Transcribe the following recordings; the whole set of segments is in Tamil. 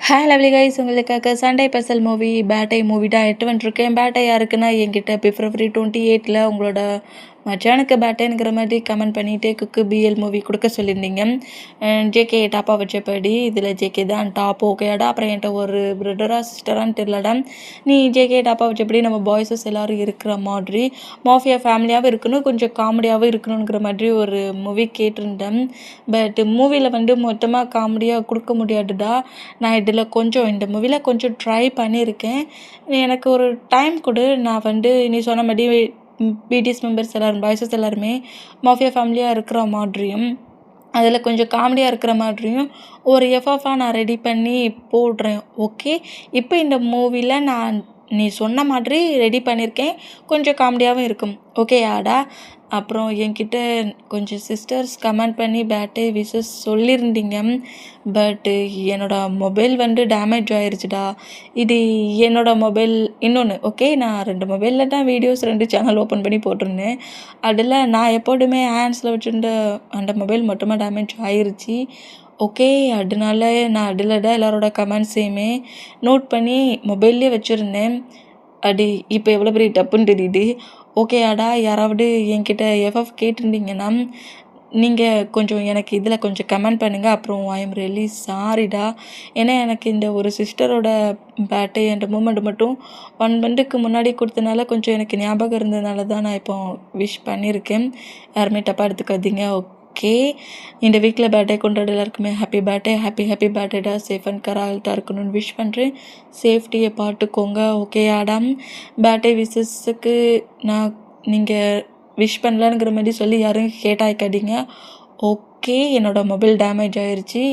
ஹாய் லவ்லி கைஸ், உங்களுக்காக சண்டே ஸ்பெஷல் மூவி பேட்டை மூவி தான் எட்டு வந்துருக்கேன். பேட்டை யாருக்குன்னா என்கிட்ட February 28 உங்களோட மச்சானுக்கு பேட்டைங்கிற மாதிரி கமெண்ட் பண்ணிவிட்டு குக்கு பிஎல் மூவி கொடுக்க சொல்லியிருந்தீங்க. ஜேகே டாப்பாக வச்சபடி இதில் ஜேகே தான் டாப் ஓகேடா. அப்புறம் என்கிட்ட ஒரு பிரதரா சிஸ்டரான்னு தெரியலடா. நீ ஜேகே டாப்பாக வச்சபடி நம்ம பாய்ஸஸ் எல்லோரும் இருக்கிற மாதிரி மாஃபியா ஃபேமிலியாகவும் இருக்கணும், கொஞ்சம் காமெடியாகவும் இருக்கணுங்கிற மாதிரி ஒரு மூவி கேட்டிருந்தேன். பட் மூவியில் மொத்தமாக காமெடியாக கொடுக்க முடியாதுடா. நான் இந்த மூவியில் கொஞ்சம் ட்ரை பண்ணியிருக்கேன். எனக்கு ஒரு டைம் கொடு. நான் நீ சொன்ன மாதிரி பிடிஎஸ் மெம்பர்ஸ் எல்லோரும் பாய்ஸஸ் எல்லாருமே மாஃபியா ஃபேமிலியாக இருக்கிற மாதிரியும் அதில் கொஞ்சம் காமெடியாக இருக்கிற மாதிரியும் ஒரு எஃப்எஃபாக நான் ரெடி பண்ணி போடுறேன். ஓகே, இப்போ இந்த மூவியில் நான் நீ சொன்ன மாதிரி ரெடி பண்ணியிருக்கேன். கொஞ்சம் காமெடியாகவும் இருக்கும். ஓகே ஆடா. அப்புறம் என்கிட்ட கொஞ்சம் சிஸ்டர்ஸ் கமெண்ட் பண்ணி பேட்டே விஷஸ் சொல்லியிருந்தீங்க. பட்டு என்னோடய மொபைல் டேமேஜ் ஆயிடுச்சுடா. இது என்னோடய மொபைல் இன்னொன்று. ஓகே, நான் 2 மொபைலில் தான் வீடியோஸ் 2 சேனல் ஓப்பன் பண்ணி போட்டிருந்தேன். அதில் நான் எப்போதுமே ஹேண்ட்ஸில் வச்சுருந்த அந்த மொபைல் மட்டுமா டேமேஜ் ஆயிடுச்சு. ஓகே, அதனால நான் அதில் தான் எல்லாரோட கமெண்ட்ஸையுமே நோட் பண்ணி மொபைல்லே வச்சுருந்தேன். அது இப்போ எவ்வளோ பெரிய டப்புன்னு தெரியுது. ஓகே ஆடா. யாராவது என்கிட்ட எஃப்எஃப் கேட்டிருந்தீங்கன்னா நீங்கள் கொஞ்சம் எனக்கு இதில் கொஞ்சம் கமெண்ட் பண்ணுங்கள். அப்புறம் ஐ எம் ரியலி சாரிடா. ஏன்னா எனக்கு இந்த ஒரு சிஸ்டரோட பேட்டை என்ற மூமெண்ட் மட்டும் 1 மந்த்துக்கு முன்னாடி கொடுத்தனால கொஞ்சம் எனக்கு ஞாபகம் இருந்ததுனால தான் நான் இப்போ விஷ் பண்ணியிருக்கேன். யாருமே தப்பாக எடுத்துக்காதீங்க. ஓகே, இந்த வீக்கில் பேட்டே கொண்டாட எல்லாருக்குமே ஹாப்பி பேட்டேடா. சேஃப் அண்ட் கரால்ட்டாக இருக்கணும்னு விஷ் பண்ணுறேன். சேஃப்டியை பார்த்துக்கோங்க. Okay Adam. பேட்டே விஷஸுக்கு நான் நீங்கள் விஷ் பண்ணலாங்கிற மாதிரி சொல்லி யாரும் கேட்டாய்க்காதீங்க. ஓகே, என்னோடய மொபைல் டேமேஜ் ஆயிடுச்சு.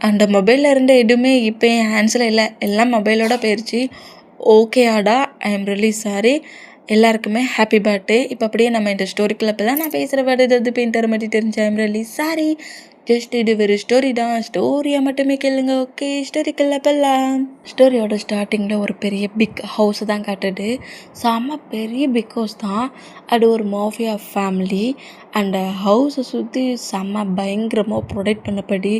அந்த மொபைலில் இருந்த எதுவுமே இப்போ என் ஹேண்ட்ஸில் இல்லை, எல்லாம் மொபைலோட போயிடுச்சு. ஓகே ஆடா. ஐ எம் ரியலி சாரி. எல்லாருக்குமே ஹாப்பி பர்த்டே. இப்போ அப்படியே நம்ம இந்த ஸ்டோரிக்குள்ள இப்போ தான் நான் பேசுகிற வேர்டு ஏதாவது பெயிண்டர் மாதிரி தெரிஞ்சு ஐ எம் ரியலி சாரி. ஜஸ்ட் இது ஒரு ஸ்டோரி தான். ஸ்டோரியை மட்டுமே கேளுங்க. ஓகே, ஸ்டோரிக்குள்ள போகலாம். ஸ்டோரியோட ஸ்டார்டிங்கில் ஒரு பெரிய பிக் ஹவுஸ் தான் காட்டுது. செம்ம பெரிய பிக் ஹவுஸ் தான். அது ஒரு மாஃபியா ஃபேமிலி. அந்த ஹவுஸை சுற்றி செம்ம பயங்கரமாக ப்ரொடெக்ட் பண்ணபடி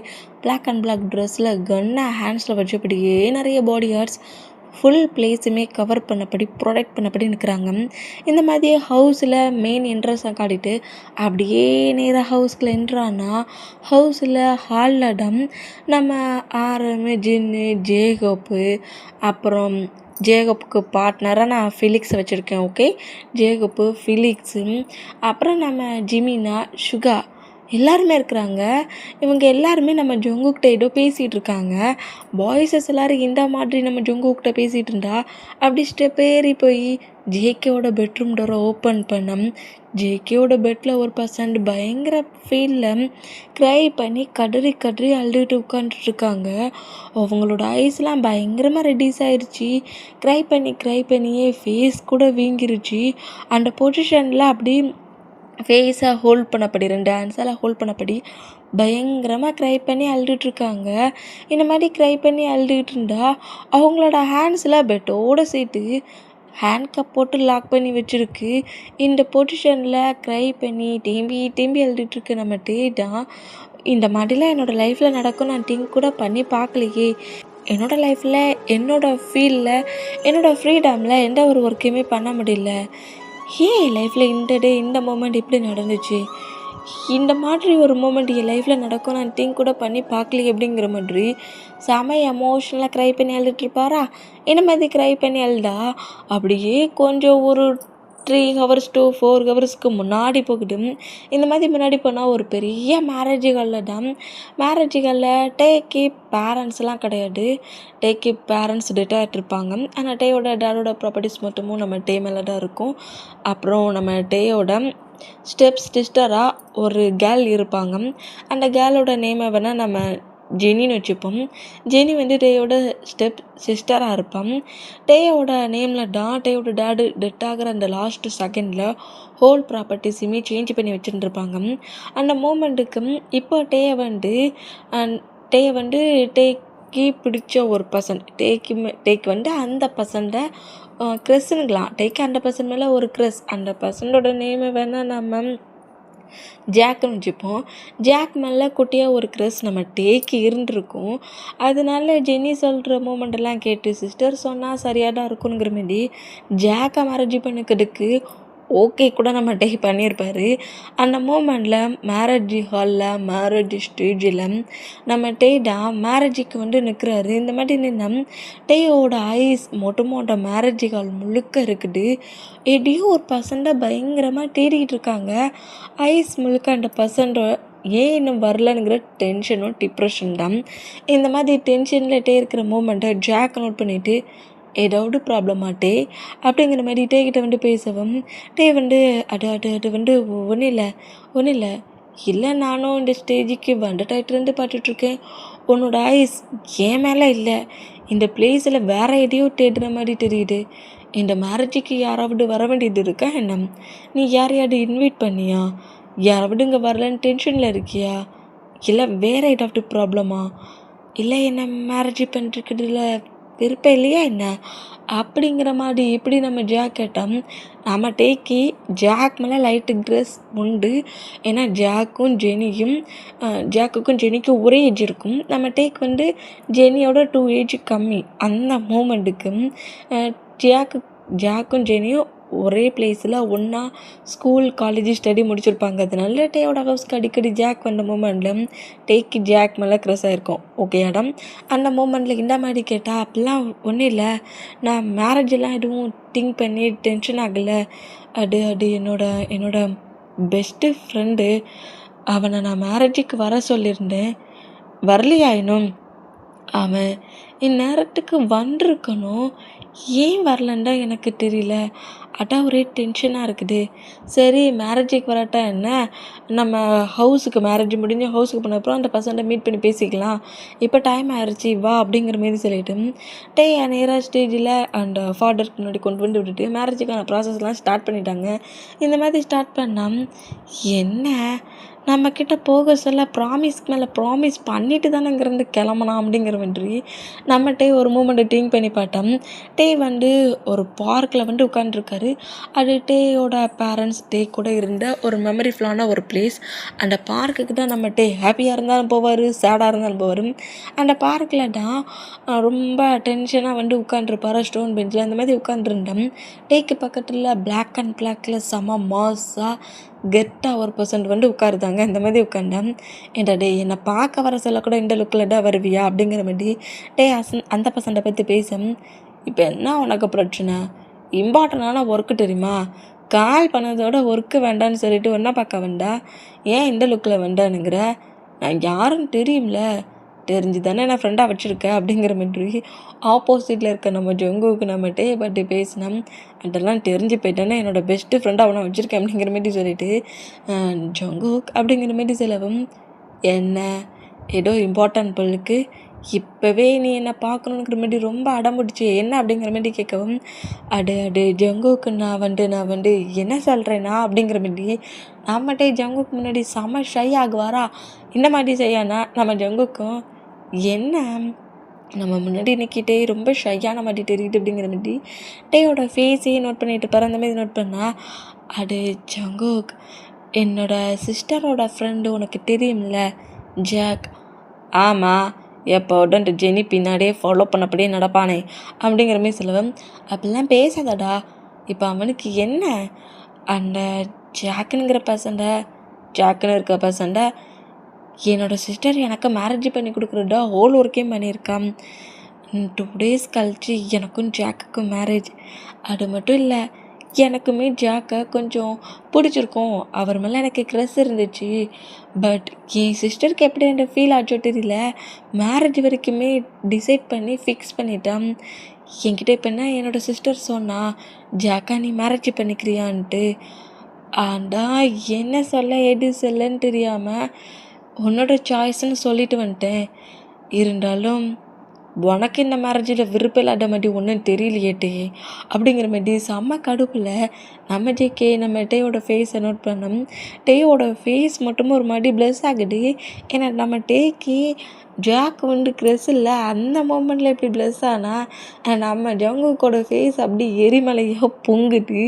பிளாக் அண்ட் பிளாக் ட்ரெஸ்ஸில் கன்னை ஹேண்ட்ஸில் வச்சபடியே நிறைய பாடி ஆர்ட்ஸ் ஃபுல் பிளேஸுமே கவர் பண்ணபடி ப்ரொடெக்ட் பண்ணபடி நிற்கிறாங்க. இந்த மாதிரி ஹவுஸில் மெயின் என்ட்ரன்ஸை காட்டிட்டு அப்படியே நேராக ஹவுஸ்க்குள்ள என்ட்ரானா ஹவுஸில் ஹாலில் நம்ம ஆரம்பி ஜின்னு ஜேகப்பு, அப்புறம் ஜேகப்புக்கு பார்ட்னராக நான் ஃபிலிக்ஸை வச்சுருக்கேன். ஓகே, ஜேகப்பு, ஃபிலிக்ஸு, அப்புறம் நம்ம ஜிமினா, சுகா எல்லாருமே இருக்கிறாங்க. இவங்க எல்லாருமே நம்ம ஜொங்குக்கிட்ட ஏதோ பேசிகிட்டு இருக்காங்க. பாய்ஸஸ் எல்லோரும் இந்த மாதிரி நம்ம ஜொங்குக்கிட்ட பேசிகிட்டு இருந்தா அப்படி ஸ்டெப் ஏறி போய் ஜேகேவோட பெட்ரூம் டோரை ஓப்பன் பண்ணோம். ஜேகேவோட பெட்டில் ஒரு பர்சன்ட் பயங்கர ஃபீலில் க்ரை பண்ணி கதறி அழுதுட்டு உட்காந்துட்ருக்காங்க. அவங்களோட ஐஸ்லாம் பயங்கரமாக ரெடியூஸ் ஆயிடுச்சு. க்ரை பண்ணியே ஃபேஸ் கூட வீங்கிருச்சு. அந்த பொசிஷனில் அப்படி ஃபேஸை ஹோல்ட் பண்ணப்படி 2 ஹேண்ட்ஸால் ஹோல்ட் பண்ணப்படி பயங்கரமாக க்ரை பண்ணி அழுதுட்ருக்காங்க. இந்த மாதிரி க்ரை பண்ணி அழுதுகிட்டு இருந்தால் அவங்களோட ஹேண்ட்ஸில் பெட்டோட சேர்த்து ஹேண்ட் கப் போட்டு லாக் பண்ணி வச்சுருக்கு. இந்த பொசிஷனில் க்ரை பண்ணி தேம்பி அழுதுட்ருக்கு நம்ம தான். இந்த மாதிரிலாம் என்னோடய லைஃப்பில் நடக்கும் நான் திங்க் கூட பண்ணி பார்க்கலையே. என்னோடய லைஃப்பில் என்னோடய ஃபீல்டில் என்னோடய ஃப்ரீடமில் எந்த ஒரு ஒர்க்கையுமே பண்ண முடியல. ஏன் என் லைஃப்பில் இந்த டே இந்த மூமெண்ட் இப்படி நடந்துச்சு? இந்த மாதிரி ஒரு மூமெண்ட் என் லைஃப்பில் நடக்கும் நான் திங்க் கூட பண்ணி பார்க்கலையே அப்படிங்கிற மாதிரி செம எமோஷ்னலாக க்ரை பண்ணி அழுதுட்ருப்பாரா. இந்த மாதிரி க்ரை பண்ணி அழுதா அப்படியே கொஞ்சம் ஒரு 3 hours to 4 ஹவர்ஸ்க்கு முன்னாடி போகுது. இந்த மாதிரி முன்னாடி போனால் ஒரு பெரிய மேரேஜுகளில் டேக்கு பேரண்ட்ஸ்லாம் கிடையாது. டேக்கு பேரண்ட்ஸ் டெட்டாக இருப்பாங்க. ஆனால் டேயோட டேடோட ப்ராப்பர்ட்டிஸ் மொத்தமும் நம்ம டே மேலே தான் இருக்கும். அப்புறம் நம்ம டேயோட ஸ்டெப் சிஸ்டராக ஒரு கேர்ள் இருப்பாங்க. அந்த கேர்ளோட நேமை வேணால் நம்ம ஜெனின்னு வச்சுப்போம். ஜெனி டேயோட ஸ்டெப் சிஸ்டராக இருப்பான். டேயோட நேமில் தான் டேயோட டேடு டெட் ஆகிற அந்த லாஸ்ட் செகண்டில் ஹோல் ப்ராப்பர்ட்டிஸுமே சேஞ்ச் பண்ணி வச்சுருந்துருப்பாங்க. அந்த மூமெண்ட்டுக்கு இப்போ டேக்கு பிடிச்ச ஒரு பர்சன் டேக்கு அந்த பர்சன்ட க்ரெஸ்ஸுங்களாம். டேக்கு அந்த பர்சன் மேலே ஒரு க்ரெஸ். அந்த பர்சனோட நேமை வேணால் நம்ம ஜாக்குன்னு வச்சுப்போம். ஜாக் மேலே குட்டியாக ஒரு க்ரஷ் நம்ம டேக்கு இருந்திருக்கும். அதனால ஜெனி சொல்கிற மூமெண்டெல்லாம் கேட்டு சிஸ்டர் சொன்னால் சரியாக தான் இருக்குங்கிற மாரி ஜாக்கை மேரேஜ் பண்ணிக்கிறதுக்கு ஓகே கூட நம்ம டே பண்ணியிருப்பார். அந்த மூமெண்டில் மேரேஜ் ஹாலில் மேரேஜ் ஸ்டேஜில் நம்ம டே தான் மேரேஜுக்கு நிற்கிறாரு. இந்த மாதிரி நின்று டேயோட ஐஸ் மொட்டமோட மேரேஜ் ஹால் முழுக்க இருக்குது. எப்படியோ ஒரு பர்சண்ட்டை பயங்கரமாக தேடிக்கிட்டு இருக்காங்க. ஐஸ் முழுக்க அந்த பர்சன்ட்டை ஏன் இன்னும் வரலனுங்கிற டென்ஷனும் டிப்ரெஷன் தான். இந்த மாதிரி டென்ஷனில் டே இருக்கிற மூமெண்ட்டை ஜாக் நோட் பண்ணிவிட்டு ஏதாவது ப்ராப்ளம் ஆட்டே அப்படிங்கிற மாதிரி டே கிட்ட பேசவும் டே அது ஒன்றும் இல்லை இல்லை நானும் இந்த ஸ்டேஜுக்கு வந்துட்டாயிட்டு பார்த்துட்ருக்கேன். உன்னோட ஐஸ் ஏன் மேலே இல்லை, இந்த பிளேஸில் வேறு எதையோ தேடுற மாதிரி தெரியுது. இந்த மேரேஜுக்கு யாராவது வர வேண்டியது இருக்கா என்ன? நீ யாரையாவது இன்வைட் பண்ணியா? யாராவது இங்கே வரலன்னு டென்ஷனில் இருக்கியா? இல்லை வேறு ஏதாவது ப்ராப்ளமா? இல்லை என்ன மேரேஜ் பண்ணிருக்கிறதுல விருப்பம் இல்லையா என்ன அப்படிங்கிற மாதிரி இப்படி நம்ம ஜாக் கேட்டோம். நம்ம டேக்கி ஜாக் மேலே லைட்டு க்ரெஸ் உண்டு. ஏன்னா ஜாக்குக்கும் ஜெனிக்கும் ஒரே ஏஜ் இருக்கும். நம்ம டேக் ஜெனியோட 2 ஏஜ் கம்மி. அந்த மூமெண்ட்டுக்கு ஜாக்கும் ஜெனியும் ஒரே பிளேஸில் ஒன்றா ஸ்கூல் காலேஜ் ஸ்டடி முடிச்சிருப்பாங்க. அதனால டேயோட ஹவுஸ்க்கு அடிக்கடி ஜாக் வந்த மூமெண்ட்டில் டேக்கு ஜாக் மேலே க்ரஸ் ஆகிருக்கும். ஓகே ஆடம், அந்த மூமெண்ட்டில் இந்த மாதிரி கேட்டால் அப்படிலாம் ஒன்றும் இல்லை, நான் மேரேஜெல்லாம் எதுவும் திங்க் பண்ணி டென்ஷன் ஆகலை. அது என்னோட பெஸ்ட்டு ஃப்ரெண்டு, அவனை நான் மேரேஜுக்கு வர சொல்லியிருந்தேன், வரலையா இன்னும்? அவன் இந்நேரத்துக்கு வந்திருக்கணும், ஏன் வரலன்டா எனக்கு தெரியல. அதான் ஒரே டென்ஷனாக இருக்குது. சரி மேரேஜுக்கு வரட்டா என்ன, நம்ம மேரேஜ் முடிஞ்சு ஹவுஸுக்கு போன அப்புறம் அந்த பசங்களை மீட் பண்ணி பேசிக்கலாம், இப்போ டைம் ஆயிடுச்சு வா அப்படிங்கிற மாரி சொல்லிட்டு டே நேராக ஸ்டேஜில் அந்த ஃபாதருக்கு முன்னாடி கொண்டு விட்டுட்டு மேரேஜுக்கான ப்ராசஸ்லாம் ஸ்டார்ட் பண்ணிட்டாங்க. இந்த மாதிரி ஸ்டார்ட் பண்ணால் என்ன நம்மக்கிட்ட போக சொல்ல ப்ராமிஸ்க்கு மேலே ப்ராமிஸ் பண்ணிட்டு தானே இங்கேருந்து கிளம்பலாம் அப்படிங்கிற மாதிரி நம்ம டே ஒரு மூமெண்ட்டை திங்க் பண்ணி பார்த்தோம். டே ஒரு பார்க்கில் உட்காந்துருக்காரு. அது டேயோட பேரண்ட்ஸ் டே கூட இருந்த ஒரு மெமரி ஃபுல்லான ஒரு பிளேஸ். அந்த பார்க்குக்கு தான் நம்ம டே ஹாப்பியாக இருந்தாலும் போவார், சேடாக இருந்தாலும் போவார். அந்த பார்க்கில் தான் ரொம்ப டென்ஷனாக உட்காந்துருப்பார் ஸ்டோன் பெஞ்சில். அந்த மாதிரி உட்காந்துருந்தோம். டேக்கு பக்கத்தில் பிளாக் அண்ட் பிளாக்கில் செம மாஸாக கெட்டாக ஒரு பர்சன்ட் உட்காருதாங்க. இந்த மாதிரி உட்காந்தேன். ஏன்டா டே என்னை பார்க்க வர சொல்ல கூட இந்த லுக்கில் தான் வருவியா அப்படிங்கிற மாதிரி டே அந்த பர்சன்ட்டை பற்றி பேச, இப்போ என்ன உனக்கு பிரச்சனை, இம்பார்ட்டண்டான ஒர்க்கு தெரியுமா, கால் பண்ணதோட ஒர்க்கு வேண்டான்னு சொல்லிட்டு ஒன்றா பார்க்க வேண்டாம், ஏன் இந்த லுக்கில் வேண்டானுங்கிற, நான் யாருன்னு தெரியும்ல, தெரிஞ்சு தானே நான் ஃப்ரெண்டாக வச்சுருக்கேன் அப்படிங்கிற மாதிரி ஆப்போசிட்டில் இருக்க நம்ம ஜங்குக்கு நம்ம டே பற்றி பேசினோம். அதெல்லாம் தெரிஞ்சு போயிட்டேன்னா என்னோடய பெஸ்ட்டு ஃப்ரெண்டாக அவனை வச்சுருக்கேன் அப்படிங்கிற மாதிரி சொல்லிவிட்டு ஜங்குக் அப்படிங்கிற மாதிரி சொல்லவும், என்ன ஏதோ இம்பார்ட்டன்ட் பொருளுக்கு இப்போவே நீ என்னை பார்க்கணுங்கிற மாதிரி ரொம்ப அடம்பிடிச்சி என்ன அப்படிங்கிற மாதிரி கேட்கவும், அடு ஜங்குக்கு நான் என்ன சொல்கிறேன்னா அப்படிங்கிற மாதிரி நம்மகிட்டே ஜங்குக்கு முன்னாடி செம ஷை ஆகுவாரா. இந்த மாதிரி செய்யானா நம்ம ஜங்குக்கும் என்ன நம்ம முன்னாடி நிற்கிட்டே ரொம்ப ஷையான மாதிரி தெரியுது அப்படிங்கிற மாதிரி டேயோட ஃபேஸே நோட் பண்ணிட்டு இருப்பார். அந்த மாதிரி நோட் பண்ணால், அடு ஜங்குக் என்னோடய சிஸ்டரோட ஃப்ரெண்டு உனக்கு தெரியும்ல ஜாக், ஆமாம் எப்போ உடன்ட்டு ஜெனி பின்னாடியே ஃபாலோ பண்ணப்படியே நடப்பானே அப்படிங்கிற மாதிரி சொல்லுவேன். அப்படிலாம் பேசாதடா, இப்போ அவனுக்கு என்ன, அந்த ஜாக்குன்னு இருக்க பர்சண்ட என்னோடய சிஸ்டர் எனக்கு மேரேஜ் பண்ணி கொடுக்குறதா ஹோல் ஒர்க்கையும் பண்ணியிருக்கான். 2 days கழிச்சு எனக்கும் ஜாக்குக்கும் மேரேஜ். அது மட்டும் இல்லை, எனக்குமே ஜாக்கை கொஞ்சம் பிடிச்சிருக்கும், அவர் மேலே எனக்கு க்ரஷ் இருந்துச்சு. பட் என் சிஸ்டருக்கு எப்படி என்ற ஃபீல் ஆச்சோ தெரியல, மேரேஜ் வரைக்குமே டிசைட் பண்ணி ஃபிக்ஸ் பண்ணிட்டான். என்கிட்ட இப்போ என்ன என்னோடய சிஸ்டர் சொன்னா, ஜாக்கா நீ மேரேஜ் பண்ணிக்கிறியான்ட்டு. ஆனால் என்ன சொல்ல எது சொல்லன்னு தெரியாமல் உன்னோட சாய்ஸ்ன்னு சொல்லிட்டு வந்துட்டேன். இருந்தாலும் உனக்கு இந்த மேரேஜில் விருப்பம் இல்லாத மாதிரி ஒன்றும் தெரியலையேட்டே அப்படிங்கிற மாதிரி செம்ம கடுப்பில் நம்ம ஜேகே நம்ம டேயோட ஃபேஸை நோட் பண்ணோம். டேயோட ஃபேஸ் மட்டும் ஒரு மாதிரி ப்ளஸ் ஆகுது. ஏன்னா நம்ம டேக்கு ஜாக் க்ரெஸ் இல்லை, அந்த மூமெண்ட்டில் எப்படி ப்ளஸ் ஆனால் நம்ம ஜங்குக்கோட ஃபேஸ் அப்படி எரிமலையாக பொங்குது.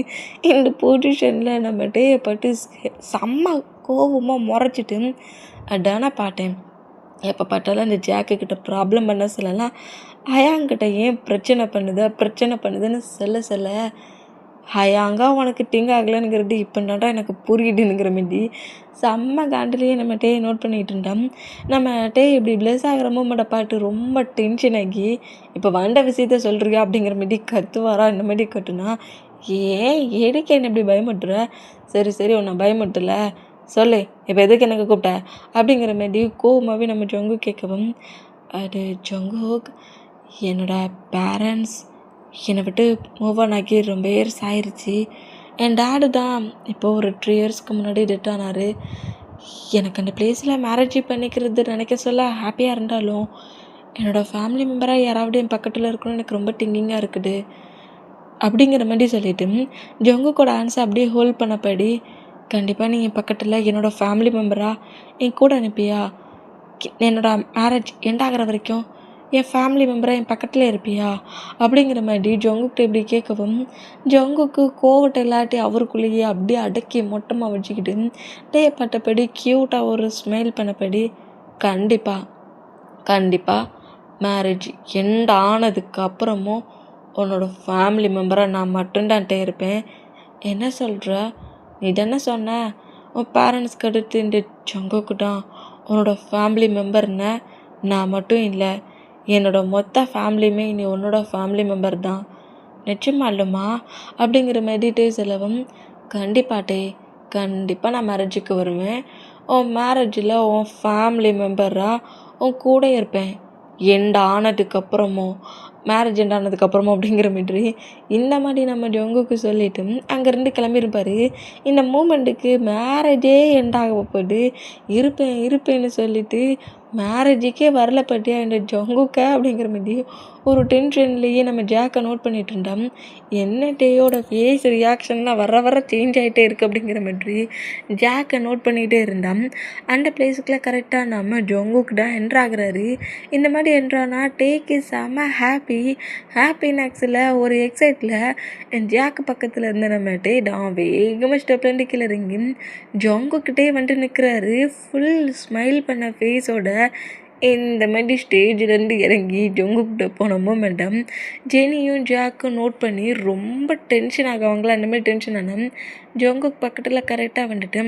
இந்த பொசிஷனில் நம்ம டேயை பட்டு செம்ம கோவமாக முறைச்சிட்டு அடானா பாட்டேன். எப்போ பார்த்தாலும் அந்த ஜாக்குக்கிட்ட ப்ராப்ளம் பண்ண சொல்லலாம், ஹயாங்கிட்ட ஏன் பிரச்சனை பண்ணுதுன்னு சொல்ல ஹயாங்கா உனக்கு டிங் ஆகலைங்கிறது இப்போனாடா எனக்கு புரியுதுங்கிற மாரி செம்ம காண்டிலேயே நம்மகிட்டே நோட் பண்ணிகிட்டு இருந்தோம். நம்மகிட்டே இப்படி ப்ளஸ் ஆகிற மூமெண்ட்டை பாட்டு ரொம்ப டென்ஷன் ஆகி இப்போ வந்த விஷயத்த சொல்கிறியா அப்படிங்கிற மாரி கத்துவாரா. இந்த மாதிரி கட்டுனா ஏன் எதுக்கு என்ன இப்படி பயமுட்டுற? சரி உன்னை பயமுட்டல சொல்லு, இப்போ எதுக்கு எனக்கு கூப்பிட்ட அப்படிங்கிற மாரி கோவமாகவே நம்ம ஜங்கு கேட்கவும், அது ஜங்குக் என்னோட பேரண்ட்ஸ் என்னை விட்டு மூவ் ஆன் ஆகி ரொம்ப இயர்ஸ் ஆயிடுச்சு. என் டேடு தான் இப்போது ஒரு 3 இயர்ஸ்க்கு முன்னாடி டெத் ஆனார். எனக்கு அந்த பிளேஸில் மேரேஜ் பண்ணிக்கிறது நினைக்க சொல்ல ஹாப்பியாக இருந்தாலும் என்னோடய ஃபேமிலி மெம்பராக யாராவது என் பக்கத்தில் இருக்கணும்னு எனக்கு ரொம்ப திங்கிங்காக இருக்குது அப்படிங்கிற மாதிரி சொல்லிவிட்டு ஜங்குக்கோட ஆன்சர் அப்படியே ஹோல்ட் பண்ணப்படி, கண்டிப்பாக நீ என் பக்கத்தில் என்னோடய ஃபேமிலி மெம்பராக என் கூட அனுப்பியா? என்னோடய மேரேஜ் எண்ட் ஆகிற வரைக்கும் என் ஃபேமிலி மெம்பராக என் பக்கத்தில் இருப்பியா அப்படிங்கிற மாதிரி ஜங்குக்கிட்ட இப்படி கேட்கவும், ஜங்குக்கு கோவத்தை இல்லாட்டி அவருக்குள்ளேயே அப்படியே அடக்கி மொட்டமாக வச்சுக்கிட்டு தேவைப்பட்டபடி க்யூட்டாக ஒரு ஸ்மைல் பண்ணபடி, கண்டிப்பாக மேரேஜ் எண்ட் ஆனதுக்கு அப்புறமும் உன்னோட ஃபேமிலி மெம்பராக நான் மட்டும்தான்ட்டே இருப்பேன். என்ன சொல்கிற? நீ தானே சொன்ன உன் பேரண்ட்ஸ்க்கு அடுத்து இந்த ஜங்குக்கு தான் உன்னோட ஃபேமிலி மெம்பர்னு. நான் மட்டும் இல்லை, என்னோடய மொத்த ஃபேமிலியுமே இனி உன்னோட ஃபேமிலி மெம்பர் தான். நிச்சயமா இல்லைம்மா அப்படிங்கிற மாதிரி சொல்லவும், கண்டிப்பாக நான் மேரேஜுக்கு வருவேன். உன் மேரேஜில் உன் ஃபேமிலி மெம்பராக உன் கூட இருப்பேன். எண்ட் ஆனதுக்கப்புறமும் அப்படிங்கிற மாதிரி இந்த மாதிரி நம்ம ஜங்குக்கு சொல்லிவிட்டு அங்கேருந்து கிளம்பியிருப்பார். இந்த மூமெண்ட்டுக்கு மேரேஜே எண்ட் ஆக போகுது, இருப்பேன்னு சொல்லிவிட்டு மேரேஜுக்கே வரல பட்டியா இந்த ஜங்குக்க அப்படிங்கிற மாதிரி ஒரு டென்ஷன்லேயே நம்ம ஜாக்கை நோட் பண்ணிகிட்டு இருந்தோம். என்ன டேயோட ஃபேஸ் ரியாக்ஷன்லாம் வர சேஞ்ச் ஆகிட்டே இருக்குது அப்படிங்கிற மாதிரி ஜாக்கை நோட் பண்ணிகிட்டே இருந்தோம். அந்த பிளேஸுக்குள்ள கரெக்டாக நம்ம ஜங்குக்கு தான் என்ட்ராகிறாரு. இந்த மாதிரி என்ட்ரானா டேக்கு செம்ம ஹாப்பினக்ஸில் ஒரு எக்ஸைட்டில் என் ஜாக்கு பக்கத்தில் இருந்த நம்ம டே தான் வேகமாக ஸ்டெப்லேருந்து கீழே இறங்கி ஜங்குக்கிட்டே வந்துட்டு நிற்கிறாரு. ஃபுல் ஸ்மைல் பண்ண ஃபேஸோட இந்த மாதிரி ஸ்டேஜ்லேருந்து இறங்கி ஜங்குக்கிட்ட போன மூமெண்டம் ஜெனியும் ஜாக்கும் நோட் பண்ணி ரொம்ப டென்ஷன் ஆகுவாங்களா. அந்த மாதிரி டென்ஷன் ஆனால் ஜங்குக் பக்கத்தில் கரெக்டாக வந்துட்டு,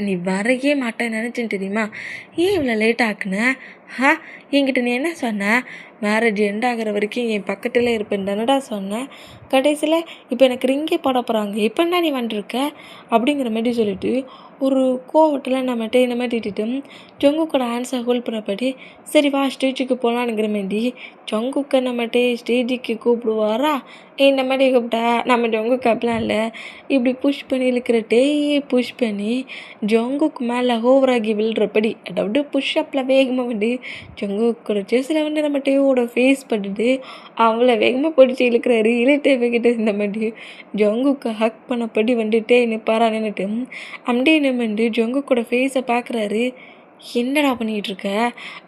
நீ வரையே மாட்டேன்னு நினச்சேன் தெரியுமா, ஏன் இவ்வளோ லேட் ஆக்குன? என்கிட்ட நீ என்ன சொன்ன? மேரேஜ் எண்ட் ஆகிற வரைக்கும் என் பக்கத்தில் இருப்பேன் தானடா சொன்னேன். கடைசியில் இப்போ எனக்கு ரிங்கே போட போகிறாங்க, இப்போ என்ன நீ வந்துருக்க அப்படிங்கிற மாதிரி சொல்லிட்டு ஒரு கோவத்தில் நம்மகிட்ட இந்த மாதிரி திட்டிட்டு ஜங்குக்கோட ஆன்சர் ஹோல்ட் பண்ணப்படி, சரி வா ஸ்டேஜுக்கு போகலான்னுங்கிற மாதிரி ஜங்குக்கை நம்மகிட்ட ஸ்டேஜுக்கு கூப்பிடுவாரா. இந்த மாதிரி கூப்பிட்டா நம்ம ஜங்குக்கு அப்படிலாம் இல்லை, இப்படி புஷ் பண்ணி புஷ் பண்ணி ஜங்குக்கு மேலே ஓவராகி விழுறப்படி, அதாவது புஷ்அப்பில் வேகமாக வந்து ஜங்குக்கோட செஸ்ஸில் வந்து நம்ம டேவோட ஃபேஸ் பட்டுட்டு அவளை வேகமாக பிடிச்சி இழுக்கிறாரு. இழுகிட்ட இந்த மாதிரி ஜங்குக்கு ஹக் பண்ணப்படி வந்துட்டே நிற்பாரா. நின்றுட்டு அப்படியே நிமிர்ந்து ஜங்குக்கோட ஃபேஸை பார்க்குறாரு. என்னடா பண்ணிகிட்டு இருக்க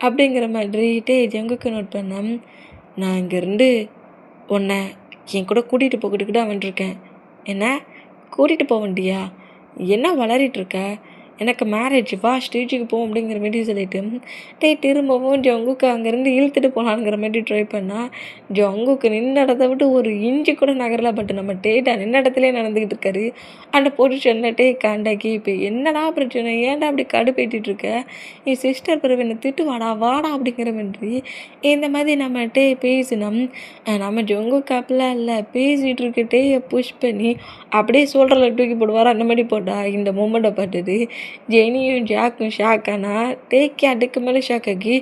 அப்படிங்கிற மாதிரிட்டே ஜங்குக்கு நோட் பண்ணேன். நான் இங்கேருந்து உன்னை என் கூட கூட்டிகிட்டு போகிட்டுக்கிட்டு தான் வந்துருக்கேன். என்ன கூட்டிகிட்டு போக வேண்டியா? என்ன வளரிட்டுருக்க? எனக்கு மேரேஜ் வா ஸ்டேஜுக்கு போவோம் அப்படிங்கிற மாதிரி சொல்லிட்டு திரும்பவும் ஜங்குக்கு அங்கேருந்து இழுத்துட்டு போகலாங்கிற மாதிரி ட்ரை பண்ணால் ஜங்குக்கு நின்ற இடத்த விட்டு ஒரு இன்ச்சு கூட நகரல. பட் நம்ம நின்ற இடத்துலேயே நடந்துக்கிட்டு இருக்காரு. அந்த பொசிஷனில் காண்டாக்கி, இப்போ என்னடா பிரச்சனை, ஏன்டா அப்படி கடுப்பேற்றிட்டு இருக்க? என் சிஸ்டர் பிறகு என்னை திட்டுவாடா வாடா அப்படிங்கிற மாதிரி இந்த மாதிரி நம்ம பேசினோம். நம்ம ஜங்கு காப்பில் இல்லை பேசிகிட்டு இருக்கட்டே புஷ் பண்ணி அப்படியே சொல்கிறல தூக்கி போடுவார். அந்த மாதிரி போட்டா இந்த மூமெண்ட்டை பார்த்துட்டு ஜெனியும் ஜாக்கும் ஷாக் ஆனால் டேக்கே அதுக்கு மேலே ஷாக் ஆகி,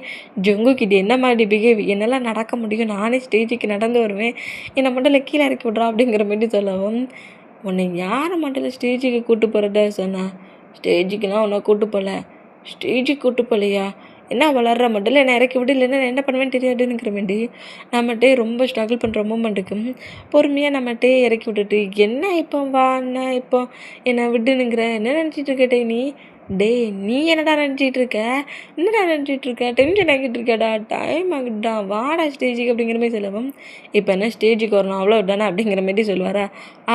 ஜங்குக்கிட்ட என்ன மாதிரி பிஹேவ், என்னெல்லாம் நடக்க முடியும், நானே ஸ்டேஜுக்கு நடந்து வருவேன், என்னை மட்டும் கீழே இறக்கி விட்றா அப்படிங்கிற மாதிரி சொல்லவும், உன்னை யாரை மட்டும் ஸ்டேஜுக்கு கூப்பிட்டு போகிறதா சொன்னா? ஸ்டேஜுக்குலாம் உன்னை ஸ்டேஜுக்கு கூப்பிட்டு போகலையா? என்ன வளர்ற மட்டும் என்னை இறக்கி விட்டு, இல்லைன்னா என்ன பண்ணுவேன்னு தெரியாதுங்கிற மாதிரி நம்மகிட்டே ரொம்ப ஸ்ட்ரகிள் பண்ணுற மூமெண்ட்டுக்கு பொறுமையாக நம்மகிட்டே இறக்கி விட்டுட்டு, என்ன இப்போ வா, என்ன இப்போ என்னை விட்டுனுங்கிற, என்ன நினச்சிட்டு இருக்கட்டே நீ? நீ என்னடா நினச்சிட்டு இருக்க? டென்ஷன் ஆகிட்டு இருக்கடா, டைம் ஆகிட்டுடா, வாடா ஸ்டேஜுக்கு அப்படிங்கிற மாதிரி சொல்லவும், இப்போ என்ன ஸ்டேஜுக்கு வரணும் அவ்வளோ தானே அப்படிங்கிற மாதிரி சொல்லுவாரா.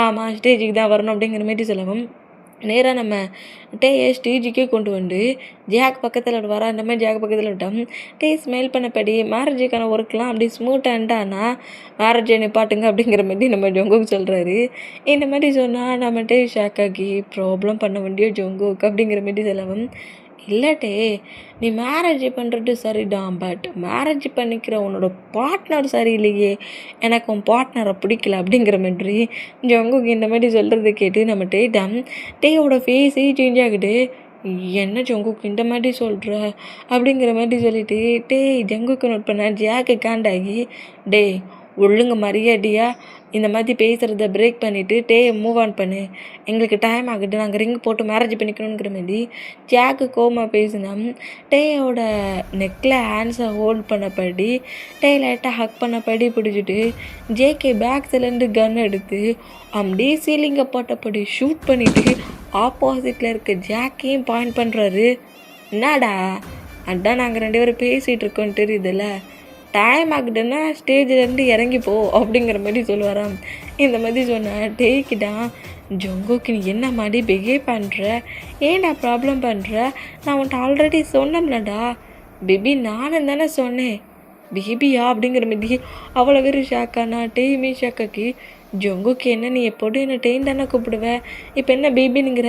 ஆமாம் ஸ்டேஜுக்கு தான் வரணும் அப்படிங்கிற மாதிரி சொல்லவும், நேராக நம்ம டேயை ஸ்டேஜுக்கே கொண்டு வந்து ஜாக் பக்கத்தில் விடுவாரா, அந்த மாதிரி ஜாக் பக்கத்தில் விட்டோம். டே ஸ்மெயில் பண்ணப்படி மேரேஜுக்கான ஒர்க்லாம் அப்படி ஸ்மூத்தாண்டானா மேரேஜை நிப்பாட்டுங்க அப்படிங்கிற மாதிரி நம்ம ஜொங்குக்கு சொல்கிறாரு. இந்த மாதிரி சொன்னால் நம்ம டே ஷாக் ஆகி ப்ராப்ளம் பண்ண வேண்டிய ஜொங்குக்கு அப்படிங்கிற மாதிரி சொல்லவும், இல்லாட்டே நீ மேரேஜ் பண்ணுறது சரிதான், பட் மேரேஜ் பண்ணிக்கிற உன்னோட பார்ட்னர் சரியில்லையே, எனக்கு உன் பார்ட்னரை பிடிக்கல அப்படிங்கிற மாதிரி ஜங்குக்கு இந்த மாதிரி சொல்கிறத கேட்டு நம்ம டேயோட ஃபேஸே சேஞ்ச் ஆகுது. என்ன ஜங்குக்கு இந்த மாதிரி சொல்கிற அப்படிங்கிற மாதிரி சொல்லிட்டு ஜங்குக்கு நோட் பண்ண ஜாக்கு காண்டாகி, டே ஒழுங்கு மரியாதையாக இந்த மாதிரி பேசுகிறத பிரேக் பண்ணிவிட்டு மூவ் ஆன் பண்ணு, எங்களுக்கு டைம் ஆகுது, நாங்கள் ரிங் போட்டு மேரேஜ் பண்ணிக்கணுங்கிற மாதிரி ஜாக்கு கோமாக பேசினா டேயோட நெக்கில் ஹேண்ட்ஸை ஹோல்ட் பண்ணப்படி லைட்டாக ஹக் பண்ணப்படி பிடிச்சிட்டு ஜேகே பேக்ஸ்லேருந்து கன் எடுத்து அப்படியே சீலிங்கை போட்டபடி ஷூட் பண்ணிவிட்டு ஆப்போசிட்டில் இருக்க ஜாக்கையும் பாயிண்ட் பண்ணுறாரு. என்னடா அதான் நாங்கள் 2 பேரும் பேசிகிட்டு இருக்கோன்னு தெரியுதுல்ல, டைம் ஆகுதுன்னா ஸ்டேஜ்லேருந்து இறங்கிப்போ அப்படிங்கிற மாதிரி சொல்லுவாராம். இந்த மாதிரி சொன்னேன் டேக்கிட்டான், ஜொங்குக்கு நீ என்ன மாதிரி பிஹேவ் பண்ணுற, ஏன்டா ப்ராப்ளம் பண்ணுற, நான் உன்ட்ட ஆல்ரெடி சொன்னேன்லடா பேபி, நானும் தானே சொன்னேன், பேபியா அப்படிங்கிற மாதிரி அவ்வளோ பேர் ஷாக்கானா டேயுமே ஷாக்காக்கி, ஜொங்குக்கு என்ன நீ எப்போதும் என்னை டெயின் தானே கூப்பிடுவேன், இப்போ என்ன பேபினுங்கிற,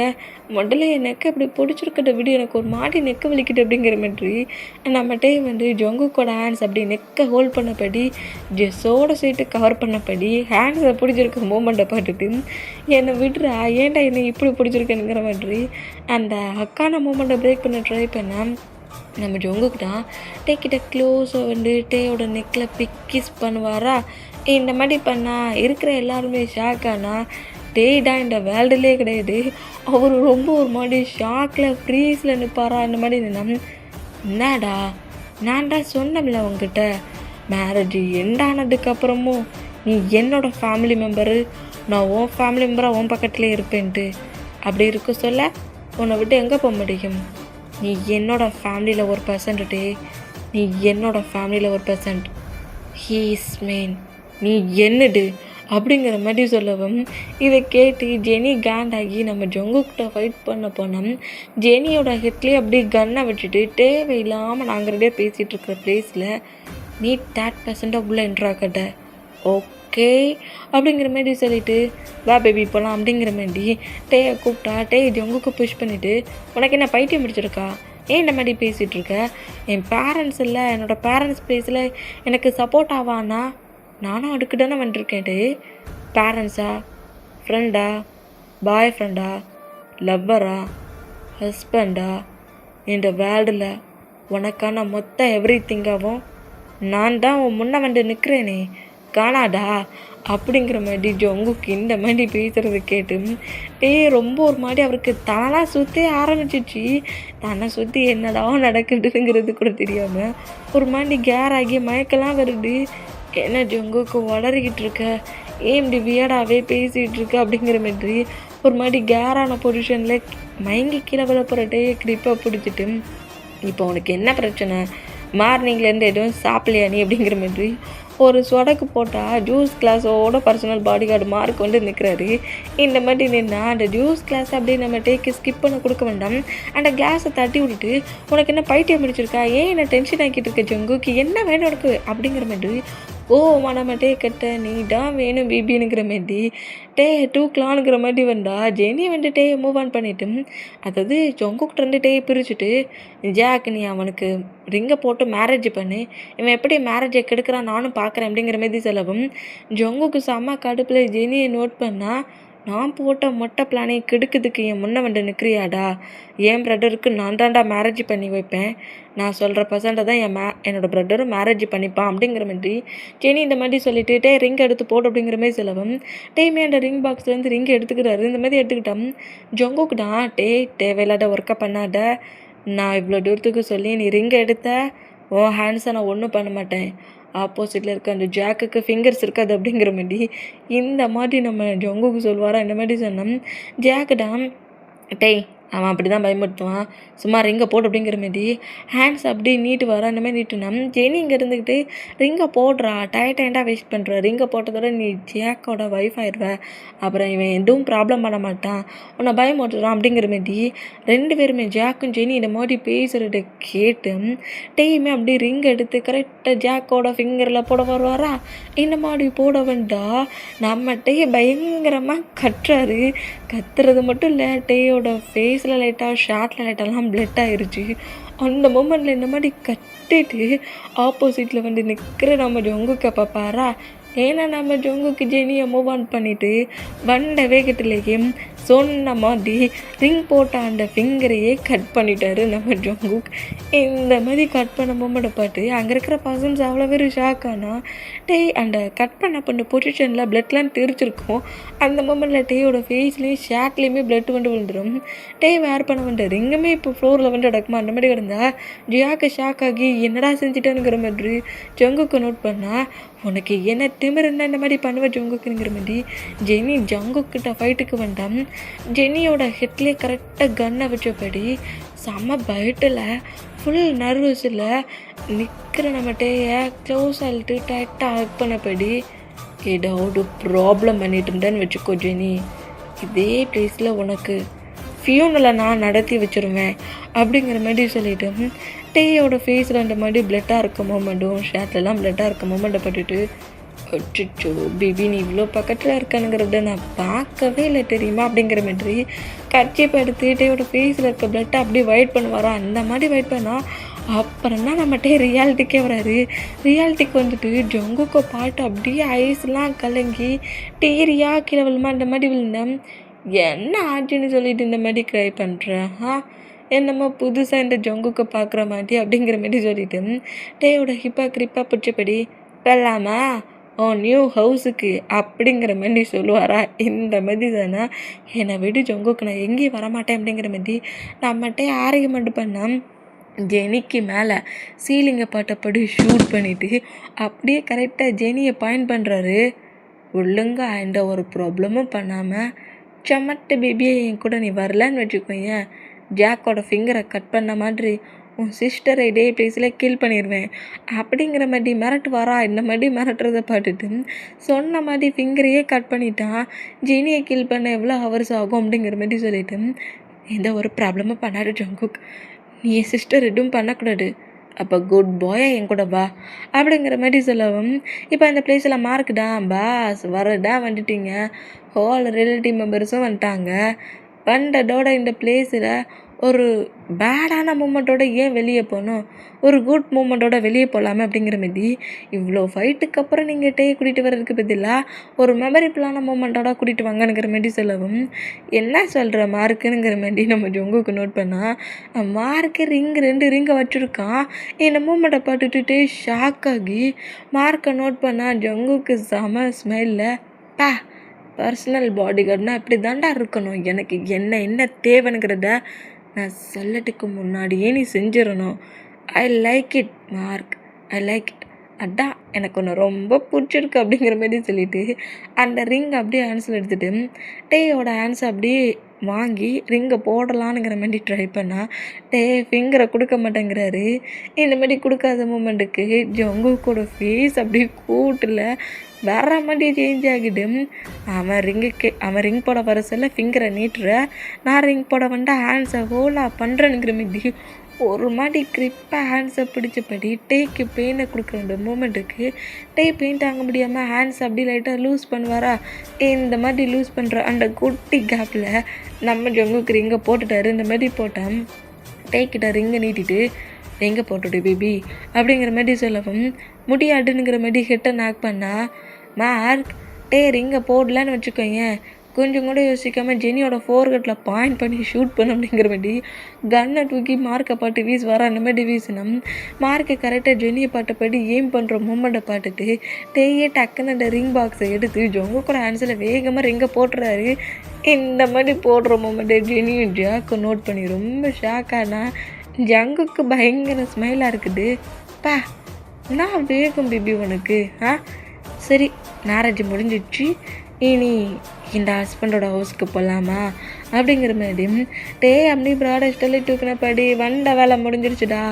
முதல்ல என் நெக்கை இப்படி பிடிச்சிருக்கிட்ட விடு, எனக்கு ஒரு மாடி நெக்கை வலிக்கிட்டு அப்படிங்கிற மாதிரி நம்ம வந்து ஜொங்குக்கோட ஹேண்ட்ஸ் அப்படி நெக்கை ஹோல்ட் பண்ணப்படி ஜெஸ்ஸோட சீட்டு கவர் பண்ணப்படி ஹேண்ட்ஸை பிடிச்சிருக்க மூமெண்ட்டை பார்த்துட்டு என்னை விடுறா, ஏன்டா என்னை இப்படி பிடிச்சிருக்கேனுங்கிற மாதிரி அந்த அக்கான மூமெண்ட்டை பிரேக் பண்ண ட்ரை பண்ணேன். நம்ம ஜொங்குக்கிட்டான் கிட்ட க்ளோஸாக டேயோட நெக்கில் பிக்கிஸ் பண்ணுவாரா. இந்த மாதிரி பண்ணால் இருக்கிற எல்லாருமே ஷாக்கானா தான் இந்த வேர்ல்டுலேயே கிடையாது, அவர் ரொம்ப ஒரு மாதிரி ஷாக்கில் ஃப்ரீஸில் நிற்பாரா. இந்த மாதிரி என்னடா நான் தான் சொன்னேன்ல உங்ககிட்ட, மேரேஜ் எண்டானதுக்கப்புறமும் நீ என்னோடய ஃபேமிலி மெம்பரு, நான் உன் ஃபேமிலி மெம்பராக உன் பக்கத்துலேயே இருப்பேன்ட்டு, அப்படி இருக்க சொல்ல உன்னை விட்டு எங்கே போக முடியும், நீ என்னோடய ஃபேமிலியில் ஒரு பர்சன்ட்டு, நீ என்னோடய ஃபேமிலியில் ஒரு பர்சன்ட், ஹீஸ் மீன், நீ என்னடு அப்படிங்கிற மாதிரி சொல்லவும் இதை கேட்டு ஜெனி காண்டாகி நம்ம ஜொங்குக்கிட்ட ஃபைட் பண்ண போனோம். ஜெனியோட ஹெட்லேயே அப்படியே கன்னை வச்சுட்டு தேவையில்லாமல் நாங்கள் 2 பேர் பேசிகிட்டு இருக்கிற ப்ளேஸில் நீ 30% உள்ளே என்ட்ராக்கட்ட ஓகே அப்படிங்கிற மாதிரி சொல்லிவிட்டு வா பேபி போகலாம் அப்படிங்கிற மாதிரி டேயை கூப்பிட்டா ஜொங்குக்கு புஷ் பண்ணிவிட்டு, உனக்கு என்ன பைத்தியம் பிடிச்சிருக்கா, ஏன் இந்த மாதிரி பேசிகிட்ருக்க, என் பேரண்ட்ஸ் இல்லை, என்னோடய பேரண்ட்ஸ் ப்ளேஸில் எனக்கு சப்போர்ட் ஆவானா, நானும் அதுக்கு தானே வந்துருக்கேன், பேரண்ட்ஸா, ஃப்ரெண்டா, பாய் ஃப்ரெண்டா, லவ்வரா, ஹஸ்பண்டா, இந்த வேர்ல்டில் உனக்கான மொத்த எவ்ரி திங்காகவும் நான் தான் உன் முன்ன வந்து நிற்கிறேனே, காணாதா அப்படிங்கிற மாதிரி ஜொங்குக்கு இந்த மாதிரி பேசுகிறத கேட்டு ரொம்ப ஒரு மாதிரி அவருக்கு தானாக சுற்றி ஆரம்பிச்சிச்சு. தானே சுற்றி என்னடா நடக்குதுங்கிறது கூட தெரியாமல் ஒரு மாதிரி கேர் ஆகி மயக்கெல்லாம் வருது. என்ன ஜொங்குக்கு வளரிக்கிட்டு இருக்க, ஏன் இப்படி வியடாகவே பேசிகிட்டு இருக்க அப்படிங்கிற மாதிரி ஒரு மாதிரி கேரான பொசிஷனில் மயங்கி கீழே விழப்புறட்டே கிரிப்பாக பிடிச்சிட்டு, இப்போ உனக்கு என்ன பிரச்சனை, மார்னிங்லேருந்து எதுவும் சாப்பிட்லையா நீ அப்படிங்கிற மாதிரி ஒரு சொடக்கு போட்டால் ஜூஸ் கிளாஸோட பர்சனல் பாடி கார்டு மார்க் வந்து நிற்கிறாரு. இந்த மாதிரி நின்னா அந்த ஜூஸ் கிளாஸை அப்படியே நம்ம ஸ்கிப் பண்ண கொடுக்க வேண்டாம், அந்த கிளாஸை தட்டி விட்டுட்டு உனக்கு என்ன பைத்தியம் பிடிச்சிருக்கா, ஏன் என்ன டென்ஷன் ஆக்கிட்டு இருக்க ஜொங்குக்கு, என்ன வேணும் உனக்கு அப்படிங்கிற மாதிரி நம்ம கட்ட நீ தான் வேணும் பிபினுங்கிற மாதிரி டூக்கலானுங்கிற மாதிரி வந்தா ஜெனி மூவ் ஆன் பண்ணிட்டு, அதாவது ஜொங்குக்கிட்ட பிரிச்சுட்டு ஜாக் நீ அவனுக்கு ரிங்கை போட்டு மேரேஜ் பண்ணு, இவன் எப்படி மேரேஜை கெடுக்கிறான் நானும் பார்க்குறேன் அப்படிங்கிற மாதிரி சொல்லவும் ஜொங்குக்கு செம்ம கடுப்பில் ஜெனியை நோட் பண்ணால், நான் போட்ட மொட்டை பிளானை கெடுக்கிறதுக்கு என் முன்ன நிற்கிறியாடா, என் ப்ரதருக்கு நான் தான்டா மேரேஜ் பண்ணி வைப்பேன், நான் சொல்கிற பர்சன்ட்டை தான் என்னோடய ப்ரதரும் மேரேஜ் பண்ணிப்பான் அப்படிங்கிற மாதிரி ஜெனி இந்த மாதிரி சொல்லிட்டு ரிங் எடுத்து போட்டு அப்படிங்கிற மாதிரி சொல்லவும் அந்த ரிங் பாக்ஸ்லேருந்து ரிங் எடுத்துக்கிறாரு. இந்த மாதிரி எடுத்துக்கிட்டான் ஜொங்குக்கு தான் தேவையில்லாத ஒர்க்கை பண்ணாத, நான் இவ்வளோ தூரத்துக்கு சொல்லி நீ ரிங்கை எடுத்த உன் ஹேண்ட்ஸை நான் ஒன்றும் பண்ண மாட்டேன், ஆப்போசிட்டில் இருக்க அந்த ஜாக்குக்கு ஃபிங்கர்ஸ் இருக்காது அப்படிங்கிற மாதிரி இந்த மாதிரி நம்ம ஜொங்குக்கு சொல்லுவாரா. இந்த மாதிரி சொன்னோம் ஜாக்கு தான் அவன் அப்படி தான் பயமுறுத்துவான். சும்மா ரிங்கை போடு அப்படிங்கிற மாரி ஹேண்ட்ஸ் அப்படியே நீட்டு வர அந்த மாதிரி நீட்டுனா ஜெனி இங்கே இருந்துக்கிட்டு ரிங்கை போடுறா, டைட்டாக வேஸ்ட் பண்ணுற, ரிங்கை போட்டதோட நீ ஜாக்கோட ஒய்ஃப் ஆயிடுவ, அப்புறம் இவன் எதுவும் ப்ராப்ளம் பண்ண மாட்டான், உன்னை பயமுறுத்துறான் அப்படிங்கிற மாரி 2 பேருமே ஜாக்கும் ஜெனி இந்த மாதிரி பேசுகிறத கேட்டு டேயுமே அப்படியே ரிங் எடுத்து கரெக்டாக ஜாக்கோட ஃபிங்கரில் போட வருவாரா. இந்த மாதிரி போட வேண்டா நம்ம டே பயங்கரமாக கட்டுறாரு. கத்துறது மட்டும் இல்லை, டேயோட ஃபேஸில் லைட்டாக ஷார்ட்டில் லைட்டெல்லாம் பிளட் ஆயிடுச்சு. அந்த மூமெண்ட்டில் இந்த மாதிரி கட்டிட்டு ஆப்போசிட்டில் வந்து நிற்கிற நம்ம ஜொங்குக்கை பார்ப்பாரா. ஏன்னா நம்ம ஜொங்குக்கு ஜெனியை மூவ் ஆன் பண்ணிவிட்டு வந்த வேகத்திலேயே சொன்ன மாதிரி ரிங் போட்ட அந்த ஃபிங்கரையே கட் பண்ணிட்டாரு நம்ம ஜொங்குக். இந்த மாதிரி கட் பண்ண மூமெண்ட்டை பார்த்து அங்கே இருக்கிற பர்சன்ஸ் அவ்வளோ பேர் ஷாக் ஆனால் அந்த கட் பண்ண பொசிஷனில் பிளட்லாம் தெரிச்சிருக்கும். அந்த மூமெண்ட்டில் டேயோட ஃபேஸ்லேயும் ஷார்ட்லேயுமே பிளட் வந்து விழுந்துடும். வேர் பண்ண வேண்ட ரிங்குமே இப்போ ஃப்ளோரில் வந்து அடக்குமா அந்த மாதிரி கிடந்தா ஜியாக்கு ஷாக் ஆகி என்னடா செஞ்சுட்டேனுங்கிற மாதிரி ஜொங்குக்கு நோட் பண்ணால் உனக்கு என்ன திமிருன்னா இந்த மாதிரி பண்ணுவேன் ஜொங்குக்குங்கிற மாதிரி ஜெனி ஜங்குக்கிட்ட ஃபைட்டுக்கு வந்தான். ஜெனியோட ஹெட்லேயே கரெக்டாக கன்னை வச்சபடி செம்ம பயட்டில் ஃபுல் நர்வஸில் நிற்கிற நம்மகிட்டே க்ளோஸ் ஆகிட்டு டைட்டாக ஹக் பண்ணபடி ஏதாவது ப்ராப்ளம் பண்ணிட்டு இருந்தேன்னு வச்சுக்கோ ஜெனி, இதே பிளேஸில் உனக்கு ஃபியூனலை நான் நடத்தி வச்சுருவேன் அப்படிங்கிற மாதிரி சொல்லிவிட்டு டேயோட ஃபேஸில் அந்த மாதிரி பிளட்டாக இருக்க மூமெண்ட்டும் ஷேர்ட்லலாம் பிளட்டாக இருக்க மூமெண்ட்டை பட்டுட்டு அச்சோ பேபி நீ இவ்வளோ பக்கத்தில் இருக்கானுங்கிறத நான் பார்க்கவே இல்லை தெரியுமா அப்படிங்கிற மாதிரி கட்சிப்பை எடுத்து டேயோட ஃபேஸில் இருக்க பிளட்டை அப்படியே வெயிட் பண்ணுவாரா. அந்த மாதிரி வெயிட் பண்ணால் அப்புறம் தான் நம்மகிட்டே ரியாலிட்டிக்கே வராரு. ரியாலிட்டிக்கு வந்துட்டு ஜொங்குக்கோ பாட்டு அப்படியே ஐஸ்லாம் கலங்கி டீரியா கீழே விழுமா அந்த மாதிரி விழுந்தேன். என்ன ஆச்சுன்னு சொல்லிட்டு இந்த மாதிரி க்ரை பண்ணுறேன் என்னமோ புதுசாக இந்த ஜொங்குக்கை பார்க்குற மாதிரி அப்படிங்கிற மாதிரி சொல்லிட்டு டேயோட கிரிப்பாக பிடிச்சபடி வெல்லாமா ஓ நியூ ஹவுஸுக்கு அப்படிங்கிற மாதிரி சொல்லுவாரா. இந்த மாதிரி தானே என்னை விடு ஜொங்குக்கு நான் எங்கேயும் வரமாட்டேன் அப்படிங்கிற மாதிரி நம்மகிட்டே ஆர்கியூமெண்ட் பண்ணால் ஜெனிக்கு மேலே சீலிங்கை பாட்டப்படி ஷூட் பண்ணிவிட்டு அப்படியே கரெக்டாக ஜெனியை பாயிண்ட் பண்ணுறாரு. ஒழுங்காக எந்த ஒரு ப்ராப்ளமும் பண்ணாமல் சமட்டு பேபியை என் கூட நீ வரலன்னு வச்சுக்கோங்க, ஜாக்கோட ஃபிங்கரை கட் பண்ண மாதிரி உன் சிஸ்டரை இதே பிளேஸில் கில் பண்ணிடுவேன் அப்படிங்கிற மாதிரி மிரட்டு வரா. இந்த மாதிரி மிரட்டுறதை பார்த்துட்டு சொன்ன மாதிரி ஃபிங்கரையே கட் பண்ணிட்டான். ஜெனியை கில் பண்ண எவ்வளோ ஹவர்ஸ் ஆகும் அப்படிங்கிற மாதிரி சொல்லிட்டு எந்த ஒரு ப்ராப்ளமும் பண்ணாடு ஜங்குக், நீ என் சிஸ்டர் எதுவும் பண்ணக்கூடாது, அப்போ குட் பாயா என் கூட வா அப்படிங்கிற மாதிரி சொல்லவும் இப்போ அந்த பிளேஸில் மார்க்குடா பாஸ் வரடா வந்துட்டீங்க, ஹோல் ரிலேட்டிவ் மெம்பர்ஸும் வந்துட்டாங்க. வந்ததோட இந்த பிளேஸில் ஒரு பேடான மூமெண்ட்டோட ஏன் வெளியே போகணும், ஒரு குட் மூமெண்ட்டோட வெளியே போகலாமே அப்படிங்கிற மாதிரி இவ்வளோ ஃபைட்டுக்கு அப்புறம் நீங்கள் கூட்டிகிட்டு வர்றதுக்கு பதிலாக ஒரு மெமரிபிளான மூமெண்ட்டோட கூட்டிகிட்டு வாங்கங்கிற மாதிரி சொல்லவும் என்ன சொல்கிற மார்க்குங்கிற மாதிரி நம்ம ஜொங்குக்கு நோட் பண்ணால் மார்க்கு ரெண்டு ரிங்கை வச்சுருக்கான். இந்த மூமெண்ட்டை பார்த்துட்டு ஷாக் ஆகி மார்க்கை நோட் பண்ணால் ஜொங்குக்கு செம ஸ்மைலில் பா பர்சனல் பாடி கார்டுனா இப்படி தாண்டா இருக்கணும், எனக்கு என்ன தேவைங்கிறத நான் சொல்லட்டுக்கு முன்னாடியே நீ செஞ்சிடணும். I like it mark, I like it, அதான் எனக்கு ஒன்று ரொம்ப பிடிச்சிருக்கு அப்படிங்கிற மாதிரி சொல்லிவிட்டு அந்த ரிங் அப்படியே ஆன்சர் எடுத்துகிட்டு டேயோட ஆன்சர் அப்படியே வாங்கி ரிங்கை போடலான்னுங்கிற மாதிரி ட்ரை பண்ணால் ஃபிங்கரை கொடுக்க மாட்டேங்கிறாரு. இந்த மாதிரி கொடுக்காத மூமெண்ட்டுக்கு ஜங்குக்கோட ஃபேஸ் அப்படியே கூட்டில் வேற மாதிரி சேஞ்ச் ஆகிடு. அவன் ரிங் போட வர சொல்ல ஃபிங்கரை நீட்டுற, நான் ரிங் போட வந்தா ஹேண்ட்ஸை ஹோலாக பண்ணுறேனுங்கிற மாதிரி ஒரு மாதிரி கிரிப்பாக ஹேண்ட்ஸை பிடிச்சபடி டேக்கு பெயினை கொடுக்குற அந்த மூமெண்ட்டுக்கு பெயின் தாங்க முடியாமல் ஹேண்ட்ஸ் அப்படி லைட்டாக லூஸ் பண்ணுவாரா. இந்த மாதிரி லூஸ் பண்ணுற அந்த குட்டி கேப்பில் நம்ம ஜங்குக்கு ரிங்கை போட்டுட்டாரு. இந்த மாதிரி போட்டால் டேக்கிட்ட ரிங்கை நீட்டிட்டு ரிங்கை போட்டுட்டு பேபி அப்படிங்கிற மாதிரி சொல்லவும் முடியாதுங்கிற மாதிரி ஹெட்டை நாக் பண்ணால் மார்க் ரிங்கை போடலான்னு வச்சுக்கோங்க, கொஞ்சம் கூட யோசிக்காமல் ஜெனியோட ஃபோர்கட்டில் பாயிண்ட் பண்ணி ஷூட் பண்ண அப்படிங்கிற மாதிரி கன்னை தூக்கி மார்க்கை பாட்டு வீஸ் வர அந்த மாதிரி வீசினோம். மார்க்கை கரெக்டாக ஜெனியை பாட்டப்படி எய்ம் பண்ணுற மூமெண்ட்டை பார்த்துட்டு டக்குன்னு அந்த ரிங் பாக்ஸை எடுத்து ஜங்குக்கோட ஹேண்ட்ஸில் வேகமாக ரிங்கை போட்டுறாரு. இந்த மாதிரி போடுற மூமெண்ட்டை ஜெனியும் ஜாக்கு நோட் பண்ணி ரொம்ப ஷாக்கானா ஜங்குக்கு பயங்கர ஸ்மைலாக இருக்குது. பா நான் வேகம் பேபி உனக்கு சரி மேரேஜ் முடிஞ்சிடுச்சு, இனி இந்த ஹஸ்பண்டோட ஹவுஸ்க்கு போகலாமா அப்படிங்கிற மாதிரி அப்படி ப்ராடை சொல்லி தூக்கினப்படி வந்த வேலை முடிஞ்சிருச்சுடா,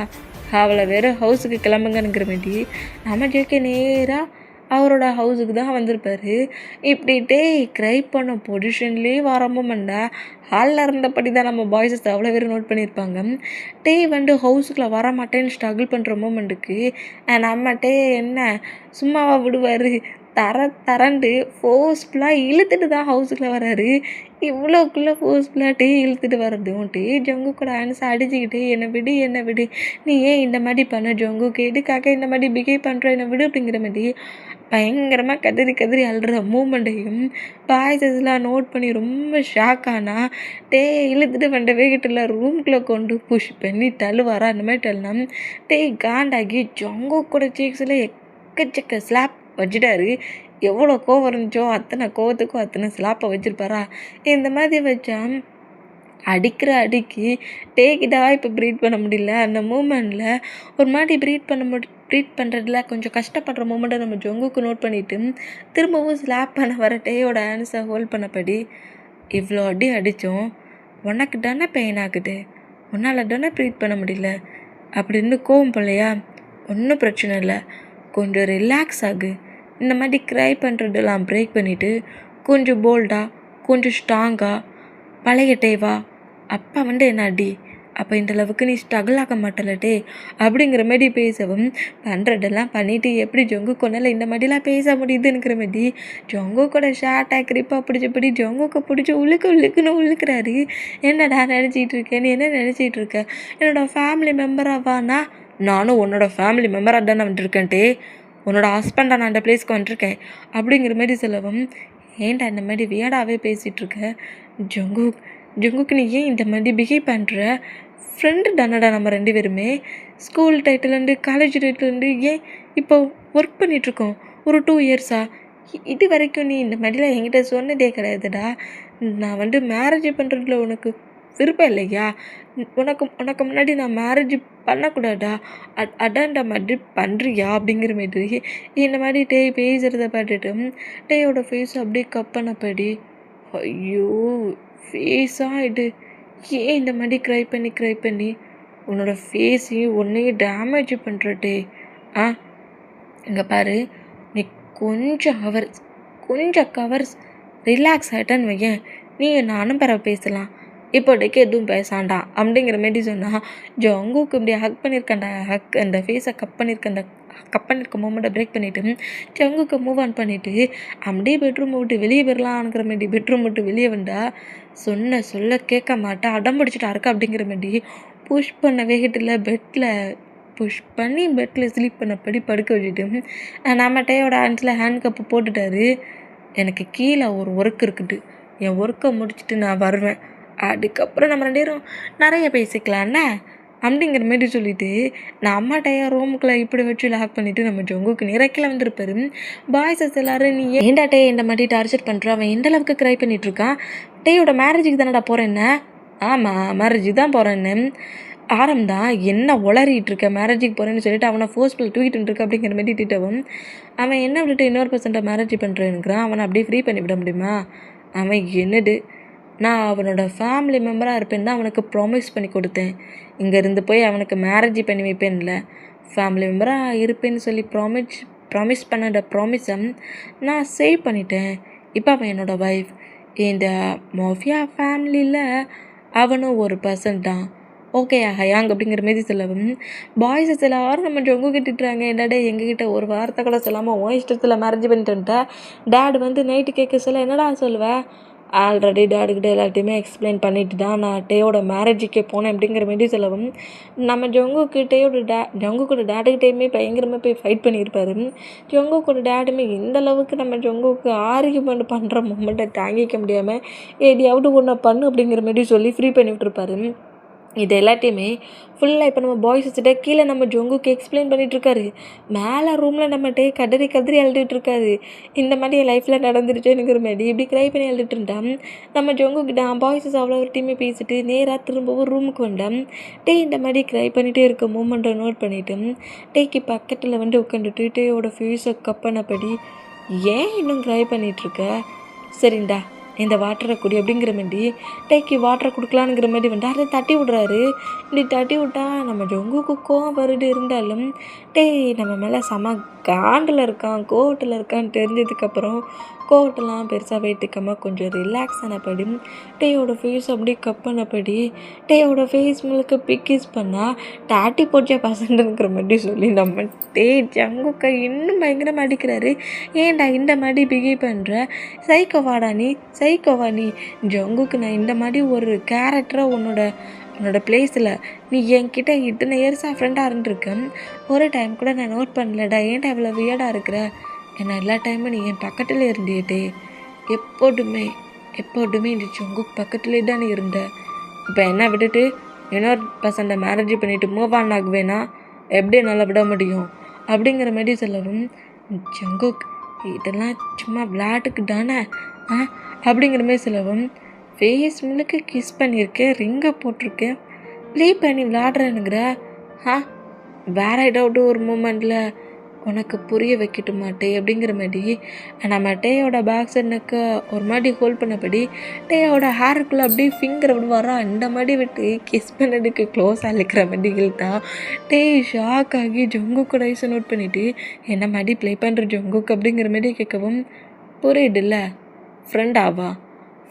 அவளை வெறும் ஹவுஸுக்கு கிளம்புங்கிற மாதிரி நம்ம ஜேகே நேராக அவரோட ஹவுஸுக்கு தான் வந்திருப்பாரு. இப்படி க்ரை பண்ண பொசிஷன்லேயே வர மூமெண்ட்டை ஹாலில் இருந்தபடி தான் நம்ம பாய்ஸஸ் அவ்வளோ பேர் நோட் பண்ணியிருப்பாங்க. ஹவுஸுக்குள்ளே வர மாட்டேன்னு ஸ்ட்ரகிள் பண்ணுற மூமெண்ட்டுக்கு நம்ம என்ன சும்மாவா விடுவார், தரண்டு ஃபோர்ஸ்ஃபுல்லாக இழுத்துட்டு தான் ஹவுஸுக்குள்ளே வராரு. இவ்வளோக்குள்ளே ஃபோர்ஸ்ஃபுல்லாக இழுத்துட்டு வர்றதும் ஜங்குக்கோட ஆன்ஸை அடிச்சுக்கிட்டு என்னை விடு நீ ஏன் இந்த மாதிரி பண்ண ஜங்குக்கு, எதுக்காக இந்த மாதிரி பிஹேவ் பண்ணுற, என்னை விடு அப்படிங்கிற மாதிரி பயங்கரமாக கதறி அழுற மூமெண்ட்டையும் பாய்ஸஸ்லாம் நோட் பண்ணி ரொம்ப ஷாக் ஆனால் இழுத்துட்டு வந்த வேகத்தில் ரூம்குள்ளே கொண்டு புஷ் பண்ணி தள்ளுவாரா. அந்த மாதிரி தள்ளினா காண்டாகி ஜங்குக்கோட சீக்ஸில் எக்கச்சக்க ஸ்லாப் வச்சுட்டாரு. எவ்வளோ கோவம் இருந்துச்சோ அத்தனை கோவத்துக்கும் அத்தனை ஸ்லாப்பை வச்சுருப்பாரா. இந்த மாதிரி வச்சா அடிக்கிற அடிக்கு டேக்கிட்டாக இப்போ ப்ரீத் பண்ண முடியல. அந்த மூமெண்ட்டில் ஒரு மாதிரி ப்ரீத் பண்ணுறதுல கொஞ்சம் கஷ்டப்படுற மூமெண்ட்டை நம்ம ஜங்குக்கு நோட் பண்ணிவிட்டு திரும்பவும் ஸ்லாப் பண்ண வர டேயோட ஆன்ஸை ஹோல்ட் பண்ணபடி, இவ்வளோ அடி அடித்தோம், உனக்கு தானே பெயின் ஆகுது, உன்னால் தானே ப்ரீத் பண்ண முடியல அப்படின்னு கோவம் போலையா, ஒன்றும் பிரச்சனை இல்லை, கொஞ்சம் ரிலாக்ஸ் ஆகு, இந்த மாதிரி க்ரை பண்ணுறதெல்லாம் பிரேக் பண்ணிவிட்டு கொஞ்சம் போல்டாக கொஞ்சம் ஸ்ட்ராங்காக பழைய டேவா அப்பா என்ன அடி, அப்போ இந்த அளவுக்கு நீ ஸ்ட்ரகிள் ஆக மாட்டலட்டே அப்படிங்கிற மாதிரி பேசவும் பண்ணுறதெல்லாம் பண்ணிவிட்டு எப்படி ஜொங்கு கொண்டால இந்த மாதிரிலாம் பேச முடியுதுங்கிற மாதிரி ஜொங்குக்கோட ஷார்ட்டாக கிரிப்பாக பிடிச்சபடி ஜொங்குக்கு பிடிச்சி உழுக்குன்னு உழுக்கிறாரு. என்னடா நினச்சிட்டு இருக்கேன், நீ என்ன நினச்சிட்டு இருக்க, என்னோடய ஃபேமிலி மெம்பராவானா, நானும் உன்னோட ஃபேமிலி மெம்பராக தானே வந்துருக்கேன்ட்டே, உன்னோட ஹஸ்பண்டாக நான் அந்த பிளேஸ்க்கு வந்துருக்கேன் அப்படிங்கிற மாதிரி சொல்லவும், ஏன்டா இந்த மாதிரி வியடாகவே பேசிகிட்ருக்க ஜங்குக்கு நீ ஏன் இந்த மாதிரி பிஹேவ் பண்ணுற, ஃப்ரெண்டு தானடா நம்ம 2 பேருமே, ஸ்கூல் டைட்டிலேருந்து காலேஜ் டைட்டிலேருந்து ஏன் இப்போ ஒர்க் பண்ணிகிட்ருக்கோம் ஒரு 2 இயர்ஸா, இது வரைக்கும் நீ இந்த மாதிரிலாம் என்கிட்ட சொன்னதே கிடையாதுடா. நான் மேரேஜ் பண்ணுறதுல உனக்கு விருப்பம் இல்லையா, உனக்கு முன்னாடி நான் மேரேஜ் பண்ணக்கூடாதா, அடான்ட மாதிரி பண்ணுறியா அப்படிங்கிற மாதிரி இந்த மாதிரி பேசுகிறத பார்த்துட்டு டேயோட ஃபேஸ் அப்படியே கப்பனப்படி, ஐயோ ஃபேஸாக இது ஏன் இந்த மாதிரி க்ரை பண்ணி உன்னோட ஃபேஸையும் உன்னையும் டேமேஜ் பண்ணுறட்டே. இங்கே பாரு, நீ கொஞ்சம் கவர்ஸ் ரிலாக்ஸ் ஆகிட்டான்னு வையேன், நீ நானும் பேசலாம், இப்போதைக்கு எதுவும் பேசாண்டா அப்படிங்கிற மாதிரி சொன்னால் ஜங்குக்கு இப்படி அந்த ஃபேஸை கப் பண்ணியிருக்க மூமெண்ட்டை பிரேக் பண்ணிவிட்டு ஜங்குக்கு மூவ் ஆன் பண்ணிவிட்டு அப்படியே பெட்ரூம் விட்டு வெளியே போயிடலாங்கிற மாதிரி பெட்ரூம் விட்டு வெளியே வந்தால் சொல்ல கேட்க மாட்டேன், அடம் பிடிச்சிட்டா இருக்கா அப்படிங்கிற மாதிரி புஷ் பண்ண வேகத்தில் பெட்டில் ஸ்லீப் பண்ணபடி படுக்க வச்சுட்டு நம்ம டேயோட ஹேண்ட்ஸில் ஹேண்ட் கப்பு போட்டுட்டாரு. எனக்கு கீழே ஒரு ஒர்க் இருக்குது, என் ஒர்க்கை முடிச்சுட்டு நான் வருவேன், அதுக்கப்புறம் நம்ம 2 பேரும் நிறைய பேசிக்கலாம்ண்ணே அப்படிங்கிற மாதிரி சொல்லிவிட்டு நான் அம்மாட்டையா ரூமுக்குள்ளே இப்படி வச்சு லாக் பண்ணிவிட்டு நம்ம ஜங்குக்கு நிறக்கில் வந்திருப்பாரு. பாய்ஸஸ் எல்லோரும் நீ ஏன்டா இந்த மாதிரி டார்ச்சர் பண்ணுற, அவன் எந்த அளவுக்கு க்ரை பண்ணிகிட்ருக்கான், டேயோட மேரேஜுக்கு தானடா போகிறேன்னு, ஆமாம் மேரேஜுக்கு தான் போகிறேன்னு ஆரம்தான், என்ன உளறிட்டு இருக்க, மேரேஜுக்கு போகிறேன்னு சொல்லிட்டு அவனை ஃபோர்ஸ்ஃபுல் தூக்கிட்டு இருக்க அப்படிங்கிற மாதிரி திட்டவும், அவன் என்ன விட்டுட்டு இன்னொரு பர்சன்ட்டை மேரேஜ் பண்ணுறேன்னுக்கிறான், அவனை அப்படியே ஃப்ரீ பண்ணிவிட முடியுமா, அவன் என்னது, நான் அவனோட ஃபேமிலி மெம்பராக இருப்பேன்னு தான் அவனுக்கு ப்ராமிஸ் பண்ணி கொடுத்தேன், இங்கேருந்து போய் அவனுக்கு மேரேஜ் பண்ணி வைப்பேன்ல, ஃபேமிலி மெம்பராக இருப்பேன்னு சொல்லி ப்ராமிஸ் பண்ண ப்ராமிஸை நான் சேவ் பண்ணிட்டேன், இப்போ அவன் என்னோடய ஒய்ஃப், இந்த மாஃபியா ஃபேமிலியில் அவனும் ஒரு பர்சன் தான், ஓகே ஹயாங் அப்படிங்கிற மாதிரி சொல்லவும் பாய்ஸஸ் எல்லாரும் நம்ம ஜொங்கு கிட்டுறாங்க, என்னடா எங்ககிட்ட ஒரு வார்த்தை கூட சொல்லாமல் உன் இஷ்டத்தில் மேரேஜ் பண்ணிட்டு வந்துட்டா, டேட் நைட்டு கேட்க சொல்ல என்னடா சொல்லுவேன், ஆல்ரெடி டேடுக்கிட்ட எல்லாத்தையுமே எக்ஸ்பிளைன் பண்ணிட்டு தான் நான் டேயோட மேரேஜுக்கே போனேன் அப்படிங்கிற மாதிரி சொல்லவும் நம்ம ஜங்குக்கோட டேடுக்கிட்டேயுமே பயங்கரமாக போய் ஃபைட் பண்ணியிருப்பாரு. ஜங்குக்கோட டேடுமே இந்த அளவுக்கு நம்ம ஜங்குக்கு ஆர்கியூமெண்ட் பண்ணுற மூமெண்ட்டை தாங்கிக்க முடியாமல் எதையாவது ஒன்று பண்ணு அப்படிங்கிற மாதிரி சொல்லி ஃப்ரீ பண்ணி விட்டுருப்பாரு. இது எல்லாத்தையுமே ஃபுல்லாக இப்போ நம்ம பாய்ஸ் வச்சுட்டா கீழே நம்ம ஜங்குக்கு எக்ஸ்பிளைன் பண்ணிகிட்ருக்காரு, மேலே ரூமில் நம்ம கதறி அழுதுகிட்ருக்காரு, இந்த மாதிரி என் லைஃப்பில் நடந்துருச்சுங்கிற மாதிரி இப்படி க்ரை பண்ணி அழுதுட்டு இருந்தான். நம்ம ஜங்குக்கிட்ட பாய்ஸஸ் அவ்வளோ ஒரு டீமே பேசிட்டு நேராக திரும்பவும் ரூமுக்கு வந்தான். இந்த மாதிரி க்ரை பண்ணிகிட்டே இருக்க மூமெண்ட்டை நோட் பண்ணிவிட்டு பக்கத்தில் உட்காந்துட்டு டேயோட ஃபேஸை கப்பனபடி, ஏன் இன்னும் க்ரை பண்ணிகிட்ருக்க, சரிண்டா இந்த வாட்டரை குடி அப்படிங்கிற மாரி டேக்கு வாட்டரை கொடுக்கலான்ங்கிற மாதிரி வந்துட்டு அதை தட்டி விட்றாரு. இப்படி தட்டி விட்டா நம்ம ஜொங்குக்கு கோவம் வருது. இருந்தாலும் நம்ம மேலே செம காண்டில் இருக்கான், கோவத்தில் இருக்கான்னு தெரிஞ்சதுக்கப்புறம் கோவட்டெல்லாம் பெருசாக எடுத்துக்காமல் கொஞ்சம் ரிலாக்ஸ் ஆனபடி டேயோட ஃபேஸ் அப்படியே கப் பண்ணபடி டேயோட ஃபேஸ் முழுக்க பிக்கிஸ் பண்ணால் டாட்டி போச்சா பசங்கங்கிற மாதிரி சொல்லி நம்ம ஜங்குக்கை இன்னும் பயங்கரமாக அடிக்கிறாரு. ஏன்டா இந்த மாதிரி பிஹேவ் பண்ணுற, சைக்கோவாடா நீ, சைக்கோவா நீ, ஜங்குக்கு நான் இந்த மாதிரி ஒரு கேரக்டராக உன்னோட பிளேஸில் நீ என்கிட்ட இத்தனை இயர்ஸாக ஃப்ரெண்டாக இருந்துருக்கேன், ஒரு டைம் கூட நான் நோட் பண்ணலடா, ஏன்டா இவ்வளோ வியர்டாக இருக்கிற, ஏன்னா எல்லா டைமும் நீ என் பக்கத்தில் இருந்தியட்டே, எப்போதுமே இந்த ஜங்குக்கு பக்கத்துலேயே தான் நீ இருந்த. இப்போ என்ன விட்டுட்டு இன்னொரு பசங்க மேரேஜ் பண்ணிவிட்டு மூவ் ஆன் ஆகுவேனா, எப்படி என்னால் விட முடியும் அப்படிங்கிற மாதிரி சொல்லவும் ஜங்குக் இதெல்லாம் சும்மா விளையாட்டுக்கு தானே அப்படிங்கிற மாதிரி சொல்லவும் ஃபேஸ் முழுக்க கிஸ் பண்ணியிருக்கேன், ரிங்கை போட்டிருக்கேன், ப்ளே பண்ணி விளையாடுறேனுங்கிற வேற ஏதாவது ஒரு மூமெண்ட்டில் உனக்கு புரிய வைக்கட்டு மாட்டே அப்படிங்கிற மாதிரி நம்ம டேயோட பேக் சைடுக்கு ஒரு மாதிரி ஹோல்ட் பண்ணபடி டேயோட ஹேருக்குள்ளே அப்படியே ஃபிங்கர் அப்படி வரான். இந்த மாதிரி விட்டு கிஸ் பண்ணதுக்கு க்ளோஸாக இருக்கிற மாதிரி இழுத்தா ஷாக் ஆகி ஜொங்குக்கு ஐஸை நோட் பண்ணிவிட்டு என்ன மாதிரி ப்ளே பண்ணுற ஜொங்குக்கு அப்படிங்கிற மாதிரி கேட்கவும் புரியுதுல்ல, ஃப்ரெண்டாவா,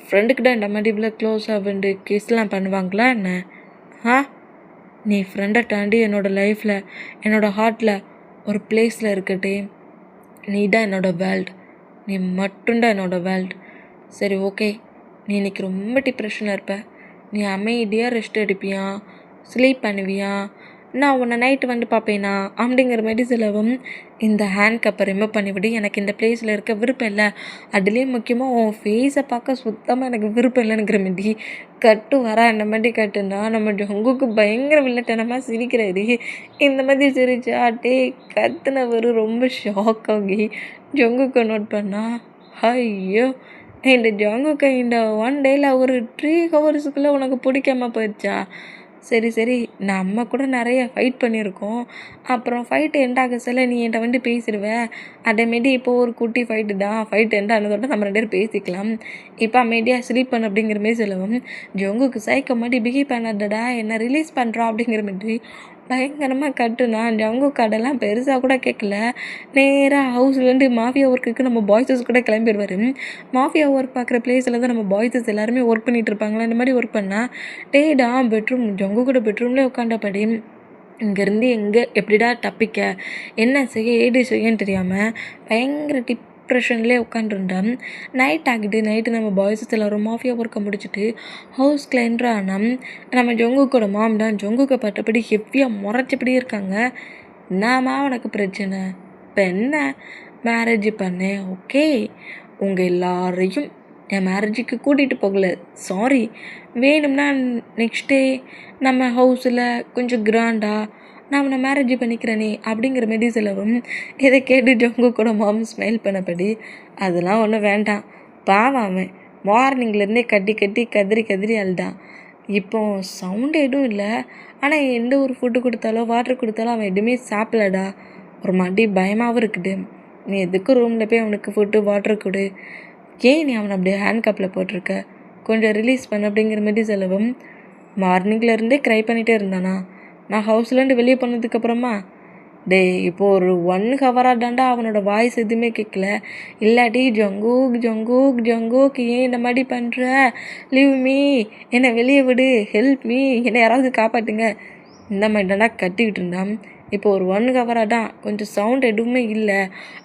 ஃப்ரெண்டுக்கிட்ட இந்த மாதிரி இவ்வளோ க்ளோஸாக வந்து கிஸ்லாம் பண்ணுவாங்களா என்ன? நீ ஃப்ரெண்டை தாண்டி என்னோடய லைஃப்பில் என்னோடய ஹார்ட்டில் ஒரு பிளேஸில் இருக்கட்டே, நீ தான் என்னோடய வேர்ல்டு, நீ மட்டும்தான் என்னோடய வேர்ல்டு. சரி ஓகே, நீ இன்றைக்கி ரொம்ப டிப்ரெஷனில் இருப்ப, நீ அமைதியாக ரெஸ்ட் எடுப்பியா, ஸ்லீப் பண்ணுவியா, நான் உன்னை நைட்டு வந்து பார்ப்பேனா அப்படிங்கிற மாதிரி சொல்லவும் இந்த ஹேண்ட் கப்பை ரிமூவ் பண்ணிவிடு, எனக்கு இந்த பிளேஸில் இருக்க விருப்பம் இல்லை, அதுலேயும் முக்கியமாக உன் ஃபேஸை பார்க்க சுத்தமாக எனக்கு விருப்பம் இல்லைங்கிற மாதிரி கட்டு வரா. இந்த மாதிரி கட்டுனா நம்ம ஜங்குக்கு பயங்கர வில்லத்தனமாக சிரிக்கிறாரு. இந்த மாதிரி சிரிச்சா கத்துனவர் ரொம்ப ஷாக் ஆகி ஜங்குக்கு நோட் பண்ணா, ஐயோ இந்த ஜங்குக்கு இந்த 1 டேயில் ஒரு 3 ஹவர்ஸுக்குள்ளே உனக்கு பிடிக்காம போயிடுச்சா? சரி நம்ம கூட நிறைய ஃபைட் பண்ணியிருக்கோம், அப்புறம் ஃபைட்டு எண்டாக சொல்ல நீ என்கிட்ட வந்து பேசிடுவ, அதேமாரி இப்போது ஒரு குட்டி ஃபைட்டு தான், ஃபைட் எண்ட் ஆனதோட நம்ம 2 பேரும் பேசிக்கலாம், இப்போ அமைதியாக ஸ்லீப் பண்ண அப்படிங்கிற மாரி சொல்லவும் ஜங்குக்கு சைக்கோ மாதிரி பிஹேவ் பண்ணாதடா, என்னை ரிலீஸ் பண்ணுறா அப்படிங்கிற மாதிரி பயங்கரமாக கட்டுனா. ஜங்கு கடெல்லாம் பெருசாக கூட கேட்கல, நேராக ஹவுஸ்லேருந்து மாஃபியா ஒர்க்குக்கு நம்ம பாய்ஸஸ் கூட கிளம்பிடுவார். மாஃபியா ஒர்க் பார்க்குற பிளேஸில் தான் நம்ம பாய்ஸஸ் எல்லாருமே ஒர்க் பண்ணிகிட்டு இருப்பாங்களா, இந்த மாதிரி ஒர்க் பண்ணால் பெட்ரூம் ஜங்கு கூட பெட்ரூம்லேயே உட்காண்டபடி இங்கேருந்து எங்கே எப்படிடா தப்பிக்க, என்ன செய்ய ஏது செய்யன்னு தெரியாமல் பயங்கர டிப்ரெஷன்லேயே உட்காந்துருந்தேன். நைட் ஆகிட்டு நைட்டு நம்ம பாய்ஸஸ் எல்லோரும் மாஃபியா ஒர்க்கை முடிச்சுட்டு ஹவுஸ் கிளைண்டர் ஆனால் நம்ம ஜொங்குக்கோட மாம் தான் ஜொங்குக்கை பட்டபடி ஹெவியாக முறைச்சபடி இருக்காங்க. என்னம்மா உனக்கு பிரச்சனை, இப்போ என்ன மேரேஜ் பண்ணேன், ஓகே, உங்கள் எல்லாரையும் என் மேரேஜுக்கு கூட்டிகிட்டு போகல, சாரி, வேணும்னா நெக்ஸ்ட் டே நம்ம ஹவுஸில் கொஞ்சம் கிராண்டாக நான் அவனை மேரேஜ் பண்ணிக்கிறேனே அப்படிங்கிற மாரி சொல்லவும் இதை கேட்டு ஜங்குக்கோட மாம் ஸ்மைல் பண்ணபடி அதெல்லாம் ஒன்றும் வேண்டாம், பாவம் அவன் மார்னிங்லேருந்தே கட்டி கதறி அழுதான், இப்போ சவுண்டு எதுவும் இல்லை, ஆனால் எந்த ஒரு ஃபுட்டு கொடுத்தாலோ வாட்டர் கொடுத்தாலும் அவன் எதுவுமே சாப்பிடலடா, ஒரு மாதிரி பயமாகவும் இருக்குது, நீ எதுக்கு ரூமில் போய் அவனுக்கு ஃபுட்டு வாட்டர் கொடு, ஏன் நீ அவனை அப்படியே ஹேண்ட் கப்பில் போட்டிருக்க, கொஞ்சம் ரிலீஸ் பண்ண அப்படிங்கிற மாதிரி சொல்லவும் மார்னிங்லேருந்தே க்ரை பண்ணிகிட்டே இருந்தானா, நான் ஹவுஸ்லேருந்து வெளியே போனதுக்கப்புறமா இப்போது ஒரு 1 ஹவராக தாண்டா அவனோட வாய்ஸ் எதுவுமே கேட்கல, இல்லாட்டி ஜங்கூக் ஏன் இந்த மாதிரி பண்ணுற, லீவ் மீ, என்னை வெளியே விடு, ஹெல்ப் மீ, என்னை யாராவது காப்பாற்றுங்க, இந்த மாதிரி தாண்டா கட்டிக்கிட்டு இருந்தான். இப்போ ஒரு 1 ஹவராக தான் கொஞ்சம் சவுண்ட் எதுவுமே இல்லை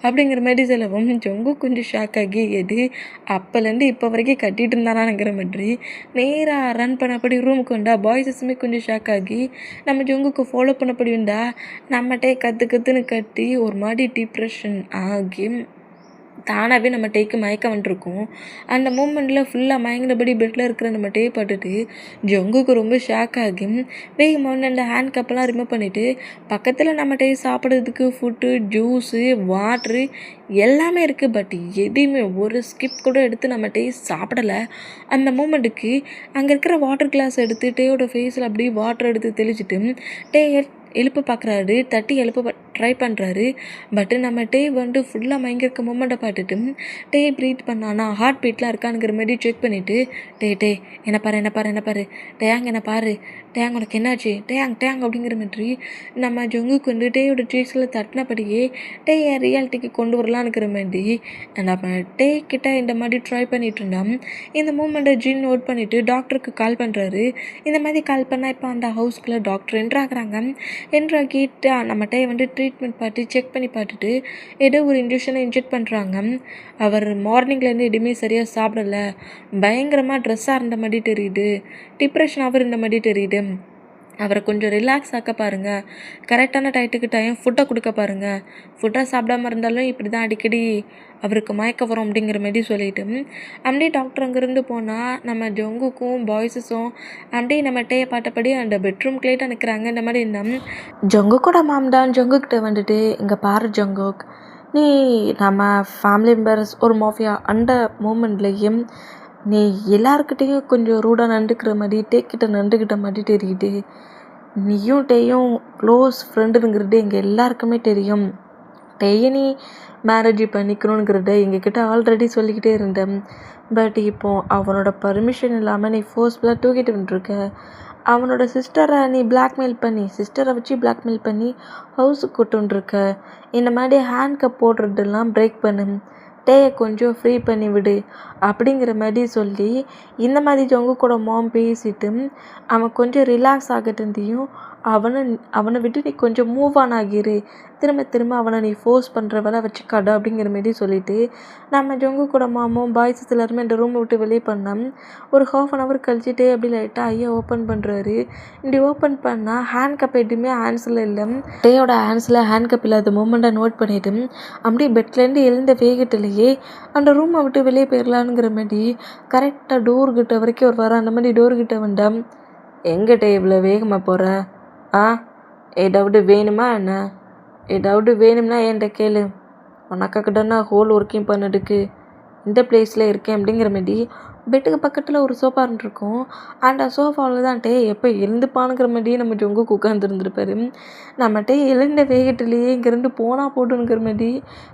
அப்படிங்கிற மாதிரி சொல்லவும் ஜங்கு கொஞ்சம் ஷாக் ஆகி எது அப்போலேருந்து இப்போ வரைக்கும் கட்டிகிட்டு இருந்தானாங்கிற மாதிரி நேராக ரன் பண்ணப்படி ரூமுக்கு வந்தா. பாய்ஸஸுமே கொஞ்சம் ஷாக் ஆகி நம்ம ஜங்குக்கு ஃபாலோ பண்ணப்படி வந்தா. நம்மகிட்டே கற்றுன்னு கட்டி ஒரு மாதிரி டிப்ரெஷன் ஆகி தானாகவே நம்ம டேக்கு மயக்க வந்துருக்கோம். அந்த மூமெண்ட்டில் ஃபுல்லாக மயங்கினபடி பெட்டில் இருக்கிற நம்ம டே பார்த்துட்டு ஜங்குக்கு ரொம்ப ஷாக் ஆகி வேகமாக அந்த ஹேண்ட் கப்பெல்லாம் ரிமூவ் பண்ணிவிட்டு பக்கத்தில் நம்ம டே சாப்பிட்றதுக்கு ஃபுட்டு, ஜூஸு, வாட்ரு எல்லாமே இருக்குது. பட் எதையுமே ஒரு ஸ்கிப் கூட எடுத்து நம்ம டே சாப்பிடலை. அந்த மூமெண்ட்டுக்கு அங்கே இருக்கிற வாட்டர் கிளாஸ் எடுத்து டேயோட ஃபேஸில் அப்படியே வாட்டர் எடுத்து தெளிச்சுட்டு டே எழுப்ப பார்க்குறாரு. தட்டி எழுப்ப ட்ரை பண்ணுறாரு. பட்டு நம்ம டே வந்து ஃபுல்லாக மயங்கிருக்க மூமெண்ட்டை பார்த்துட்டு டே ப்ரீத் பண்ணானா ஹார்ட் பீட்லாம் இருக்கானுங்கிற மாதிரி செக் பண்ணிவிட்டு டே என்ன பாரு டேயாங் என்ன பாரு டேயாங் உனக்கு என்னாச்சு டேயாங் அப்படிங்கிற மாதிரி நம்ம ஜொங்குக்கு வந்து டேயோட சீக்ஸில் தட்டினபடியே டேயை ரியாலிட்டிக்கு கொண்டு வரலான்னுக்கிற மாதிரி நம்ம டே கிட்ட இந்த மாதிரி ட்ரை பண்ணிட்டு இருந்தோம். இந்த மூமெண்ட்டை ஜின் நோட் பண்ணிவிட்டு டாக்டருக்கு கால் பண்ணுறாரு. இந்த மாதிரி கால் பண்ணால் இப்போ அந்த ஹவுஸ்குள்ளே டாக்டர் என்ட்ராகிறாங்க. என்ட்ராகிட்டு நம்ம டே வந்து ட்ரீட்மெண்ட் பார்த்து செக் பண்ணி பார்த்துட்டு ஏதோ ஒரு இன்ஜெக்ஷனை இன்ஜெக்ட் பண்ணுறாங்க. அவர் மார்னிங்லேருந்து எதுவுமே சரியாக சாப்பிடலை, பயங்கரமாக ட்ரெஸ்ஸாக இருந்த மாதிரி தெரியுது, டிப்ரெஷனாகவும் இருந்த மாதிரி தெரியுது. அவரை கொஞ்சம் ரிலாக்ஸ் ஆக்க பாருங்கள், கரெக்டான டைம் ஃபுட்டை கொடுக்க பாருங்கள். ஃபுட்டாக சாப்பிடாம இருந்தாலும் இப்படி தான் அடிக்கடி அவருக்கு மயக்க வரும் அப்படிங்கிற மாதிரி சொல்லிட்டு அப்படியே டாக்டர் அங்கேருந்து போனால் நம்ம ஜொங்குக்கும் பாய்ஸஸும் அப்படியே நம்ம டேயை பார்த்தபடி அந்த பெட்ரூம்குள்ளேட்டு நிற்கிறாங்க. இந்த மாதிரி ஜொங்குக்கோட மாம் தான் ஜொங்குக்கிட்ட வந்துட்டு இங்கே பாரு ஜொங்குக், நீ நம்ம ஃபேமிலி மெம்பர்ஸ் ஒரு மாஃபியா அந்த மூமெண்ட்லேயும் நீ எல்லாருக்கிட்டேயும் கொஞ்சம் ரூடாக நடந்துக்கிற மாதிரி டேக்கிட்ட நடந்துக்கிட்ட மாதிரி தெரியுது. நீயும் டேயும் க்ளோஸ் ஃப்ரெண்டுங்கிறது எங்கள் எல்லாருக்குமே தெரியும். டேயை நீ மேரேஜ் பண்ணிக்கணுங்கிறத எங்ககிட்ட ஆல்ரெடி சொல்லிக்கிட்டே இருந்தேன். பட் இப்போது அவனோட பர்மிஷன் இல்லாமல் நீ ஃபோர்ஸ்ஃபுல்லாக தூக்கிட்டு வந்துருக்க. அவனோட சிஸ்டரை நீ சிஸ்டரை வச்சு பிளாக்மெயில் பண்ணி ஹவுஸுக்கு கூட்டுருக்க. இந்த மாதிரி ஹேண்ட் கப் போடுறதெல்லாம் பிரேக் பண்ணு, டேயை கொஞ்சம் ஃப்ரீ பண்ணி விடு அப்படிங்கிற மாதிரி சொல்லி இந்த மாதிரி ஜொங்கு கூட மாம் பேசிட்டு அவன் கொஞ்சம் ரிலாக்ஸ் ஆகட்டந்தையும் அவனை விட்டு நீ கொஞ்சம் மூவ் ஆன் ஆகிரு, திரும்ப அவனை நீ ஃபோர்ஸ் பண்ணுற வேலை வச்சுக்காடு அப்படிங்கிற மாரி சொல்லிவிட்டு நம்ம ஜொங்கு கூட மாமும் பாய்ஸஸ் எல்லாருமே இந்த ரூமை விட்டு வெளியே பண்ணோம். ஒரு 1/2 கழிச்சுட்டே அப்படி லைட்டாக ஐயா ஓப்பன் பண்ணுறாரு. இப்படி ஓப்பன் பண்ணால் ஹேண்ட் கப் எதுவுமே ஹேண்ட்ஸில் இல்லை. டேயோட ஹேண்ட்ஸில் ஹேண்ட் கப் இல்லாத மூமெண்ட்டை நோட் பண்ணிவிட்டு அப்படியே பெட்லேருந்து எழுந்த வேகட்டிலேயே அந்த ரூமை விட்டு வெளியே போயிடலானுங்கிற மாதிரி கரெக்டாக டோர்கிட்ட வரைக்கும் ஒரு வர அந்த மாதிரி டோர்கிட்ட வந்தான். எங்கிட்ட இவ்வளோ வேகமாக போகிற? ஏதாவது வேணுமா என்ன? ஏதாவது வேணும்னா என்கிட்ட கேளு, உனக்காக்கிட்ட நான் ஹோல் ஒர்க்கிங் பண்ணதுக்கு இந்த பிளேஸில் இருக்கேன் அப்படிங்கிற மாதிரி பெட்டுக்கு பக்கத்தில் ஒரு சோஃபா இருந்துருக்கும். அந்த சோஃபாவில் தான் டே எப்போ எழுந்துப்பானுங்கிற மாதிரியே நம்ம ஜொங்குக்கு உட்காந்துருந்துருப்பாரு. நம்ம டே எழுந்த வேகட்டிலேயே இங்கேருந்து போனால் போட்டுங்கிற மாதிரி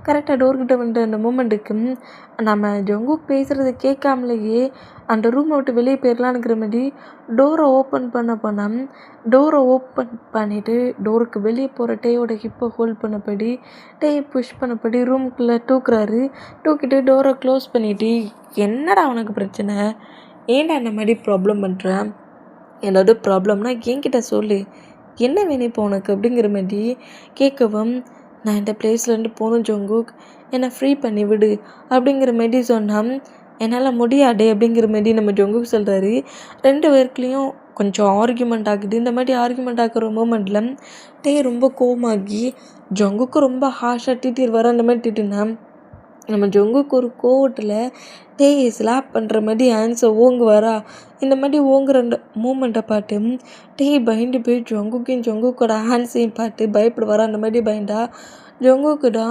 கரெக்டாக டோர்கிட்ட வந்த அந்த மூமெண்ட்டுக்கு நம்ம ஜொங்குக்கு பேசுகிறது கேட்காமலேயே அந்த ரூமை விட்டு வெளியே போயிடலான்னுங்கிற மாதிரி டோரை ஓப்பன் பண்ணால் டோரை ஓப்பன் பண்ணிவிட்டு டோருக்கு வெளியே போகிற டேயோட ஹிப்பை ஹோல்ட் பண்ணபடி டேயை புஷ் பண்ணபடி ரூமுக்குள்ளே தூக்கிட்டு டோரை க்ளோஸ் பண்ணிவிட்டு என்னடா உனக்கு பிரச்சனை, ஏன்டா இந்த மாதிரி ப்ராப்ளம் பண்ணுற, ஏதாவது ப்ராப்ளம்னா என்கிட்ட சொல்லு, என்ன வேணும் இப்போ உனக்கு அப்படிங்கிற மாதிரி கேட்கவும் நான் இந்த பிளேஸ்லேருந்து போகணும் ஜொங்குக், என்னை ஃப்ரீ பண்ணி விடு அப்படிங்கிற மாதிரி சொன்னால் என்னால் முடியாதே அப்படிங்கிற மாதிரி நம்ம ஜொங்குக்கு சொல்கிறாரு. 2 பேருக்குலேயும் கொஞ்சம் ஆர்கியூமெண்ட் ஆகுது. இந்த மாதிரி ஆர்கியூமெண்ட் ஆகிற மூமெண்ட்டில் டே ரொம்ப கோவமாகி ஜொங்குக்கு ரொம்ப ஹார்ஷாக திட்டிட்டு வர அந்த மாதிரி திட்டுனா நம்ம ஜொங்குக்கு ஒரு கோவத்தில் டே ஸ்லாப் பண்ணுற மாதிரி ஹேண்ட்ஸை ஓங்குவாரா. இந்த மாதிரி ஓங்குற அந்த மூமெண்ட்டை பார்த்து டே பயந்து போய் ஜொங்குக்கோட ஹேண்ட்ஸையும் பார்த்து பயப்படுவாரா. அந்த மாதிரி பயந்தா ஜொங்குக்குடா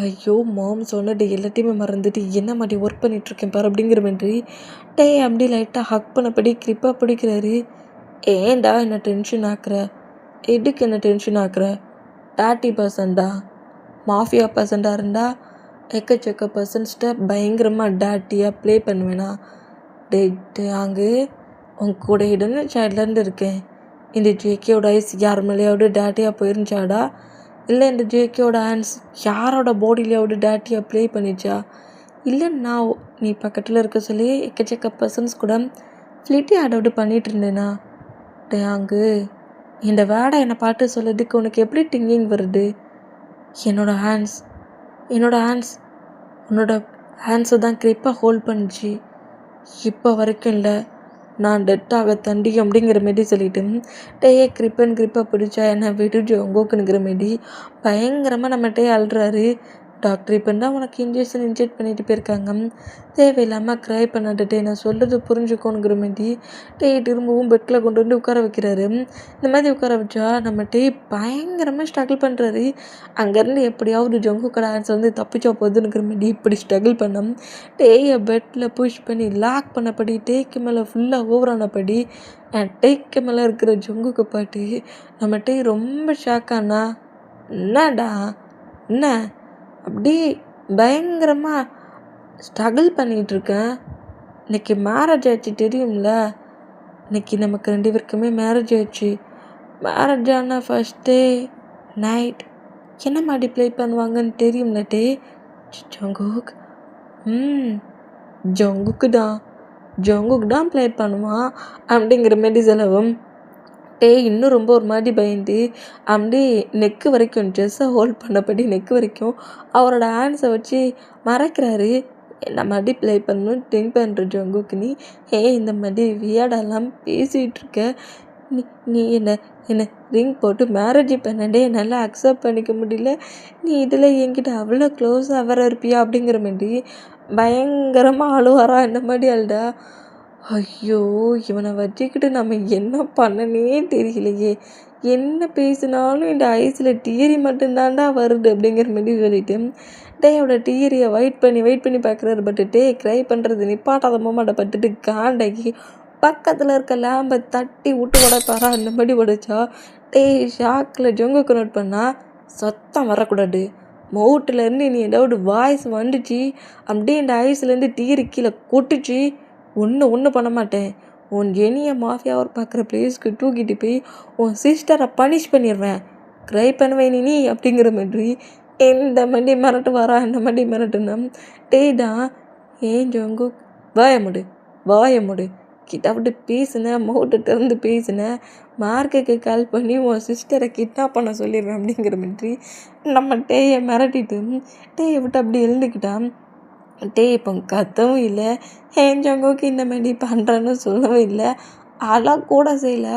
ஐயோ மாம் சொன்னது எல்லாத்தையுமே மறந்துட்டு என்ன மாதிரி ஒர்க் பண்ணிகிட்ருக்கேன் பாரு அப்படிங்கிற மாதிரி டே அப்படி லைட்டாக ஹக் பண்ணபடி கிரிப்பாக பிடிக்கிறாரு. ஏன்டா என்ன டென்ஷன் ஆக்குற, எதுக்கு என்ன டென்ஷன் ஆக்குற, 30% மாஃபியா பர்சண்டாக இருந்தால் எக்கச்சக்க பர்சன்ஸ்கிட்ட பயங்கரமாக டேட்டியாக ப்ளே பண்ணுவேனா. அங்கே உன் கூட இடன்னு சைட்லேருந்து இருக்கேன். இந்த ஜேகேயோட ஐஸ் யார் மேலேயாவது டேட்டியாக போயிருந்துச்சாடா, இல்லை இந்த ஜேகேயோட ஹேண்ட்ஸ் யாரோட பாடியிலையாவது டேட்டியாக ப்ளே பண்ணிச்சா, இல்லை நான் நீ பக்கத்தில் இருக்க சொல்லி எக்கச்சக்க பர்சன்ஸ் கூட ஃப்ளிட்டி ஆடவுட் பண்ணிகிட்டு இருந்தேனா. அங்கே இந்த வேடை என்னை பார்த்து சொல்லதுக்கு உனக்கு எப்படி திங்கிங் வருது. என்னோட ஹேண்ட்ஸ் உன்னோட ஹேண்ட்ஸை தான் கிரிப்பாக ஹோல்ட் பண்ணிச்சு, இப்போ வரைக்கும் இல்லை, நான் டெட்டாக தண்டி அப்படிங்கிற மாரி சொல்லிவிட்டு டேயே கிரிப்பாக பிடிச்சா என்ன விடுஜோ உங்கோக்குங்கிற மாரி பயங்கரமாக நம்ம டே அழுறாரு. டாக்டர் இப்போ தான் உனக்கு இன்ஜெக்ட் பண்ணிட்டு போயிருக்காங்க, தேவையில்லாமல் க்ரை பண்ணாட்டு நான் சொல்கிறது புரிஞ்சுக்கோணுங்கிற மாரி டே திரும்பவும் பெட்டில் கொண்டு வந்து உட்கார வைக்கிறாரு. இந்த மாதிரி உட்கார வச்சா நம்ம டே பயங்கரமாக ஸ்ட்ரகிள் பண்ணுறாரு. அங்கேருந்து எப்படியாவது ஜொங்கு கடை ஹேண்ட்ஸ் வந்து தப்பிச்சா போகுதுங்கிற மாரி இப்படி ஸ்ட்ரகிள் பண்ணோம். டேயை பெட்டில் புஷ் பண்ணி லாக் பண்ணபடி டேக்கு மேலே ஃபுல்லாக ஓவரானபடி டேக்கு மேலே இருக்கிற ஜொங்குக்கு பாட்டு நம்ம டே ரொம்ப ஷாக்கானா. என்னடா என்ன அப்படி பயங்கரமாக ஸ்ட்ரகிள் பண்ணிகிட்ருக்கேன். இன்னைக்கு மேரேஜ் ஆச்சு தெரியும்ல. இன்னைக்கு நமக்கு 2 பேருக்குமே மேரேஜ் ஆச்சு. மேரேஜ் ஆன ஃபர்ஸ்ட் டே நைட் என்ன மாடி ப்ளே பண்ணுவாங்கன்னு தெரியும்ல டே? ஜங்குக். ஜங்குக்கு தான் ப்ளே பண்ணுவான் அப்படிங்கிற மாரி செலவும் இன்னும் ரொம்ப ஒரு மாதிரி பயந்து அப்படி நெக்கு வரைக்கும் ட்ரெஸ்ஸை ஹோல்ட் பண்ணபடி நெக்கு வரைக்கும் அவரோட ஹேண்ட்ஸை வச்சு மறைக்கிறாரு. என்ன மாதிரி ப்ளே பண்ணணும்னு திங்க் பண்ணுற ஜங்குக்கு நீ இந்த மாதிரி வியாடெல்லாம் பேசிகிட்டு இருக்க. நீ நீ என்ன என்ன ரிங் போட்டு மேரேஜ் பண்ணடே என்னால் அக்செப்ட் பண்ணிக்க முடியல. நீ இதில் என்கிட்ட அவ்வளோ க்ளோஸாக வர இருப்பியா அப்படிங்கிற மாதிரி பயங்கரமாக அழுவாரா. இந்த மாதிரி அழுடா. ஐயோ இவனை வச்சுக்கிட்டு நம்ம என்ன பண்ணனே தெரியலையே. என்ன பேசினாலும் இந்த ஐஸில் டீரி மட்டும்தான்டா வருது அப்படிங்கிற மாதிரி சொல்லிட்டு டேயோட டீரியை வெயிட் பண்ணி பார்க்குறாரு. பட் க்ரை பண்ணுறது நிப்பாட்டாத மோமாட்ட பட்டுட்டு காண்டாக்கி பக்கத்தில் இருக்க லேம்பை தட்டி விட்டு உடைப்பாரா. அந்த மாதிரி உடைச்சா ஷாக்கில் ஜங்குக்கு நோட் பண்ணால் சத்தம் வரக்கூடாது. மவுட்டிலேருந்து நீ ஏதாவது வாய்ஸ் வந்துச்சு அப்படியே இந்த ஐஸ்லேருந்து டீரி கீழே கொட்டுச்சு ஒன்றும் பண்ண மாட்டேன். உன் ஜெனியை மாஃபியாவை பார்க்குற பிளேஸ்க்கு தூக்கிட்டு போய் உன் சிஸ்டரை பனிஷ் பண்ணிடுவேன். க்ரை பண்ணுவேன் நீ அப்படிங்கிற மாதிரி இந்த மண்டி மிரட்டு வரா. இந்த மண்டி மிரட்டுனா தான் ஏன் ஜங்கு வாய முடு கிட்ட விட்டு பேசினேன். மவுட்டை திறந்து பேசினேன். மார்க்குக்கு கால் பண்ணி உன் சிஸ்டரை கிட்னாப் பண்ண சொல்லிடுவேன் அப்படிங்கிற மாதிரி நம்ம டேயை மிரட்டிட்டு டேயை விட்டு அப்படி எழுந்துக்கிட்டான். இப்போ கத்தவும் இல்லை. ஏன் ஜங்குக்கு இந்த மாதிரி பண்ணுறேன்னு சொல்லவும் இல்லை. கூட செய்யலை.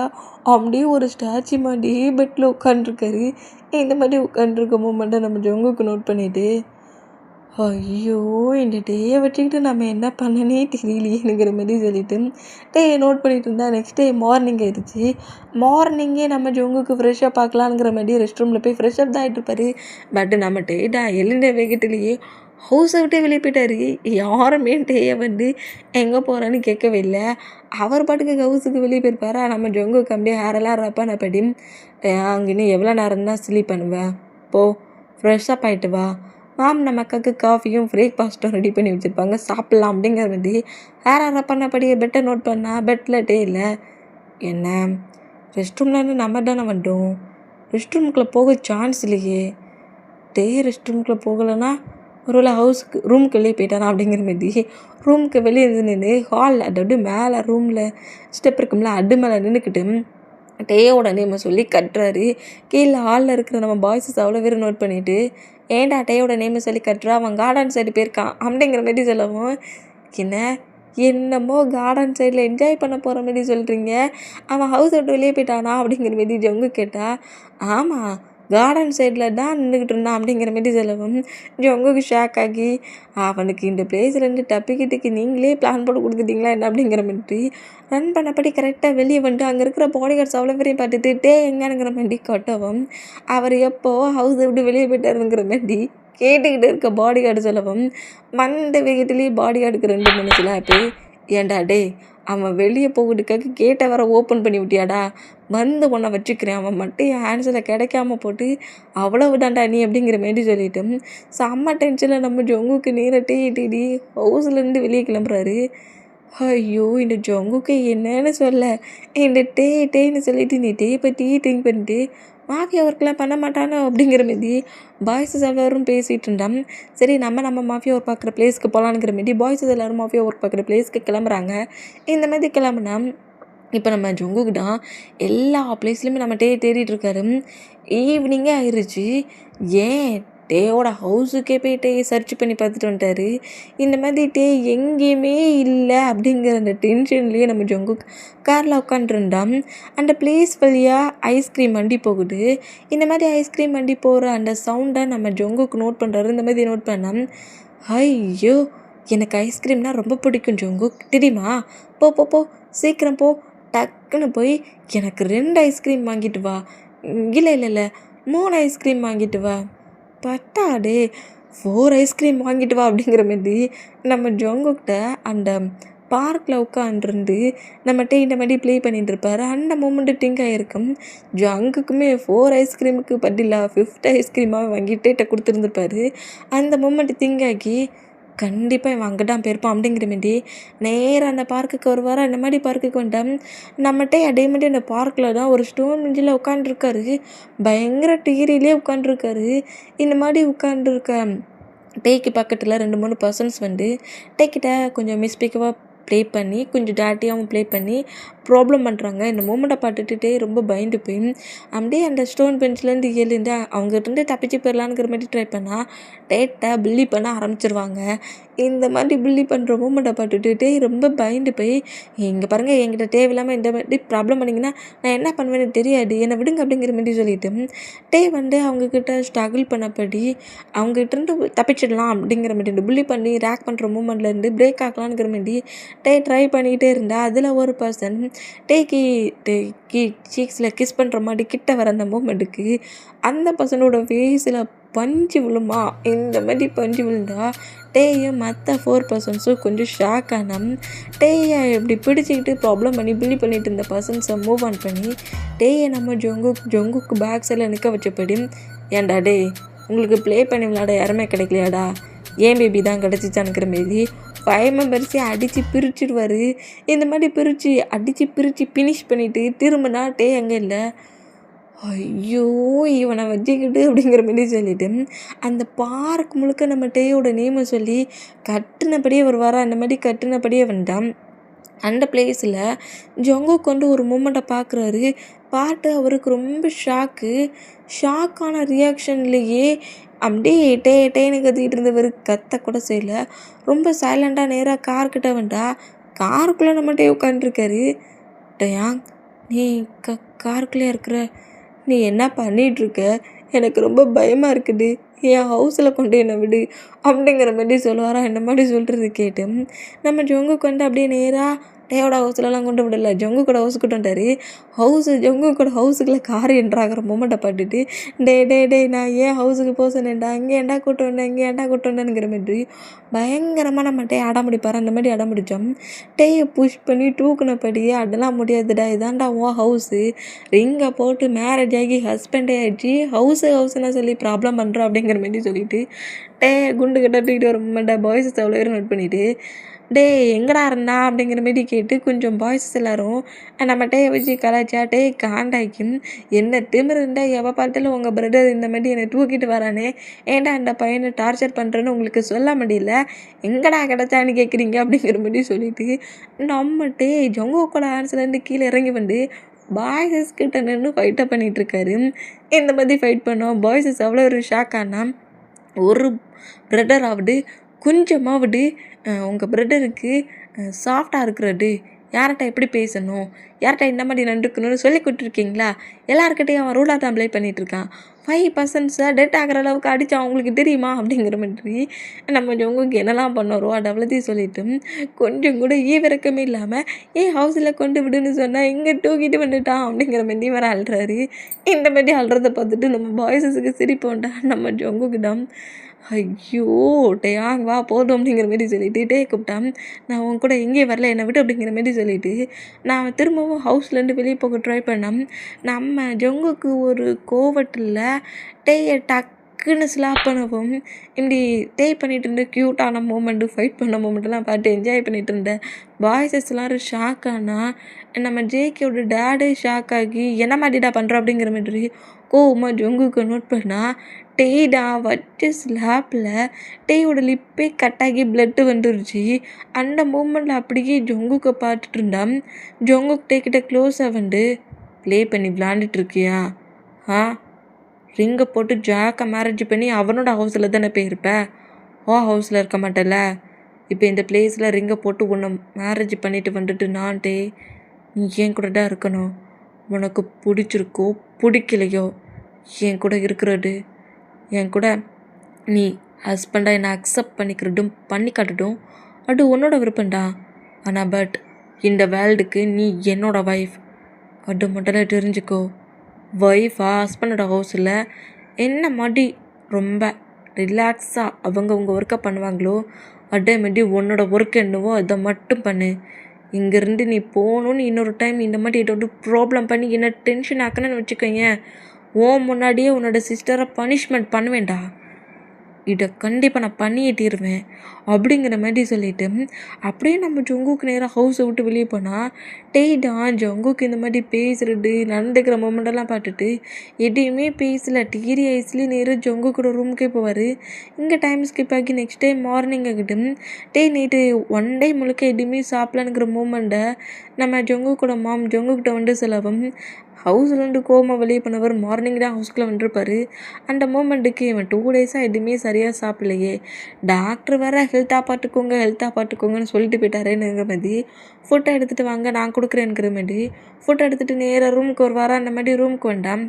அப்படியே ஒரு ஸ்டாச்சு மாதிரி பெட்டில் உட்காண்ட்ருக்காரு. இந்த மாதிரி உட்காண்ட்ருக்க மூமெண்ட்டை நம்ம ஜங்குக்கு நோட் பண்ணிவிட்டு ஐயோ இந்த டேயை வச்சுக்கிட்டு நம்ம என்ன பண்ணனே தெரியலையேங்கிற மாதிரி சொல்லிட்டு டேயை நோட் பண்ணிட்டு இருந்தா. நெக்ஸ்ட் டே மார்னிங் ஆயிடுச்சு. மார்னிங்கே நம்ம ஜங்குக்கு ஃப்ரெஷ்ஷாக பார்க்கலாங்கிற மாதிரி ரெஸ்ட் ரூமில் போய் ஃப்ரெஷ்ஷப் தான் ஆகிட்டு இருப்பார். பட் நம்ம டேடா எழுந்த வேகத்துலேயே ஹவுஸை விட்டே வெளியே போயிட்டார். யாருமே டேயை வந்து எங்கே போகிறான்னு கேட்கவே இல்லை. அவர் பாட்டுக்கு ஹவுஸுக்கு வெளியே போயிருப்பார். நம்ம ஜங்குக்கு அப்படியே ஹேரெல்லாம் ரப்பான படி அங்கே இன்னும் எவ்வளோ நேரம் தான் ஸ்லீப் பண்ணுவேன். ஃப்ரெஷ்ஷப் ஆகிட்டு வா. நம்ம அக்காவுக்கு காஃபியும் பிரேக்ஃபாஸ்ட்டும் ரெடி பண்ணி வச்சுருப்பாங்க, சாப்பிட்லாம் அப்படிங்கிற மாதிரி ஹேர் பண்ணபடியே பெட்டை நோட் பண்ணால் பெட்டில் டே இல்லை. என்ன ரெஸ்ட் ரூம்லேருந்து நம்ம தானே வந்தோம். ரெஸ்ட் ரூமுக்குள்ளே போக சான்ஸ் இல்லையே. ரெஸ்ட் ரூமுக்குள்ளே போகலைன்னா ஒருவேளை ரூமுக்கு வெளியே போயிட்டானா அப்படிங்கிற மாதிரி ரூமுக்கு வெளியே நின்று ஹாலில் அதாவது மேலே ரூமில் ஸ்டெப் இருக்கும்ல அடு மேலே நின்றுக்கிட்டு டேயோட நேமை சொல்லி கட்டுறாரு. கீழே ஹாலில் இருக்கிற நம்ம பாய்ஸஸ் அவ்வளோ பேர் நோட் பண்ணிவிட்டு ஏன்டா டேயோட நேமை சொல்லி கட்டுறா, அவன் கார்டன் சைடு போயிருக்கான் அப்படிங்கிற மாதிரி சொல்லவும் என்னமோ கார்டன் சைடில் என்ஜாய் பண்ண போகிற மாதிரி சொல்கிறீங்க, அவன் ஹவுஸ் விட்டு வெளியே போயிட்டானா அப்படிங்கிற மாதிரி ஜங்கு கேட்டா. ஆமாம் கார்டன் சைடில் தான் நின்றுக்கிட்டு இருந்தான் அப்படிங்கிற மாதிரி சொல்லவும் ஜங்குக்கு ஷாக் ஆகி அவனுக்கு இந்த பிளேஸ்லேருந்து டப்பிக்கிட்டுக்கு நீங்களே பிளான் போட்டு கொடுத்துட்டீங்களா என்ன அப்படிங்கிற மாதிரி ரன் பண்ணபடி கரெக்டாக வெளியே வந்துட்டு அங்கே இருக்கிற பாடி கார்ட்ஸ் அவ்வளோ பேரையும் பார்த்துட்டு எங்கேங்கிற மாதிரி கட்டவும் அவர் எப்போ ஹவுஸை விட்டு வெளியே போயிட்டாருங்கிற மாதிரி கேட்டுக்கிட்டு இருக்க பாடி கார்டு சொல்லவும் மந்த வேகத்துலேயே பாடி கார்டுக்கு 2 மணிக்கெலாம் இப்போ ஏன்டா அவன் வெளியே போகிறதுக்காக கேட்டை வர ஓப்பன் பண்ணி விட்டியாடா, வந்து உன்னை வச்சுக்கிறேன், அவன் மட்டும் என் ஹேண்ட்ஸில் கிடைக்காம போட்டு அவ்வளவு தாண்டா நீ அப்படிங்கிற மாரி சொல்லிட்டு செம்ம டென்ஷனில் நம்ம ஜங்குக்கு நீரை டீ ஹவுஸ்லேருந்து வெளியே கிளம்புறாரு. ஐயோ இந்த ஜங்குக்கு என்னன்னு சொல்ல இந்த டேன்னு சொல்லிட்டு நீ பற்றி திங்க் பண்ணிட்டு மாஃபியா ஒர்க்லாம் பண்ண மாட்டானோ அப்படிங்கிற மாரி பாய்ஸஸ் எல்லோரும் பேசிகிட்டு இருந்தான். சரி நம்ம மாஃபியா ஒர்க் பார்க்குற பிளேஸ்க்கு போகலான்ங்கிற மாரி பாய்ஸஸ் எல்லோரும் மாஃபியா ஒர்க் பார்க்குற பிளேஸ்க்கு கிளம்புறாங்க. இந்த மாதிரி கிளம்புனா இப்போ நம்ம ஜங்குக்கு தான் எல்லா பிளேஸ்லையுமே நம்ம தேடிட்டு இருக்காரு. ஈவினிங்கே ஆயிடுச்சு. ஏன் டேயோட ஹவுஸுக்கே போய் சர்ச் பண்ணி பார்த்துட்டு வந்துட்டாரு. இந்த மாதிரி எங்கேயுமே இல்லை அப்படிங்கிற அந்த டென்ஷன்லேயே நம்ம ஜங்கு காரில் உட்காண்ட்ருந்தான். அந்த பிளேஸ் வழியாக ஐஸ்கிரீம் வண்டி போகுது. இந்த மாதிரி ஐஸ்கிரீம் வண்டி போகிற அந்த சவுண்டை நம்ம ஜங்குக்கு நோட் பண்ணுறாரு. இந்த மாதிரி நோட் பண்ணால் ஐயோ எனக்கு ஐஸ்கிரீம்னால் ரொம்ப பிடிக்கும் ஜங்கு தெரியுமா, போ சீக்கிரம் போ, டக்குன்னு போய் எனக்கு 2 ஐஸ்கிரீம் வாங்கிட்டு வா, இல்லை 3 ஐஸ்கிரீம் வாங்கிட்டு வா, பட்டாடே 4 ஐஸ்கிரீம் வாங்கிட்டு வா அப்படிங்கிற மாதிரி நம்ம ஜங்குக்கிட்ட அந்த பார்க்கில் உட்காந்துருந்து நம்மகிட்ட இந்த மாதிரி ப்ளே பண்ணிட்டு இருப்பார். அந்த மூமெண்ட்டு திங்க் ஆகிருக்கும். ஜங்குக்குமே 4 ஐஸ்கிரீமுக்கு பதிலாக 5th ஐஸ்கிரீமாக வாங்கிட்டு கொடுத்துருந்துருப்பாரு. அந்த மூமெண்ட் திங்க் ஆகி கண்டிப்பாக இவன் அங்கே தான் போயிருப்பான் அப்படிங்கிற மாரி நேராக அந்த பார்க்குக்கு வருவார். அந்த மாதிரி பார்க்குக்கு வந்துட்டான். நம்மகிட்ட அதே மாதிரி அந்த பார்க்கில் தான் ஒரு ஸ்டோன் பெஞ்சில் உட்காந்துருக்காரு. பயங்கர டிகிரிலே உட்காந்துருக்காரு. இந்த மாதிரி உட்காந்துருக்க டேக்கு பக்கத்தில் 2-3 பர்சன்ஸ் வந்து டேக்கிட்ட கொஞ்சம் மிஸ்பிக்கவாக ப்ளே பண்ணி கொஞ்சம் டேட்டியாகவும் ப்ளே பண்ணி ப்ராப்ளம் பண்ணுறாங்க. இந்த மூமெண்ட்டை பார்த்துட்டு ரொம்ப பயந்து போய் அப்படியே அந்த ஸ்டோன் பெஞ்சிலேருந்து எழுந்து அவங்ககிட்ட தப்பிச்சு போயிடலான்ங்கிற மாதிரி ட்ரை பண்ணால் டேட்டை பில்லி பண்ண ஆரம்பிச்சிருவாங்க. இந்த மாதிரி பில்லி பண்ணுற மூமெண்ட்டை பார்த்துட்டு ரொம்ப பயந்து போய் இங்கே பாருங்கள், என்கிட்ட தேவையில்லாமல் இந்த மாதிரி ப்ராப்ளம் பண்ணிங்கன்னா நான் என்ன பண்ணுவேன்னு தெரியாது, என்னை விடுங்க அப்படிங்கிற மாதிரி சொல்லிவிட்டு வந்து அவங்கக்கிட்ட ஸ்ட்ரகிள் பண்ணப்படி அவங்ககிட்ட தப்பிச்சிடலாம் அப்படிங்கிற மாதிரி இந்த புள்ளி பண்ணி ரேக் பண்ணுற மூமெண்ட்லேருந்து பிரேக் ஆகலான்ங்கிற மாதிரி ட்ரை பண்ணிக்கிட்டே இருந்தால் அதில் ஒரு பர்சன் டேக்கி சீக்ஸில் கிஸ் பண்ணுற மாதிரி கிட்ட வர அந்த மூமெண்ட்டுக்கு அந்த பர்சனோட ஃபேஸில் பஞ்சு விழுமா. இந்த மாதிரி பஞ்சு விழுந்தா டேயும் மற்ற 4 பர்சன்ஸும் கொஞ்சம் ஷாக் ஆனோம். டேயை இப்படி பிடிச்சிக்கிட்டு ப்ராப்ளம் பண்ணி பில்லி பண்ணிட்டு இருந்த பர்சன்ஸை மூவ் ஆன் பண்ணி டேயை நம்ம ஜொங்குக்கு பேக் சைடில் நிற்க வச்சபடி, ஏன்டா டே உங்களுக்கு ப்ளே பண்ணி விளையாட யாருமே கிடைக்கலையாடா, ஏன் பேபி தான் கிடச்சிச்சானுக்கிற மாரி 5 மெம்பர்ஸையும் அடித்து பிரிச்சுடுவார். இந்த மாதிரி அடித்து ஃபினிஷ் பண்ணிவிட்டு திரும்பினா டே அங்கே இல்லை. ஐயோ இவனை வச்சுக்கிட்டு அப்படிங்கிற மாதிரி சொல்லிவிட்டு அந்த பார்க் முழுக்க நம்ம டேயோட நேமை சொல்லி கட்டினபடியே வருவார். அந்த மாதிரி கட்டினபடியே வந்துட்டான். அந்த பிளேஸில் ஜொங்குக்கு வந்து ஒரு மூமெண்ட்டை பார்க்குறாரு. பார்த்து அவருக்கு ரொம்ப ஷாக்கான ரியாக்ஷன்லேயே அப்படியே டேன்னு கத்திக்கிட்டு இருந்தவர் கத்த கூட செய்யலை. ரொம்ப சைலண்டாக நேராக கார்கிட்ட வந்துட்டா காருக்குள்ளே நம்மகிட்டே உட்காந்துருக்காரு. டயாங், நீ காருக்குள்ளே இருக்கிற, நீ என்ன பண்ணிகிட்ருக்க, எனக்கு ரொம்ப பயமாக இருக்குது, என் ஹவுஸில் கொண்டு என்னை விடு அப்படிங்கிற மாதிரி சொல்லுவாரா. இந்த மாதிரி சொல்கிறது கேட்டு நம்ம ஜொங்குக்கு வந்து அப்படியே நேராக டேயோட ஹவுஸ்லலாம் கொண்டு விடலை, ஜொங்குக்கோட ஹவுஸுக்கு கொண்டு வந்தார். ஜொங்குக்கோட ஹவுஸுக்குள்ளே கார் என்ட்ராகிற மூமெண்ட்டை பார்த்துட்டு டே நான் ஏன் ஹவுஸுக்கு போக சொன்னேன்டா, இங்கே ஏன்டா கூட்டு வந்தேங்கிற மாதிரி பயங்கரமாக நம்ம டே அடம் முடிப்பார். அந்த மாதிரி அடம் முடித்தோம். டேயை புஷ் பண்ணி தூக்குனபடியே அதெல்லாம் முடியாதுடா, இதாண்டா உன் ஹவுஸு, ரிங்கை போட்டு மேரேஜ் ஆகி ஹஸ்பண்டே ஆகிடுச்சு, ஹவுஸுன்னு சொல்லி ப்ராப்ளம் பண்ணுறோம் அப்படிங்கிற மாதிரி சொல்லிவிட்டு டே குண்டு கட்டிக்கிட்டு ஒரு மூமெண்ட்டை பாய்ஸஸ் அவ்வளோ பேர் நோட் பண்ணிவிட்டு டே எங்கடா இருந்தா அப்படிங்கிற மாரி கேட்டு கொஞ்சம் பாய்ஸஸ் எல்லோரும் நம்ம டேயை வச்சு கலாய்ச்சா டே காண்டாய்க்கும். என்ன திமிரு இருந்தால் எவ பார்த்தாலும் உங்கள் பிரதர் இந்த மாதிரி என்னை தூக்கிட்டு வரானே, ஏன்டா அந்த பையனை டார்ச்சர் பண்ணுறேன்னு உங்களுக்கு சொல்ல முடியல, எங்கடா கிடச்சான்னு கேட்குறீங்க அப்படிங்கிற மாதிரி சொல்லிவிட்டு நம்ம டே ஜொங்கோக்கோட ஆன்ஸ்லேருந்து கீழே இறங்கி வந்து பாய்ஸஸ் கிட்ட நின்று ஃபைட்டை பண்ணிகிட்ருக்காரு. இந்த மாதிரி ஃபைட் பண்ணோம். பாய்ஸஸ் அவ்வளோ ஒரு ஷாக் ஆனால் ஒரு பிரதராவது கொஞ்சமாவது உங்கள் பிரதருக்கு சாஃப்டாக இருக்கிறது, யார்கிட்ட எப்படி பேசணும், யார்கிட்ட இந்த மாதிரி நடக்கணும்னு சொல்லி கொடுத்துருக்கீங்களா, எல்லாருக்கிட்டையும் அவன் ரூலாக தான் ப்ளே பண்ணிகிட்ருக்கான், 5 பர்சன்ஸை டெட் ஆகிற அளவுக்கு அடித்தா அவங்களுக்கு தெரியுமா அப்படிங்கிற மாதிரி நம்ம ஜொங்குக்கு என்னெல்லாம் பண்ணோரோ அது அவ்வளோத்தையும் சொல்லிவிட்டு கொஞ்சம் கூட ஈவிரக்கமே இல்லாமல் ஏன் ஹவுஸில் கொண்டு விடுன்னு சொன்னால் இங்கே தூக்கிட்டு வந்துட்டான் அப்படிங்கிற மாதிரி வர அழுறாரு. இந்த மாதிரி அழுறதை பார்த்துட்டு நம்ம பாய்ஸஸுக்கு சிரிப்போண்டா. நம்ம ஜொங்குக்கிட்ட ஐயோ டேயாங் வா போதும் அப்படிங்கிற மாரி சொல்லிவிட்டு டே கூப்பிட்டான். நான் உன் கூட எங்கேயும் வரல, என்னை விட்டு அப்படிங்கிற மாரி சொல்லிவிட்டு நான் திரும்பவும் ஹவுஸ்லேருந்து வெளியே போக ட்ரை பண்ணேன். நம்ம ஜொங்குக்கு ஒரு கோவத்தில் டேயை டக்குன்னு ஸ்லாப் பண்ணவும் இப்படி டே பண்ணிகிட்டு இருந்த க்யூட்டான மூமெண்ட்டு ஃபைட் பண்ண மூமெண்ட்டெல்லாம் பார்த்து என்ஜாய் பண்ணிகிட்டு இருந்தேன். பாய்ஸஸ் எல்லோரும் ஷாக் ஆனால் நம்ம ஜேகேயோட டேடே ஷாக் ஆகி என்ன மாதிரிடா பண்ணுறோம் அப்படிங்கிற மாதிரி கோவமாக ஜொங்குக்கு நோட் பண்ணால் டேடா வச்ச ஸ்லாப்பில் டேயோட லிப்பே கட்டாகி பிளட்டு வந்துருச்சு. அந்த மூமெண்ட்டில் அப்படியே ஜொங்குக்கை பார்த்துட்டு இருந்தான். ஜொங்குக்கு டேக்கிட்ட க்ளோஸாக வந்து ப்ளே பண்ணி விளாண்டுட்ருக்கியா, ரிங்கை போட்டு ஜாக்கை மேரேஜ் பண்ணி அவனோட ஹவுஸில் தானே போயிருப்ப, ஹவுஸில் இருக்க மாட்டேல, இப்போ இந்த பிளேஸில் ரிங்கை போட்டு உன்னை மேரேஜ் பண்ணிட்டு வந்துட்டு நான் டே நீ என் கூட தான் இருக்கணும், உனக்கு பிடிச்சிருக்கோ பிடிக்கலையோ என் கூட இருக்கிறது, என் கூட நீ ஹஸ்பண்டாக என்னை அக்செப்ட் பண்ணிக்கிறதும் பண்ணி காட்டட்டும் அது உன்னோட விருப்பம்டா. ஆனால் பட் இந்த வேர்ல்டுக்கு நீ என்னோட ஒய்ஃப், அது மட்டும் தெரிஞ்சுக்கோ. ஒய்ஃபாக ஹஸ்பண்டோட ஹவுஸில் என்ன மாதிரி ரொம்ப ரிலாக்ஸாக அவங்க ஒர்க்கை பண்ணுவாங்களோ அதேமாரி உன்னோட ஒர்க் என்னவோ அதை மட்டும் பண்ணு. இங்கேருந்து நீ போகணுன்னு இன்னொரு டைம் இந்த மாதிரி ஏதோ ப்ராப்ளம் பண்ணி என்ன டென்ஷன் ஆக்கணுன்னு வச்சுக்கோங்க, முன்னாடியே உன்னோட சிஸ்டரை பனிஷ்மெண்ட் பண்ணுவேன்டா. இதை கண்டிப்பாக நான் பண்ணியே தீருவேன் அப்படிங்கிற மாதிரி சொல்லிட்டு அப்படியே நம்ம ஜங்குக்கு நேராக ஹவுஸை விட்டு வெளியே போனால் டேய்டா ஜங்குக்கு இந்த மாதிரி பேசுறது நடந்துக்கிற மொமெண்டெல்லாம் பார்த்துட்டு எதையுமே பேசல டீரி ஐஸ்லேயே நேராக ஜங்குக்கூட ரூமுக்கே போவார். இங்கே டைம் ஸ்கிப் ஆகி நெக்ஸ்ட் டே மார்னிங் ஆகிட்டு நேற்று 1 டே முழுக்க எதுவுமே சாப்பிடலான்னுங்கிற மூமெண்ட்டை நம்ம ஜங்குக்கூட மாம் ஜங்குக்கிட்ட வந்து செலவும் ஹவுஸ்லேருந்து கோமா வெளியே போனவர் மார்னிங் தான் ஹவுஸ்க்குள்ளே வந்துருப்பார். அந்த மூமெண்ட்டுக்கு இவன் 2 டேஸாக எதுவுமே சரியாக சாப்பிடலையே, டாக்டர் வேறு ஹெல்த்தாக பார்த்துக்கோங்கன்னு சொல்லிட்டு போயிட்டாரேங்கிற மாதிரி ஃபுட்டை எடுத்துகிட்டு வாங்க நான் கொடுக்குறேங்கிற மாதிரி ஃபுட்டை எடுத்துகிட்டு நேராக ரூமுக்கு வருவாரா. அந்த மாதிரி ரூமுக்கு வேண்டாம்.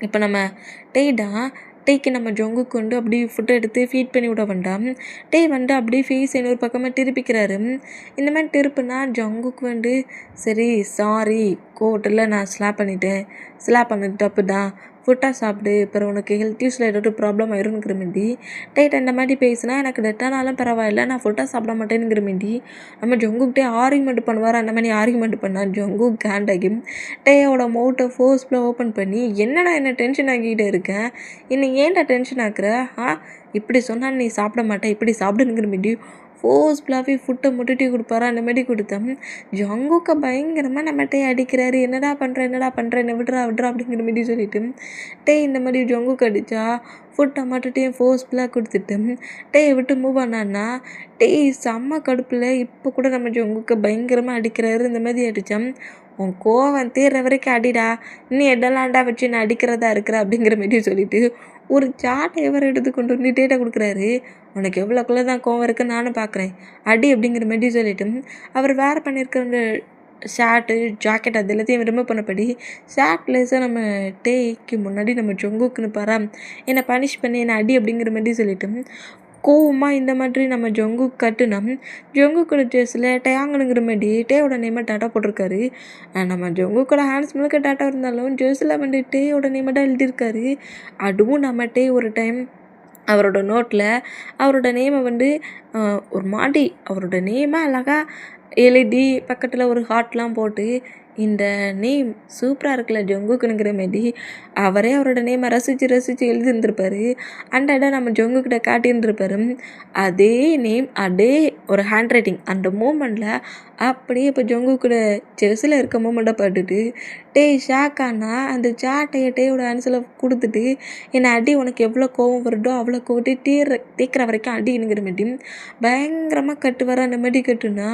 இப்போ நம்ம டேய்க்கு நம்ம ஜங்குக்கு வந்து அப்படி ஃபுட்டை எடுத்து ஃபீட் பண்ணி விட வேண்டாம். வந்து அப்படியே ஃபேஸ் இன்னொரு பக்கமாக திருப்பிக்கிறாரு. இந்த மாதிரி திருப்புனா ஜங்குக்கு வந்து சரி சாரி கோவத்தில் நான் ஸ்லாப் பண்ணிட்டு தப்பு தான், ஃபுட்டாக சாப்பிடு, அப்புறம் உனக்கு ஹெல்த் இஷ்யூஸில் ஏதாவது ப்ராப்ளம் ஆயிருங்கிற மாரி அந்த மாதிரி பேசினா எனக்கு டெட்டானாலும் பரவாயில்ல நான் ஃபுட்டாக சாப்பிட மாட்டேனுங்கிற மாரி நம்ம ஜங்குக்கிட்டே ஆர்கியூமெண்ட் பண்ணுவார். அந்த மாதிரி ஆர்கியூமெண்ட் பண்ணால் ஜங்கு கேண்டாகி டேயோட மவுட்டை ஃபோர்ஸ்ஃபுல்லாக ஓப்பன் பண்ணி என்ன டென்ஷன் ஆகிக்கிட்டே இருக்கேன், என்னை ஏன்டா டென்ஷன் ஆக்குற, இப்படி சொன்னால் நீ சாப்பிட மாட்டேன் இப்படி சாப்பிடுங்கிற மாரி ஃபோர்ஸ்ஃபுல்லாகவே ஃபுட்டை முட்டுட்டி கொடுப்பாரு. அந்த மாதிரி கொடுத்தேன். ஜங்குக்கை பயங்கரமாக நம்மகிட்டே அடிக்கிறாரு. என்னடா பண்ணுற விட்றா அப்படிங்கிற மாரி சொல்லிட்டு இந்த மாதிரி ஜங்குக்கு அடித்தா ஃபுட்டை மட்டும் ஃபோர்ஸ்ஃபுல்லாக கொடுத்துட்டு விட்டு மூவ் ஆனான்னா செம்ம கடுப்பில் இப்போ கூட நம்ம ஜங்குக்கை பயங்கரமாக அடிக்கிறாரு. இந்த மாதிரி அடித்தான். உன் கோவம் தீர்ற வரைக்கும் அடிடா, இன்னும் எடலாண்டா வச்சு நான் அடிக்கிறதா இருக்கிற அப்படிங்கிற மாரி சொல்லிட்டு ஒரு சாட்டை எவரை எடுத்து கொண்டு வந்து டேட்டா கொடுக்குறாரு. உனக்கு எவ்வளோக்குள்ளே தான் கோவம் இருக்குன்னு நானும் பார்க்குறேன் அடி அப்படிங்கிற மாதிரி சொல்லிட்டு அவர் வேறு பண்ணியிருக்கிற அந்த ஷர்ட்டு ஜாக்கெட் அது எல்லாத்தையும் ரிமூவ் பண்ணபடி ஷர்ட்லெஸ்ஸாக நம்ம டேக்கு முன்னாடி நம்ம ஜங்குக்குன்னு பாரா என்னை பனிஷ் பண்ணி என்னை அடி அப்படிங்கிற மாதிரி சொல்லிட்டு கோவமாக இந்த மாதிரி நம்ம ஜங்கு கட்டுனா ஜங்குக்கோட ட்ரெஸ்ஸில் டயாங்கனுங்கிற மாதிரி டேயோட நேமை டாட்டா போட்டிருக்காரு. நம்ம ஜங்குக்கோட ஹேண்ட்ஸ் முழுக்க டாட்டா இருந்தாலும் ட்ரெஸ்ஸில் வந்து டேயோட நேமை தான் எழுதியிருக்காரு. அதுவும் நம்ம ஒரு டைம் அவரோட நோட்டில் அவரோட நேமை வந்து ஒரு மாடி அவரோட நேமை அழகாக எழுதி பக்கத்தில் ஒரு ஹார்ட்லாம் போட்டு இந்த நேம் சூப்பராக இருக்குல்ல ஜங்குக்குனுங்கிற மாரி அவரே அவரோட நேமை ரசித்து எழுதியிருந்திருப்பாரு. அந்த இடம் நம்ம ஜங்குக்கிட்ட காட்டியிருந்திருப்பாரு. அதே நேம் அதே ஒரு ஹேண்ட் ரைட்டிங் அந்த மூமெண்ட்டில் அப்படியே இப்போ ஜங்குக்கூட செஸ்ஸில் இருக்க மூமெண்ட்டை பார்த்துட்டு ஷாக்கானா அந்த சாட்டையை டேயோட ஆன்சரில் கொடுத்துட்டு என்னை அடி உனக்கு எவ்வளோ கோவம் வருதோ அவ்வளோ கோவத்தை தீர்க்கிற வரைக்கும் அடிங்கிற மாட்டி பயங்கரமாக கட்டு வர அந்த மாதிரி கட்டுனா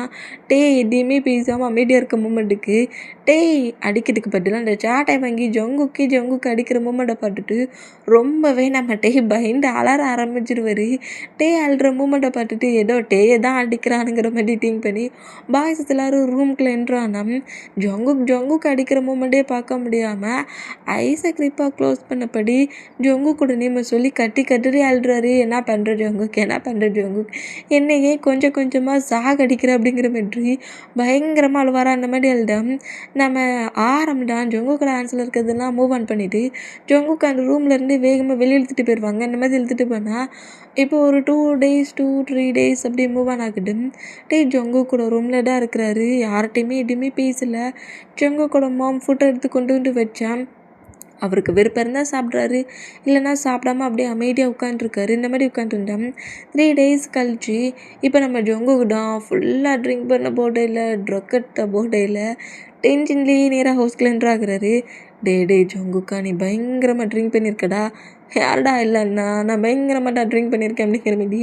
எதையுமே பேசாமல் அமைதியாக இருக்க மூமெண்ட்டுக்கு அடிக்கிறதுக்கு பதிலாக அந்த சாட்டை வாங்கி ஜங்குக்கு அடிக்கிற மூமெண்ட்டை பார்த்துட்டு ரொம்பவே நம்ம பயந்து அலற ஆரம்பிச்சிடுவார். அழுற மூமெண்ட்டை பார்த்துட்டு ஏதோ தான் அடிக்கிறானுங்கிற மாதிரி திங்க் பண்ணி பாய்ஸ் எல்லாரும் ரூம்குள்ளே என்ட்ரானா ஜங்குக்கு அடிக்கிற மூமெண்ட்டே பார்க்க முடியாமல் ஐஸை கிரிப்பாக க்ளோஸ் பண்ணபடி ஜங்குக்கூட நேமை சொல்லி கட்டி அழுறாரு. என்ன பண்ணுற ஜங்குக்கு என்னையே கொஞ்சம் கொஞ்சமாக சாகடிக்கிற அப்படிங்கிற மாதிரி பயங்கரமாக அழுவாரா. அந்த மாதிரி அழுதான் நம்ம ஆரம்பிடான் ஜங்குக்கூட ஆன்சரில் இருக்கிறதெல்லாம் மூவ் ஆன் பண்ணிவிட்டு ஜங்குக்கு அந்த ரூம்லேருந்து வேகமாக வெளியே இழுத்துட்டு போயிடுவாங்க. இந்த மாதிரி இழுத்துட்டு போனால் இப்போ ஒரு 2-3 டேஸ் அப்படி மூவ் ஆன் ஆகிட்டு ஜங்குக்கூட ரூமில் தான் இருக்கிறாரு. யார்கிட்டையுமே எதுவுமே பேசலை. ஜங்குக்கூட மாம் ஃபுட்டை எடுத்து கொண்டு வந்து வச்சான். அவருக்கு விருப்பம் இருந்தால் சாப்பிட்றாரு, இல்லைன்னா சாப்பிடாம அப்படியே அமைதியாக உட்காந்துருக்காரு. இந்த மாதிரி உட்காந்துருந்தேன். 3 டேஸ் கழிச்சு இப்போ நம்ம ஜங்குதான் ஃபுல்லாக ட்ரிங்க் பண்ண போடையில் ட்ரக் எடுத்த போடையில் டென்ஷன்லேயே நேராக ஹவுஸ்க்குள்ள என்ட்ராகிறாரு. ஜங்குக்கா நீ பயங்கரமாக ட்ரிங்க் பண்ணியிருக்கடா, யாருடா இல்லைண்ணா நான் பயங்கரமாட்டா ட்ரிங்க் பண்ணியிருக்கேன் அப்படிங்கிற மாரி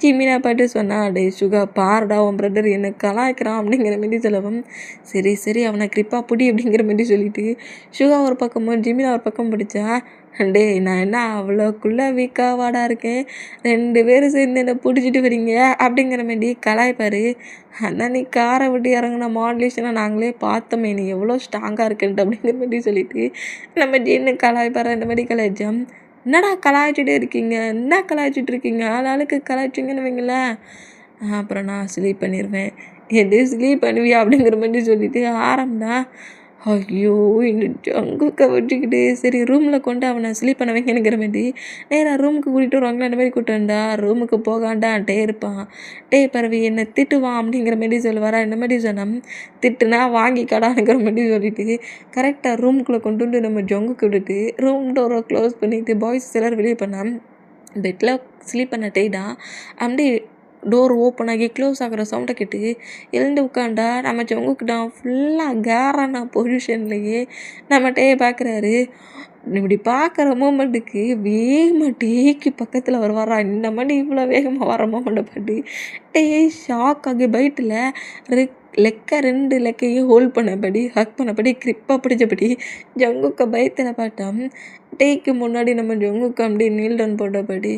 ஜிமினா பாட்டு சொன்னா. சுகா பாருடா உன் பிரதர் என்னை கலாய்க்கிறான் அப்படிங்கிற மாரி சொல்லவும் சரி அவனை கிரிப்பாக பிடி அப்படிங்கிற மாரி சொல்லிட்டு சுகா ஒரு பக்கமும் ஜிமினா ஒரு பக்கம் பிடிச்சா. நான் என்ன அவ்வளோக்குள்ளே வீக்காவாடா இருக்கேன், 2 பேரும் சேர்ந்து என்னை பிடிச்சிட்டு வரீங்க அப்படிங்கிற மாரி கலாய்ப்பார். ஆனால் நீ காரை விட்டு இறங்கின மாடுலேஷனை நாங்களே பார்த்தோமே, நீ எவ்வளோ ஸ்ட்ராங்காக இருக்குன்ட்டு அப்படிங்கிற மாதிரி சொல்லிட்டு நம்ம ஜின்னு கலாய்ப்பார். அந்த மாதிரி கலாய்ச்சோம். என்னடா கலாய்ச்சிட்டே இருக்கீங்க, என்ன கலாய்ச்சிட்டு இருக்கீங்க, ஆளாளுக்கு கலாய்ச்சிங்கன்னு வைங்களேன், அப்புறம் நான் ஸ்லீப் பண்ணிடுவேன். எது ஸ்லீப் பண்ணுவியா அப்படிங்கிற மாதிரி சொல்லிட்டு ஆரம்பா ஐயோ! இந்த ஜங்குக்க வச்சுக்கிட்டு சரி ரூமில் கொண்டு அவனை ஸ்லீப் பண்ண வைக்கணுங்கிற மாரி நேராக ரூமுக்கு கூட்டிகிட்டு வருவாங்களா அந்த மாதிரி கூப்பிட்டு வந்தா ரூமுக்கு போகாண்டான்ட்டே இருப்பான். டேய் பரவி என்னை திட்டுவான் அப்படிங்கிற மாரி சொல்லுவாரா இந்த மாதிரி சொன்னோம். திட்டுனா வாங்கிக்கடாங்கிற மாதிரி சொல்லிட்டு கரெக்டாக ரூமுக்குள்ளே கொண்டு வந்து நம்ம ஜங்குக்கு விட்டுட்டு ரூம் டோரை க்ளோஸ் பண்ணிவிட்டு பாய்ஸ் எல்லோரும் வெளியே பண்ணால் பெட்டில் ஸ்லீப் பண்ண டேடா அப்படியே டோர் ஓப்பன் ஆகி க்ளோஸ் ஆகிற சவுண்டை கேட்டு எழுந்து உட்காண்டா நம்ம ஜங்குக்கிட்ட ஃபுல்லாக கேரான பொசிஷன்லேயே நம்ம டே பார்க்குறாரு. இப்படி பார்க்குற மூமெண்ட்டுக்கு வேகமாக டேக்கு பக்கத்தில் வருவாரா இந்த மாதிரி இவ்வளோ வேகமாக வர மூமெண்ட்டை பார்த்து டே ஷாக் ஆகி பைட்டில் லெக்கை 2 லெக்கையும் ஹோல்ட் பண்ணபடி ஹக் பண்ணபடி கிரிப்பாக பிடிச்சபடி ஜங்குக்க பயத்தில் பார்த்தோம். டேக்கு முன்னாடி நம்ம ஜங்குக்கு அப்படி நீல் டவுன் போட்டபடி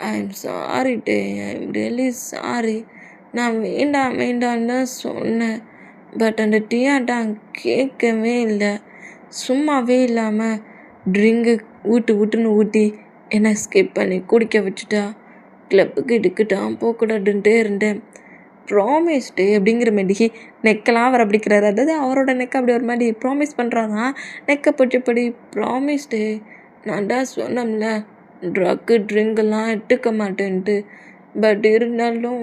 ஐ எம் சாரி டே, ஐ எம் ரியலி சாரி. நான் வேண்டான்னு தான் சொன்னேன். பட் அந்த டியாட்டான் கேட்கவே இல்லை. சும்மாவே இல்லாமல் ட்ரிங்கு ஊட்டுன்னு ஊட்டி என்னை ஸ்கிப் பண்ணி குடிக்க வச்சுட்டா. கிளப்புக்கு இடுக்கிட்டான் போக்கூடாதுன்ட்டே இருந்தேன். ப்ராமிஸ் டே அப்படிங்கிற மாரி நெக்கெல்லாம் அவர் அப்படிக்கிறாரு. அதாவது அவரோட நெக்கை அப்படி ஒரு மாதிரி ப்ராமிஸ் பண்ணுறான்னா நெக்கை பிடிச்சபடி ப்ராமிஸ் டே நான் தான் சொன்னோம்ல ட்ரிங்கெல்லாம் எடுத்துக்க மாட்டேன்ட்டு. பட் இருந்தாலும்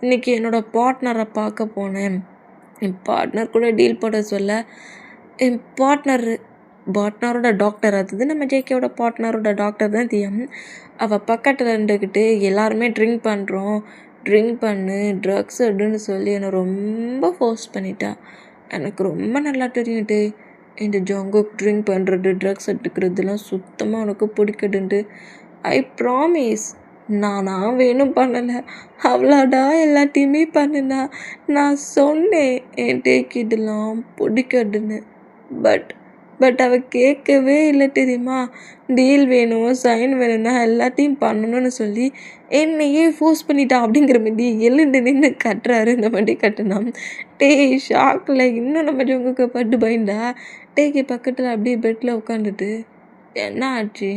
இன்றைக்கி என்னோடய பார்ட்னரை பார்க்க போனேன். என் பார்ட்னர் கூட டீல் போட சொல்ல என் பார்ட்னரோட டாக்டர் அதாவது நம்ம ஜேகேவோட பார்ட்னரோட டாக்டர் தான் தியம். அவள் பக்கத்தில் இருந்துக்கிட்டு எல்லாருமே ட்ரிங்க் பண்ணு ட்ரக்ஸ் எடுன்னு சொல்லி என்னை ரொம்ப ஃபோர்ஸ் பண்ணிட்டா. எனக்கு ரொம்ப நல்லா தெரியுது இந்த ஜங்குக் ட்ரிங்க் பண்ணுறது ட்ரக்ஸ் எடுக்கிறதுலாம் சுத்தமாக உனக்கு பிடிக்குதுன்ட்டு. ஐ ப்ராமிஸ் நானா வேணும் பண்ணலை, அவ்வளோடா எல்லாத்தையுமே பண்ணுனா. நான் சொன்னேன் என் டேக்கு இதெல்லாம் பிடிக்காதுன்னு. பட் அவள் கேட்கவே இல்லை தெரியுமா. டீல் வேணும் சைன் வேணும்னா எல்லாத்தையும் பண்ணணும்னு சொல்லி என்னையே ஃபோர்ஸ் பண்ணிட்டா அப்படிங்கிற மாதிரி எழுந்து நின்று கட்டுறாரு. இந்த மாதிரி கட்டுனா டே ஷாக்கில் இன்னும் நம்ம ஜங்குக்கு பட்டு பயந்தா. டேக்கு பக்கத்தில் அப்படியே பெட்டில் உட்காந்துட்டு என்ன ஆச்சு,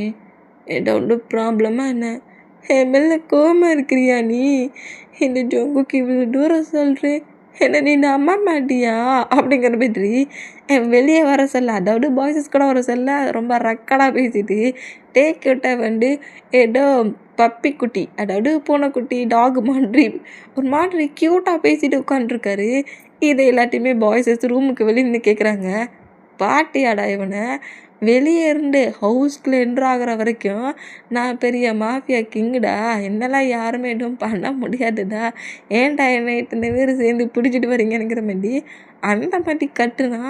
ஏதாவது ப்ராப்ளமா என்ன, என் மேலே கோவமாக இருக்கிறியா நீ, இந்த ஜங்குக்கு இவ்வளோ தூரம் சொல்கிறேன் என்ன நீ நம்ப மாட்டியா அப்படிங்கிற மாதிரி வெளியே வர சொல்ல, அதாவது பாய்ஸஸ் கூட வர சொல்ல ரொம்ப ரக்கடாக பேசிட்டு டேக்கிட்ட வந்து ஏதோ பப்பி குட்டி அதாவது பூனைக்குட்டி டாக் மாதிரி ஒரு மாதிரி க்யூட்டாக பேசிட்டு உட்காந்துருக்காரு. இதை எல்லாத்தையுமே பாய்ஸஸ் ரூமுக்கு வெளியே நின்று கேட்குறாங்க. பாட்டியாடா இவனை, வெளியே இருந்து ஹவுஸ்குள்ளே என்ட்ராகிற வரைக்கும் நான் பெரிய மாஃபியா கிங்குடா, என்னெல்லாம் யாருமே எதுவும் பண்ண முடியாதுடா, ஏன்டா என்னை இத்தனை பேர் சேர்ந்து பிடிச்சிட்டு வரீங்கங்கிற மாதிரி அந்த மாதிரி கட்டுனா.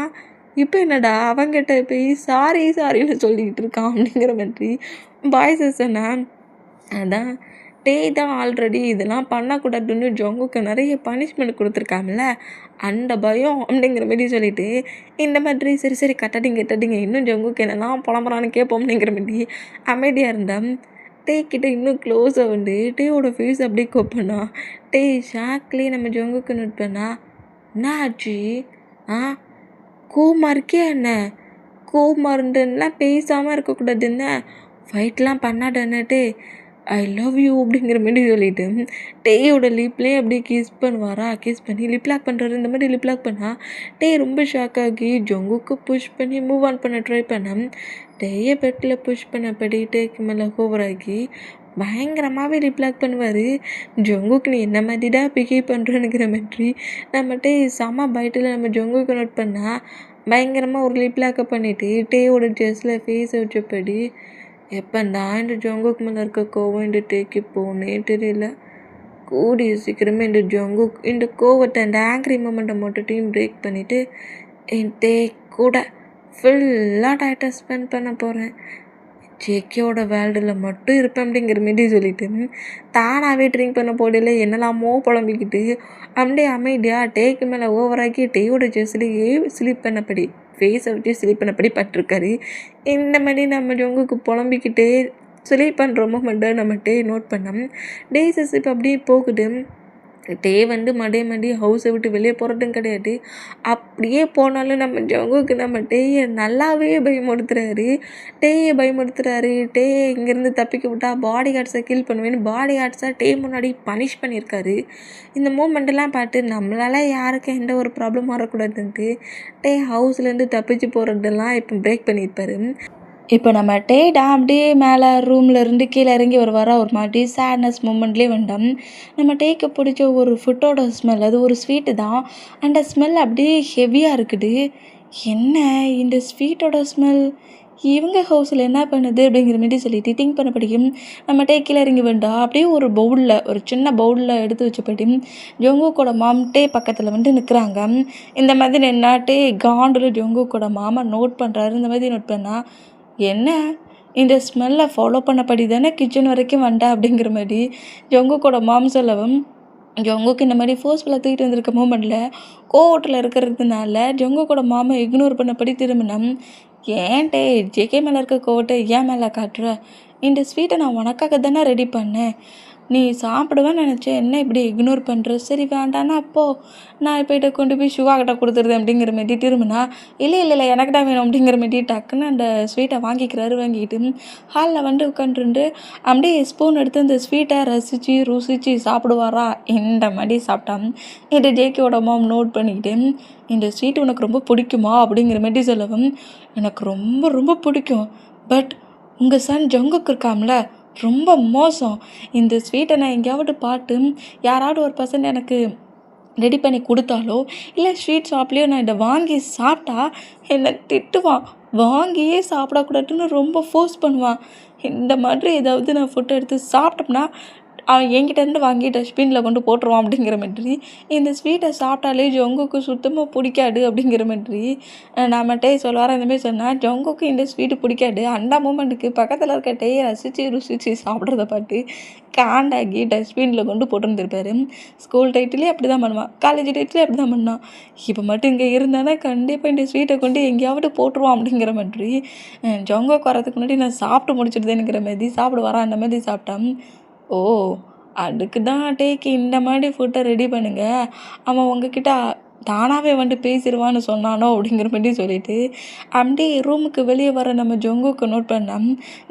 இப்போ என்னடா அவங்ககிட்ட போய் சாரின்னு சொல்லிக்கிட்டு இருக்கான் அப்படிங்கிற மாதிரி பாய்ஸஸ் சொன்னால் அதான் டே தான் ஆல்ரெடி இதெல்லாம் பண்ணக்கூடாதுன்னு ஜங்குக்கு நிறைய பனிஷ்மெண்ட் கொடுத்துருக்காங்கல்ல அந்த பயம் அப்படிங்கிற மாதிரி சொல்லிட்டு இந்த மாதிரி சரி கட்டாடிங்க இன்னும் ஜங்குக்கு என்னெல்லாம் புலம்புறான்னு கேட்போம் அப்படிங்கிற மாதிரி அமைதியாக இருந்தால் டே கிட்ட இன்னும் க்ளோஸாக வந்து டேயோட ஃபேஸ் அப்படியே கோப்பண்ணா. டே ஷாக்லேயே நம்ம ஜங்குக்கு நோட் பண்ணா என்ன ஆச்சு கோவமாக இருக்கே என்ன, கோவமாக இருந்தேன்னா பேசாமல் இருக்கக்கூடாது என்ன, ஃபைட்லாம் பண்ணாடன்னுட்டு ஐ லவ் யூ அப்படிங்கிற மாதிரி சொல்லிவிட்டு டேயோட லிப்லேயே அப்படியே கிஸ் பண்ணுவாரா. கிஸ் பண்ணி லிப் லாக் பண்ணுறாரு. இந்த மாதிரி லிப் லாக் பண்ணால் டே ரொம்ப ஷாக் ஆகி ஜங்குக்கு புஷ் பண்ணி மூவ் ஆன் பண்ண ட்ரை பண்ணேன். டேயை பெட்டில் புஷ் பண்ணபடி டேக்கு மேலே ஓவர் ஆகி பயங்கரமாகவே லிப் லாக் பண்ணுவார். ஜங்குக்கு நீ என்ன மாதிரிடா பிஹேவ் பண்ணுறேனுங்கிற மாதிரி நம்ம டே செம்ம பைட்டில் நம்ம ஜங்குக்கு நோட் பண்ணால் பயங்கரமாக ஒரு லிப் லாக்கை பண்ணிவிட்டு டேயோட ட்ரெஸ்ஸில் ஃபேஸை வச்சபடி எப்போண்டா இந்த ஜங்குக் மேலே இருக்க கோவம் இந்த டேக்கு போனே தெரியல. கூடிய சீக்கிரமே இந்த கோவத்தை இந்த ஆங்க்ரி மூமெண்ட்டை மட்டும் பிரேக் பண்ணிவிட்டு என் டே கூட ஃபுல்லாக டைட்டாக ஸ்பெண்ட் பண்ண போகிறேன். ஜேகேவோட வேர்ல்டில் மட்டும் இருப்பேன் அப்படிங்கிற மாரி சொல்லிட்டு தானாகவே ட்ரிங்க் பண்ண போடையில் என்னெல்லாமோ புலம்பிக்கிட்டு அப்படியே அமைதியாக டேக்கு மேலே ஓவராக்கி டேயோட ஜெஸ்லேயே ஸ்லீப் பண்ணபடி ஃபேஸை வச்சு ஸ்லீப் பண்ணபடி பட்டிருக்காரு. இந்த மாதிரி நம்ம ஜங்குக்கு புலம்பிக்கிட்டே ஸ்லீப் பண்ணுற மூமெண்ட்டை நம்ம டே நோட் பண்ணோம். டேஸஸ் இப்போ அப்படியே போகுது. டே வந்து மடி ஹவுஸை விட்டு வெளியே போகிறதும் கிடையாது. அப்படியே போனாலும் நம்ம ஜங்குக்கு நம்ம டேயை நல்லாவே பயமுறுத்துறாரு. டே இங்கேருந்து தப்பிக்க விட்டா பாடி கார்ட்ஸை கில் பண்ணுவேன்னு பாடி கார்ட்ஸை டே முன்னாடி பனிஷ் பண்ணியிருக்காரு. இந்த மூமெண்ட்டெல்லாம் பார்த்து நம்மளால் யாருக்கும் எந்த ஒரு ப்ராப்ளம் வரக்கூடாதுன்ட்டு டே ஹவுஸ்லேருந்து தப்பிச்சு போகிறதெல்லாம் இப்போ பிரேக் பண்ணியிருப்பாரு. இப்போ நம்ம டேடா அப்படியே மேலே ரூம்லேருந்து கீழே இறங்கி வருவாரா, ஒரு மாதிரி சேட்னஸ் மூமெண்ட்லேயே வந்துட்டோம். நம்ம டேக்கு பிடிச்ச ஒரு ஃபுட்டோட ஸ்மெல், அது ஒரு ஸ்வீட்டு தான். அந்த ஸ்மெல் அப்படியே ஹெவியாக இருக்குது. என்ன இந்த ஸ்வீட்டோட ஸ்மெல் இவங்க ஹவுஸில் என்ன பண்ணுது அப்படிங்கிற மாரி சொல்லிட்டு திங்க் பண்ண படிக்கும். நம்ம டே கீழே இறங்கி வேண்டா அப்படியே ஒரு சின்ன பவுலில் எடுத்து வச்சபடி ஜொங்குக்கோட மாம் டே பக்கத்தில் வந்து நிற்கிறாங்க. இந்த மாதிரி நின்னா டே காண்டில் ஜொங்குக்கோட மாமா நோட் பண்ணுறாரு. இந்த மாதிரி நோட் பண்ணால் என்ன இந்த ஸ்மெல்லை ஃபாலோ பண்ணபடி தானே கிச்சன் வரைக்கும் வந்தா அப்படிங்கிற மாதிரி ஜொங்குக்கோட மாம் சொல்லவும், ஜொங்குக்கு இந்த மாதிரி ஃபோர்ஸ்ஃபுல்லாக தூக்கிட்டு வந்திருக்க மூமெண்ட்டில் கோவத்தில் இருக்கிறதுனால ஜொங்குக்கோட மாமா இக்னோர் பண்ணபடி திரும்பினோம். ஏன்ட்டே ஜேகே மேலே இருக்க கோவத்தை ஏன் மேலே காட்டுற? இந்த ஸ்வீட்டை நான் உனக்காக தானே ரெடி பண்ணேன். நீ சாப்பிடுவேன்னு நினச்சேன், என்ன இப்படி இக்னோர் பண்ணுற? சரி வேண்டான்னா அப்போது நான் இப்போ இதை கொண்டு போய் சிவாக்கிட்ட கொடுத்துருது அப்படிங்கிற மாரி திரும்பினா, இல்லை எனக்கு தான் வேணும் அப்படிங்கிற மாரி டக்குன்னு அந்த ஸ்வீட்டை வாங்கிக்கிட்டு ஹாலில் வந்து உட்காந்துருந்து அப்படியே ஸ்பூன் எடுத்து அந்த ஸ்வீட்டை ருசித்து சாப்பிடுவாரா, இந்த மாதிரி சாப்பிட்டான். இது ஜேகேவோட மாம் நோட் பண்ணிக்கிட்டு, இந்த ஸ்வீட் உனக்கு ரொம்ப பிடிக்குமா அப்படிங்கிற மாரி சொல்லவும், எனக்கு ரொம்ப ரொம்ப பிடிக்கும். பட் உங்கள் சன் ஜங்குக்கு இருக்காம்ல, ரொம்ப மோசம். இந்த ஸ்வீட்டை நான் எங்கேயாவது பார்த்து யாராவது ஒரு பர்சன் எனக்கு ரெடி பண்ணி கொடுத்தாலோ இல்லை ஸ்வீட் ஷாப்லேயோ நான் இதை வாங்கி சாப்பிட்டா என்னை திட்டுவான். வாங்கியே சாப்பிடக்கூடாதுன்னு ரொம்ப ஃபோர்ஸ் பண்ணுவான். இந்த மாதிரி ஏதாவது நான் ஃபுட்டை எடுத்து சாப்பிட்டோம்னா அவன் என்கிட்டேருந்து வாங்கி டஸ்ட்பினில் கொண்டு போட்டுருவான் அப்படிங்கிற மாதிரி. இந்த ஸ்வீட்டை சாப்பிட்டாலே ஜொங்குக்கு சுத்தமாக பிடிக்காது அப்படிங்கிற மாதிரி நம்ம டே சொல்லுவார். அந்தமாரி சொன்னால் ஜொங்குக்கு இந்த ஸ்வீட்டு பிடிக்காது. அந்த மூமெண்ட்டுக்கு பக்கத்தில் இருக்க டேயை ருசித்து சாப்பிட்றத பார்த்து காண்டாகி டஸ்ட்பினில் கொண்டு போட்டுருந்துருப்பாரு. ஸ்கூல் டைத்துலேயே அப்படி தான் பண்ணுவான், காலேஜ் டைத்துலேயே அப்படி தான் பண்ணான். இப்போ மட்டும் இங்கே இருந்தானா கண்டிப்பாக இந்த ஸ்வீட்டை கொண்டு எங்கேயாவது போட்டுருவான் அப்படிங்கிற மாதிரி. ஜொங்குக்கு வரதுக்கு முன்னாடி நான் சாப்பிட்டு முடிச்சிடுதேங்கிற மாதிரி சாப்பிடுவாரான். அந்த மாதிரி சாப்பிட்டான். ஓ, அதுக்கு தான் டேக்கு இந்த மாதிரி ஃபுட்டை ரெடி பண்ணுங்க, அவன் உங்ககிட்ட தானாகவே வந்து பேசிடுவான்னு சொன்னானோ அப்படிங்கிற மாதிரி சொல்லிட்டு அப்படியே ரூமுக்கு வெளியே வர நம்ம ஜொங்குக்கு நோட் பண்ணோம்.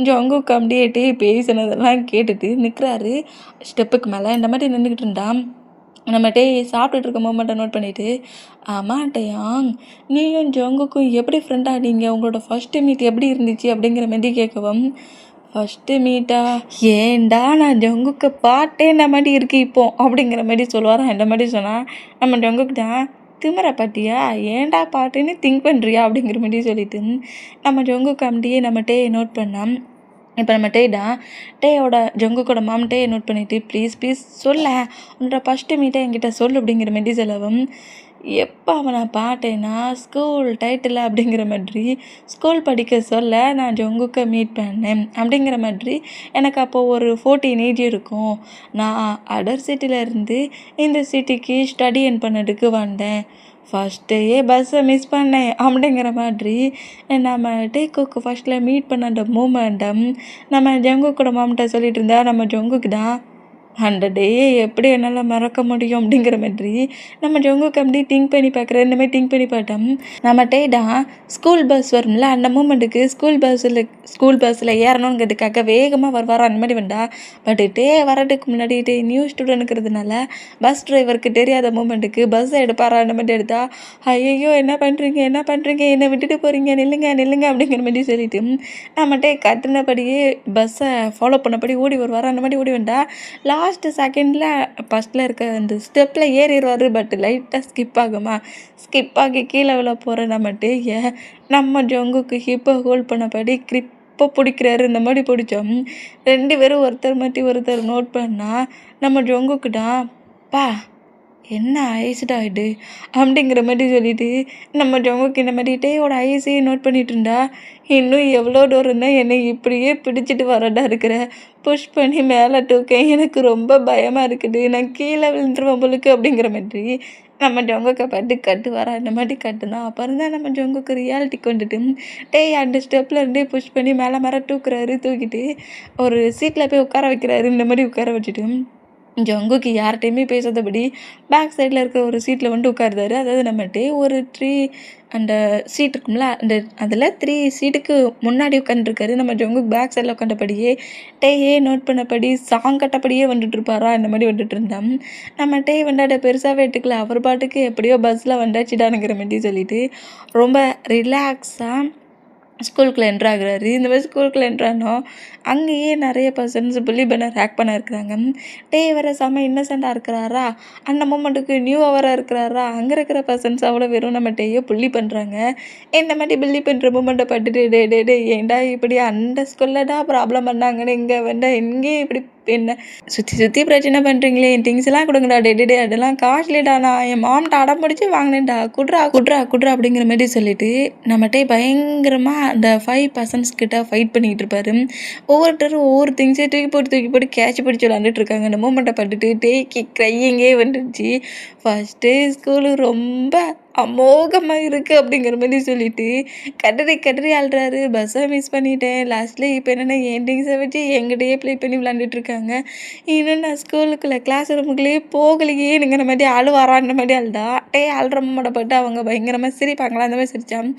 ஜொங்குக்கு அப்படியே டே பேசினதெல்லாம் கேட்டுட்டு நிற்கிறாரு ஸ்டெப்புக்கு மேலே. இந்த மாதிரி நின்றுக்கிட்டு இருந்தான். நம்ம டே சாப்பிட்டுட்டு இருக்க மூமெண்ட்டை நோட் பண்ணிவிட்டு, ஆமாம் டேயாங், நீயும் ஜொங்குக்கும் எப்படி ஃப்ரெண்ட் ஆனீங்க, உங்களோட ஃபஸ்ட்டு மீட் எப்படி இருந்துச்சு அப்படிங்கிற மாதிரி கேட்கவும், ஃபஸ்ட்டு மீட்டா ஏன்டா நான் ஜங்குக்கு பாட்டே இந்த மாதிரி இருக்குது இப்போ அப்படிங்கிற மாதிரி சொல்லுவாரான். இந்த மாதிரி சொன்னால் நம்ம ஜங்குக்கிட்ட திமிர பாட்டியா, ஏன்டா பாட்டுன்னு திங்க் பண்ணுறியா அப்படிங்கிற மாதிரி சொல்லிட்டு நம்ம ஜங்குக்கு அப்படியே நம்ம டேயை நோட் பண்ணோம். இப்போ நம்ம டேயோட ஜங்குக்கோட மாம் டேயை நோட் பண்ணிவிட்டு, ப்ளீஸ் சொல்ல, உன்னோட ஃபஸ்ட்டு மீட்டை என்கிட்ட சொல்லு அப்படிங்கிற மாதிரி சொல்லவும், எப்போ அவனை பார்த்தேன்னா ஸ்கூல் டைட்டில் அப்படிங்கிற மாதிரி ஸ்கூல் படிக்க சொல்ல நான் ஜங்குக்கை மீட் பண்ணேன் அப்படிங்கிற மாதிரி. எனக்கு அப்போது ஒரு 14 ஏஜ் இருக்கும். நான் அதர் சிட்டியிலேருந்து இந்த சிட்டிக்கு ஸ்டடி பண்ணதுக்கு வந்தேன். ஃபஸ்ட்டையே பஸ்ஸை மிஸ் பண்ணேன் அப்படிங்கிற மாதிரி நம்ம டேக்குக்கு ஃபஸ்ட்டில் மீட் பண்ண அந்த மூமெண்டம் நம்ம ஜங்குக்கோட மாம்கிட்ட சொல்லிகிட்டு இருந்தா. நம்ம ஜங்குக்கு தான் அந்த டேயை எப்படி என்னால் மறக்க முடியும் அப்படிங்கிற மாதிரி நம்ம ஜங்குக்கு அப்படி திங்க் பண்ணி பார்க்குறேன். இந்த மாதிரி திங்க் பண்ணி பார்த்தோம். நம்ம டேடா ஸ்கூல் பஸ் வரும்ல, அந்த மூமெண்ட்டுக்கு ஸ்கூல் பஸ்ஸில் ஏறணுங்கிறதுக்காக வேகமாக வருவார். அந்த மாதிரி வந்தா. பட் டே வரதுக்கு முன்னாடி டே நியூ ஸ்டூடெண்ட்ங்கிறதுனால பஸ் டிரைவருக்கு தெரியாத மூமெண்ட்டுக்கு பஸ்ஸை எடுப்பாரா. அந்த மாதிரி எடுத்தா, ஐயோ என்ன பண்ணுறீங்க என்னை விட்டுட்டு போகிறீங்க, நில்லுங்க அப்படிங்கிற மாதிரி சொல்லிட்டு நம்ம டே கட்டினபடியே பஸ்ஸை ஃபாலோ பண்ணபடி ஓடி வருவார். அந்த மாதிரி ஓடி வந்தா லாஸ்ட்டு செகண்டில் ஃபஸ்ட்டில் இருக்க அந்த ஸ்டெப்பில் ஏறிடுவார். பட் லைட்டாக ஸ்கிப் ஆகி கீழே விழ போகிற நம்ம ஜங்குக்கு ஹிப்பை ஹோல்ட் பண்ணபடி கிரிப்பை பிடிக்கிறாரு. இந்த மாதிரி பிடிச்சோம். 2 பேரும் ஒருத்தர் மாட்டி ஒருத்தர் நோட் பண்ணால் நம்ம ஜங்குக்குடா பா என்ன ஐஸ்டா இது அப்படிங்கிற மாதிரி சொல்லிட்டு நம்ம ஜங்குக்கு இந்த மாதிரி டேயோட ஐஸையே நோட் பண்ணிட்டு இருந்தா. இன்னும் எவ்வளோ தூரம் தான் என்னை இப்படியே பிடிச்சிட்டு வரடா இருக்கிற, புஷ் பண்ணி மேலே தூக்க, எனக்கு ரொம்ப பயமாக இருக்குது, நான் கீழே விழுந்துருவேன் போலுக்கு அப்படிங்கிற மாதிரி நம்ம ஜங்குக்கை பார்த்து கட்டு வர. அந்த மாதிரி கட்டுனா அப்புறம் தான் நம்ம ஜங்குக்கு ரியாலிட்டி கொண்டுட்டு டேய் அந்த ஸ்டெப்பில் இருந்தே புஷ் பண்ணி மேலே தூக்குறாரு. தூக்கிட்டு ஒரு சீட்டில் போய் உட்கார வைக்கிறாரு. இந்த மாதிரி உட்கார வச்சுட்டு ஜங்குக்கு யார்கிட்டையுமே பேசாதபடி பேக் சைடில் இருக்க ஒரு சீட்டில் வந்துட்டு உட்காருதாரு. அதாவது நம்மட்டு ஒரு 3 அந்த சீட் இருக்கும்ல, அதில் 3 சீட்டுக்கு முன்னாடி உட்காந்துருக்காரு. நம்ம ஜங்குக் பேக் சைடில் உட்காந்தபடியே டேயே நோட் பண்ணபடி சாங் கட்டபடியே வந்துட்டு இருப்பாரா, இந்த மாதிரி வந்துட்டு இருந்தான். நம்ம டே வந்தாட பெருசாகவே எடுத்துக்கல. அவர் பாட்டுக்கு எப்படியோ பஸ்ஸில் வந்தாச்சுடானுங்கிற மாதிரி சொல்லிட்டு ரொம்ப ரிலாக்ஸாக ஸ்கூலுக்குள்ளே என்ட்ரு ஆகுறாரு. இந்த மாதிரி ஸ்கூலுக்குள்ளே என்ட்ரானோம் அங்கேயே நிறைய பர்சன்ஸ் புள்ளி பண்ண ரேக் பண்ண இருக்கிறாங்க. டே வர செம்ம இன்னசென்ட்டாக இருக்கிறாரா, அந்த மூமெண்ட்டுக்கு நியூவாக வர இருக்கிறாரா, அங்கே இருக்கிற பர்சன்ஸ் அவ்வளோ வெறும் நம்ம டேயே புள்ளி பண்ணுறாங்க. இந்த மாதிரி புள்ளி பண்ணுற மூமெண்ட்டை பார்த்துட்டு டே டே டே ஏன்டா இப்படி அந்த ஸ்கூல்லடா ப்ராப்ளம் பண்ணாங்கன்னு இங்கே வேண்டா எங்கேயும் இப்படி என்ன சுற்றி பிரச்சனை பண்ணுறீங்களே, என் திங்ஸ்லாம் கொடுங்கடா, டே அதெல்லாம் காஸ்ட்லிடா, நான் என் மாம்கிட்ட அடம் பிடிச்சி வாங்கினேன்டா, குட்ரா குட்ரா குட்ரா அப்படிங்கிற மாதிரி சொல்லிட்டு நம்மகிட்டே பயங்கரமாக அந்த 5 பர்சன்ஸ் கிட்ட ஃபைட் பண்ணிக்கிட்டு இருப்பாரு. ஒவ்வொருத்தரும் ஒவ்வொரு திங்ஸே தூக்கி போட்டு கேட்ச் பிடிச்சி விளாண்டுட்டு இருக்காங்க. அந்த மூமெண்ட்டை பட்டுட்டு டேக்கி க்ரையிங்கே வந்துடுச்சு. ஃபஸ்ட் டே ஸ்கூலு ரொம்ப அமோகமாக இருக்குது அப்படிங்கிற மாதிரி சொல்லிட்டு கதறி அழுறாரு. பஸ்ஸை மிஸ் பண்ணிட்டேன். லாஸ்ட்டில் இப்போ என்னென்னா என் திங்ஸை வச்சு எங்கிட்டயே ப்ளே பண்ணி விளாண்டுட்டு இருக்காங்க. இன்னும் நான் ஸ்கூலுக்குள்ளே கிளாஸ் ரூமுக்குள்ளேயே போகலையேனுங்கிற மாதிரி அழுவாரான்ற மாதிரி அழுதா. அழுற மூமெண்ட்டை அவங்க பயங்கரமாக சிரிப்பாங்களா, அந்த மாதிரி சிரித்தான்.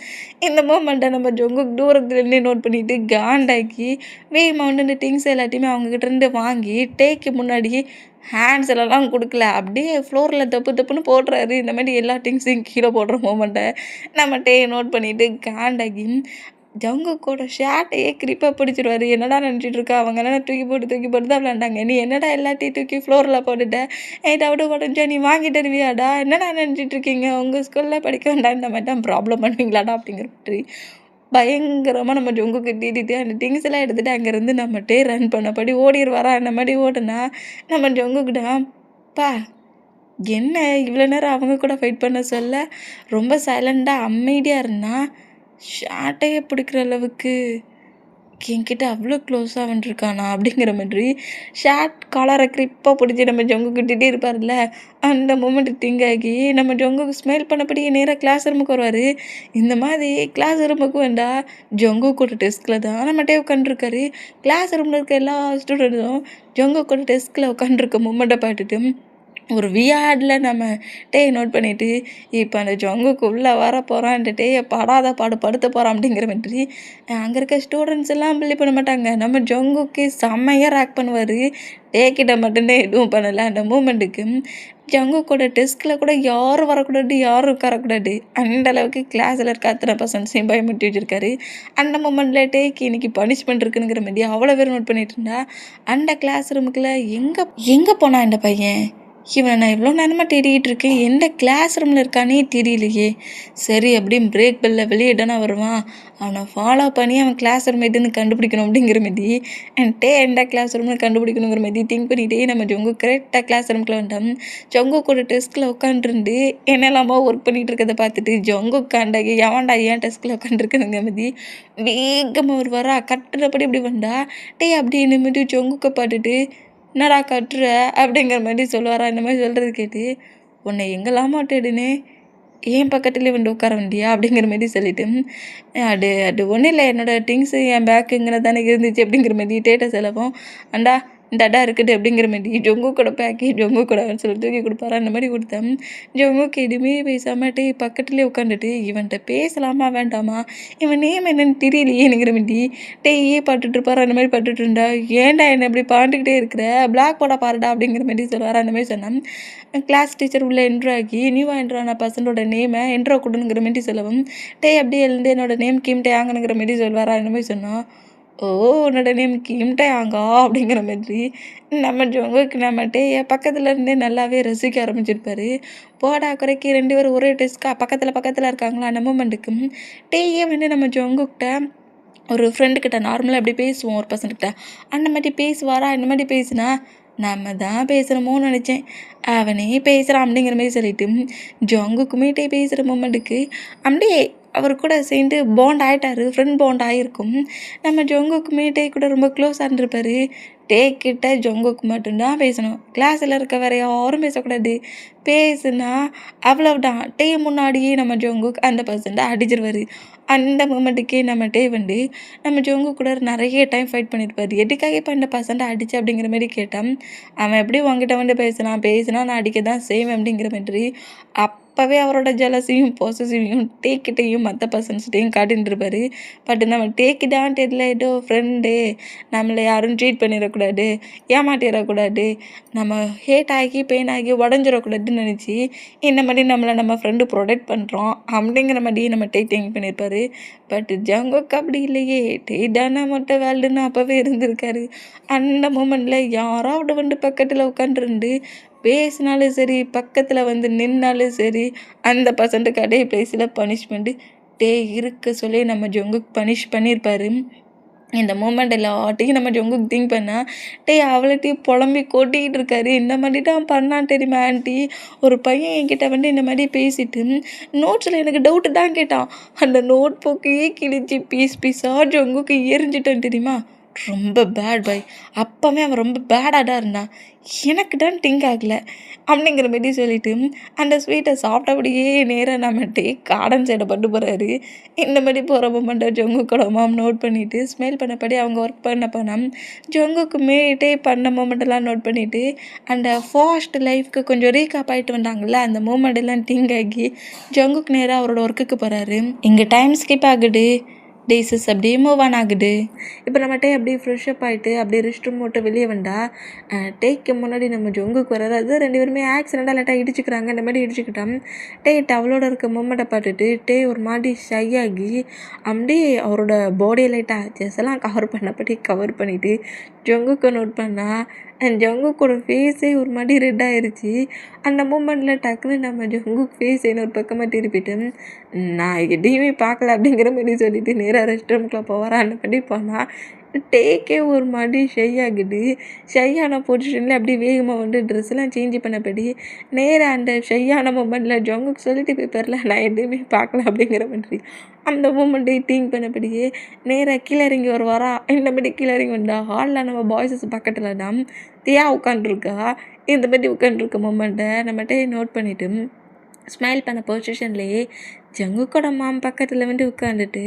இந்த மூமெண்ட்டை நம்ம ஜங்குக் தூரத்துலேருந்தே நோட் பண்ணிவிட்டு காண்டாக்கி வேகமாக வந்து இந்த திங்ஸ் எல்லாத்தையுமே அவங்ககிட்டேருந்து வாங்கி டேக்கு முன்னாடி ஹேண்ட்ஸ் எல்லாம் கொடுக்கல, அப்படியே ஃப்ளோரில் தப்புன்னு போடுறாரு. இந்த மாதிரி எல்லா திங்ஸையும் கீழே போடுற மூமெண்ட்டை நம்ம நோட் பண்ணிவிட்டு காண்டாகி ஜங்குக்கோட ஷர்ட்டையே கிரிப்பாக பிடிச்சிருவாரு. என்னடா நினச்சிட்டு இருக்கா, அவங்க எல்லாம் தூக்கி போட்டு தான் விளாண்டாங்க, நீ என்னடா எல்லாத்தையும் தூக்கி ஃப்ளோரில் போட்டுட்ட, டவுட்டு போட்டுச்சா, நீ வாங்கி தருவியாடா, என்னடா நினச்சிட்டு இருக்கீங்க, உங்கள் ஸ்கூலில் படிக்க வேண்டாம், இந்த மாதிரி தான் ப்ராப்ளம் பண்ணுவீங்களாடா அப்படிங்கிற மாதிரி பயங்கரமாக நம்ம ஜங்குக்கு திட்டிட்டு அந்த திங்ஸ் எல்லாம் எடுத்துகிட்டு அங்கேருந்து நம்மகிட்டே ரன் பண்ணபடி ஓடிடுவாரா. அந்த மாதிரி ஓடுனா நம்ம ஜங்குக்கிட்ட பா என்ன இவ்வளோ நேரம் அவங்க கூட ஃபைட் பண்ண சொல்ல ரொம்ப சைலண்டாக அமைதியாக இருந்தால் ஷார்ட்டையே பிடிக்கிற அளவுக்கு என்கிட்ட அவ்வளோ க்ளோஸாக வந்துருக்கானா அப்படிங்கிற மாதிரி ஷார்ட் காலரை கிரிப்பாக பிடிச்சி நம்ம ஜொங்கு கிட்டே இருப்பார்ல, அந்த மூமெண்ட் திங்க் ஆகி நம்ம ஜொங்குக்கு ஸ்மைல் பண்ணபடியே நேராக கிளாஸ் ரூமுக்கு வருவார். இந்த மாதிரி கிளாஸ் ரூமுக்கு வந்தால் ஜொங்கு கூட டெஸ்கில் தான் நம்மகிட்டே உட்காந்துருக்காரு. கிளாஸ் ரூமில் இருக்க எல்லா ஸ்டூடெண்ட்ஸும் ஜொங்கு கூட டெஸ்கில் உட்காந்துருக்க மூமெண்ட்டை பார்த்துட்டு ஒரு வியார்டில் நம்ம நோட் பண்ணிவிட்டு இப்போ அந்த ஜங்குக்கு உள்ளே வர போகிறான், அந்த படாத பாடு படுத்த போகிறான் அப்படிங்கிற மாதிரி அங்கே இருக்க ஸ்டூடெண்ட்ஸ் எல்லாம் பிலீவ் பண்ண மாட்டாங்க. நம்ம ஜங்குக்கு செம்மையாக ரேக் பண்ணுவார். கிட்ட மட்டும்தான் எதுவும் பண்ணலை. அந்த மூமெண்ட்டுக்கு ஜங்குக்கோட டெஸ்கில் கூட யாரும் வரக்கூடாது, யாரும் உட்காரக்கூடாது, அந்த அளவுக்கு கிளாஸில் இருக்க அத்தனை பர்சன்ட்ஸையும் பயமுறுத்தி வச்சுருக்காரு. அந்த மூமெண்ட்டில் இன்றைக்கி பனிஷ்மெண்ட் இருக்குங்கிற மாதிரி அவ்வளோ பேர் நோட் பண்ணிட்டு இருந்தா அந்த கிளாஸ் ரூமுக்குள்ளே எங்கே போனான் இந்த பையன், இவனை நான் இவ்வளோ நேரமாக தேடிக்கிட்டு இருக்கேன், எந்த கிளாஸ் ரூமில் இருக்கானே தெரியலையே. சரி அப்படின்னு பிரேக் பெல்ல வெளியிடனா வருவான், அவனை ஃபாலோ பண்ணி அவன் கிளாஸ் ரூம் எதுன்னு கண்டுபிடிக்கணும் அப்படிங்கிற மாதிரி எந்த கிளாஸ் ரூம்னு கண்டுபிடிக்கணுங்கிற மாதிரி திங்க் பண்ணிகிட்டே நம்ம ஜொங்கு கரெக்டாக கிளாஸ் ரூமுக்குள்ள வந்துட்டோம். ஜொங்கு கூட டெஸ்கில் உட்காந்துருந்து என்னெல்லாமோ ஒர்க் பண்ணிகிட்டு இருக்கிறத பார்த்துட்டு ஜொங்கு காண்டாகி எவன்டா ஏன் டெஸ்கில் உட்காந்துருக்குனுங்கிற மாதிரி வேகமாக ஒரு வரா கட்டுறபடி இப்படி வந்தா அப்படின்னு மாதிரி ஜொங்குக்க பார்த்துட்டு என்னடா கட்டுற அப்படிங்கிற மாதிரி சொல்லுவாரா. இந்த மாதிரி சொல்கிறது கேட்டு உன்னை எங்கெல்லாமா தேடினே, ஏன் பக்கத்துலேயே வந்து உட்கார வேண்டியா அப்படிங்கிற மாதிரி சொல்லிவிட்டு அது ஒன்றும் இல்லை, என்னோடய திங்ஸு என் பேக்குங்கிற தானே இருந்துச்சு அப்படிங்கிற மாதிரி டேட்டா செலவும் அண்டா இந்த அடா இருக்குது அப்படிங்கிற மாதிரி ஜொங்கு கூட பேக்கி ஜொங்கு கூட சொல்லி தூக்கி கொடுப்பாரு. அந்த மாதிரி கொடுத்தேன். ஜொங்குக்கு எதுவுமே பேசாமட்டு பக்கத்துலேயே உட்காந்துட்டு இவன்கிட்ட பேசலாமா வேண்டாமா, இவன் நேம் என்னன்னு தெரியலையேங்கிற மாதிரி பட்டுட்ருப்பாரு. அந்த மாதிரி பட்டுட்டு இருந்தா ஏன்டா என்னை இப்படி பாண்டுக்கிட்டே இருக்கிற, பிளாக் போட பாருடா அப்படிங்கிற மாதிரி சொல்லுவார். அந்த மாதிரி சொன்னேன். கிளாஸ் டீச்சர் உள்ளே என்ட்ரு ஆகி நியூவாக என்ட்ரான பர்சனோட நேமை என்ட்ரோ கொடுங்கிற மாதிரி சொல்லவும் அப்படியே எழுந்து என்னோடய நேம் கிம்டே ஆங்கணுங்கிற மாதிரி சொல்வாரா. அந்த மாதிரி சொன்னோம். ஓ உன்னோட நேம் கிம்டே ஆங்கா அப்படிங்கிற மாதிரி நம்ம ஜொங்குக்கு நம்ம பக்கத்தில் இருந்தே நல்லாவே ரசிக்க ஆரம்பிச்சிருப்பாரு. போடா குறைக்கி 2 பேரும் ஒரே டெஸ்க்கா பக்கத்தில் இருக்காங்களா. அந்த மூமெண்ட்டுக்கு வந்து நம்ம ஜொங்குக்கிட்ட ஒரு ஃப்ரெண்டுக்கிட்ட நார்மலாக எப்படி பேசுவோம் ஒரு பர்சன்கிட்ட, அந்த மாதிரி பேசுவாரா. இந்த மாதிரி பேசுனா நம்ம தான் பேசுகிறோமோன்னு நினச்சேன், அவனே பேசுகிறான் அப்படிங்கிற மாதிரி சொல்லிட்டு ஜொங்குக்குமே பேசுகிற மூமெண்ட்டுக்கு அப்படியே அவர் கூட சேர்ந்து பாண்ட் ஆகிட்டாரு. ஃப்ரெண்ட் பாண்ட் ஆகிருக்கும். நம்ம ஜொங்குக்குமே கூட ரொம்ப க்ளோஸாக இருந்திருப்பார். டேக்கிட்ட ஜொங்குக்கு மட்டும்தான் பேசணும். கிளாஸில் இருக்க வேற யாரும் பேசக்கூடாது. பேசுனா அவ்வளவுதான். முன்னாடியே நம்ம ஜொங்குக் அந்த பர்சன்ட்டை அடிச்சிருவாரு. அந்த மூமெண்ட்டுக்கே நம்ம வந்து நம்ம ஜொங்கு கூட நிறைய டைம் ஃபைட் பண்ணியிருப்பாரு. எதுக்காக இப்போ இந்த பர்சன்ட்டை அடிச்சு அப்படிங்கிற மாதிரி கேட்டால், அவன் எப்படி உங்ககிட்ட வந்து பேசினா நான் அடிக்க தான் செய்வேன் அப்படிங்கிற மாதிரி அப்போவே அவரோட ஜெலஸையும் பொசசிவையும் டேக்கிட்டையும் மற்ற பர்சன்ஸ்கிட்டையும் காட்டின்னு இருப்பாரு. பட் நம்ம டேக்கிட்டான்னு தெரியல, ஏதோ ஃப்ரெண்டு, நம்மளை யாரும் ட்ரீட் பண்ணிடக்கூடாது, ஏமாட்டிடக்கூடாது, நம்ம ஹேட் ஆகி பெயின் ஆகி உடஞ்சிடக்கூடாதுன்னு நினச்சி இந்த மாதிரி நம்ம ஃப்ரெண்டு ப்ரொடெக்ட் பண்ணுறோம் அப்படிங்கிற மாதிரி நம்ம திங்க் பண்ணியிருப்பாரு. பட் ஜங்குக் அப்படி இல்லையே, தானே மட்டும் வேல்டுன்னு அப்போவே இருந்திருக்காரு. அந்த மூமெண்ட்டில் யாராவது வந்து பக்கத்தில் உட்காந்துருந்து பேசினாலும் சரி, பக்கத்தில் வந்து நின்னாலும் சரி, அந்த பர்சன்ட்டுக்கு அதே பிளேஸில் பனிஷ்மெண்ட்டு இருக்க சொல்லி நம்ம ஜங்குக் பனிஷ் பண்ணியிருப்பாரு. இந்த மூமெண்ட் எல்லாத்தையும் நம்ம ஜங்குக் திங்க் பண்ணால் அவ்வளோத்தையும் புலம்பி கொட்டிக்கிட்டு இருக்காரு. இந்த மாதிரி தான் பண்ணான் தெரியுமா ஆண்டி, ஒரு பையன் என்கிட்ட வந்து இந்த மாதிரி பேசிட்டு நோட்ஸில் எனக்கு டவுட்டு தான் கேட்டான். அந்த நோட் புக்கையே கிழிச்சு பீஸாக ஜங்குக்கு எரிஞ்சிட்டான் தெரியுமா. ரொம்ப பேட் பாய். அப்போவே அவன் ரொம்ப பேடாக தான் இருந்தான். எனக்கு தான் திங்க் ஆகலை அப்படிங்கிற மாதிரி சொல்லிட்டு அந்த ஸ்வீட்டை சாப்பிட்டபடியே நேராக நம்ம கார்டன் சைடை பட்டு போகிறாரு. இந்த மாதிரி போகிற மொமெண்ட்டை ஜொங்குக்கோட மாம் நோட் பண்ணிவிட்டு ஸ்மெல் பண்ணபடி அவங்க ஒர்க் பண்ண போனால் ஜொங்குக்குமே பண்ண மொமெண்ட்டெல்லாம் நோட் பண்ணிவிட்டு அந்த ஃபாஸ்ட் லைஃப்க்கு கொஞ்சம் ரீகாப் ஆகிட்டு வந்தாங்கள்ல, அந்த மூமெண்ட்டெல்லாம் திங்க் ஆகி ஜொங்குக்கு நேராக அவரோட ஒர்க்குக்கு போகிறாரு. இங்கே டைம் ஸ்கிப் ஆகுது. டேஸஸ் அப்படியே மூவ் ஆன் ஆகுது. இப்போ நம்ம அப்படியே ஃப்ரெஷ்அப் ஆகிட்டு அப்படியே ரெஸ்ட் ரூம் போட்டு வெளியே வந்தால் டேக்கு முன்னாடி நம்ம ஜொங்குக்கு வர்றாரு. அது 2 பேருமே ஆக்சிடெண்ட்டாக லைட்டாக இடிச்சுக்கிறாங்க. இந்த மாதிரி இடிச்சுக்கிட்டான் டவலோட இருக்க மூமெண்ட்டை பார்த்துட்டு ஒரு மாதிரி ஷை ஆகி அப்படியே அவரோட பாடியை லைட்டாக ஜெஸ்ஸெல்லாம் கவர் பண்ணிவிட்டு ஜொங்குக்கு நோட் பண்ணால் ஜங்குக்கோட ஃபேஸே ஒரு மாதிரி ரெட் ஆயிடுச்சு. அந்த மூமெண்ட்டில் டக்குன்னு நம்ம ஜங்குக் ஃபேஸ் ஒரு பக்கமாக திருப்பிட்டு நான் எதையுமே பார்க்கல அப்படிங்கிற மாதிரி சொல்லிட்டு நேராக ரெஸ்ட் ரூம்குள்ளே போவாரா. அந்த மாதிரி போனால் டேக்கே ஒரு மாதிரி ஷை ஆகுது. ஷையான பொசிஷனில் அப்படியே வேகமாக வந்து ட்ரெஸ்ஸெல்லாம் சேஞ்ச் பண்ணபடி நேராக அந்த ஷையான மூமெண்ட்டில் ஜங்குக்கு சொல்லிட்டு பேப்பரில் நான் எதுவுமே பார்க்கல அப்படிங்கிற மாதிரி அந்த மூமெண்ட்டை திங்க் பண்ணபடியே நேராக கீழே இறங்கி வருவாரா. இந்த மாதிரி கீழே இறங்கி வந்தால் ஹாலில் நம்ம பாய்ஸஸ் பக்கத்தில் தான் தியா உட்காண்ட்ருக்கா. இந்த மாதிரி உட்காண்ட்ருக்க மூமெண்ட்டை நம்மகிட்ட நோட் பண்ணிவிட்டு ஸ்மைல் பண்ண பொசிஷன்லேயே ஜங்குக்கோட மாம் பக்கத்தில் வந்து உட்காந்துட்டு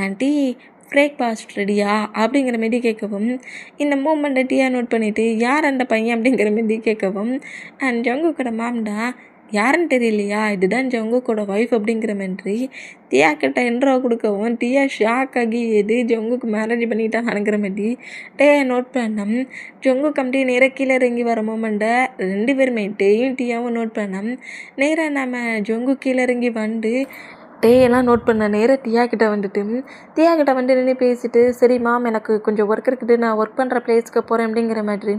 ஆண்டி பிரேக்ஃபாஸ்ட் ரெடியா அப்படிங்கிற மாரி கேட்கவும், இந்த மூமெண்ட்டை டீயா நோட் பண்ணிவிட்டு யார் அந்த பையன் அப்படிங்கிற மாரி கேட்கவும், அண்ட் ஜங்குக்கோட மாம் தான் யாருன்னு தெரியலையா, இதுதான் ஜங்குக்கோட ஒய்ஃப் அப்படிங்கிற மாதிரி தியா கிட்ட இன்ட்ரோ கொடுக்கவும் தியா ஷாக் ஆகி எது ஜங்குக்கு மேரேஜ் பண்ணிட்டாங்கிற மாதிரி நோட் பண்ணோம். ஜங்குக்கு அப்படியே நேராக கீழே இறங்கி வர மூமெண்ட்டை 2 பேருமே டியாவும் நோட் பண்ணோம். நேராக நம்ம ஜங்கு கீழே இறங்கி வந்து எல்லாம் நோட் பண்ண நேராக தியா கிட்ட வந்து நின்று பேசிட்டு சரி மாம் எனக்கு கொஞ்சம் ஒர்க் இருக்குது, நான் ஒர்க் பண்ணுற பிளேஸ்க்கு போகிறேன் அப்படிங்கிற மாதிரி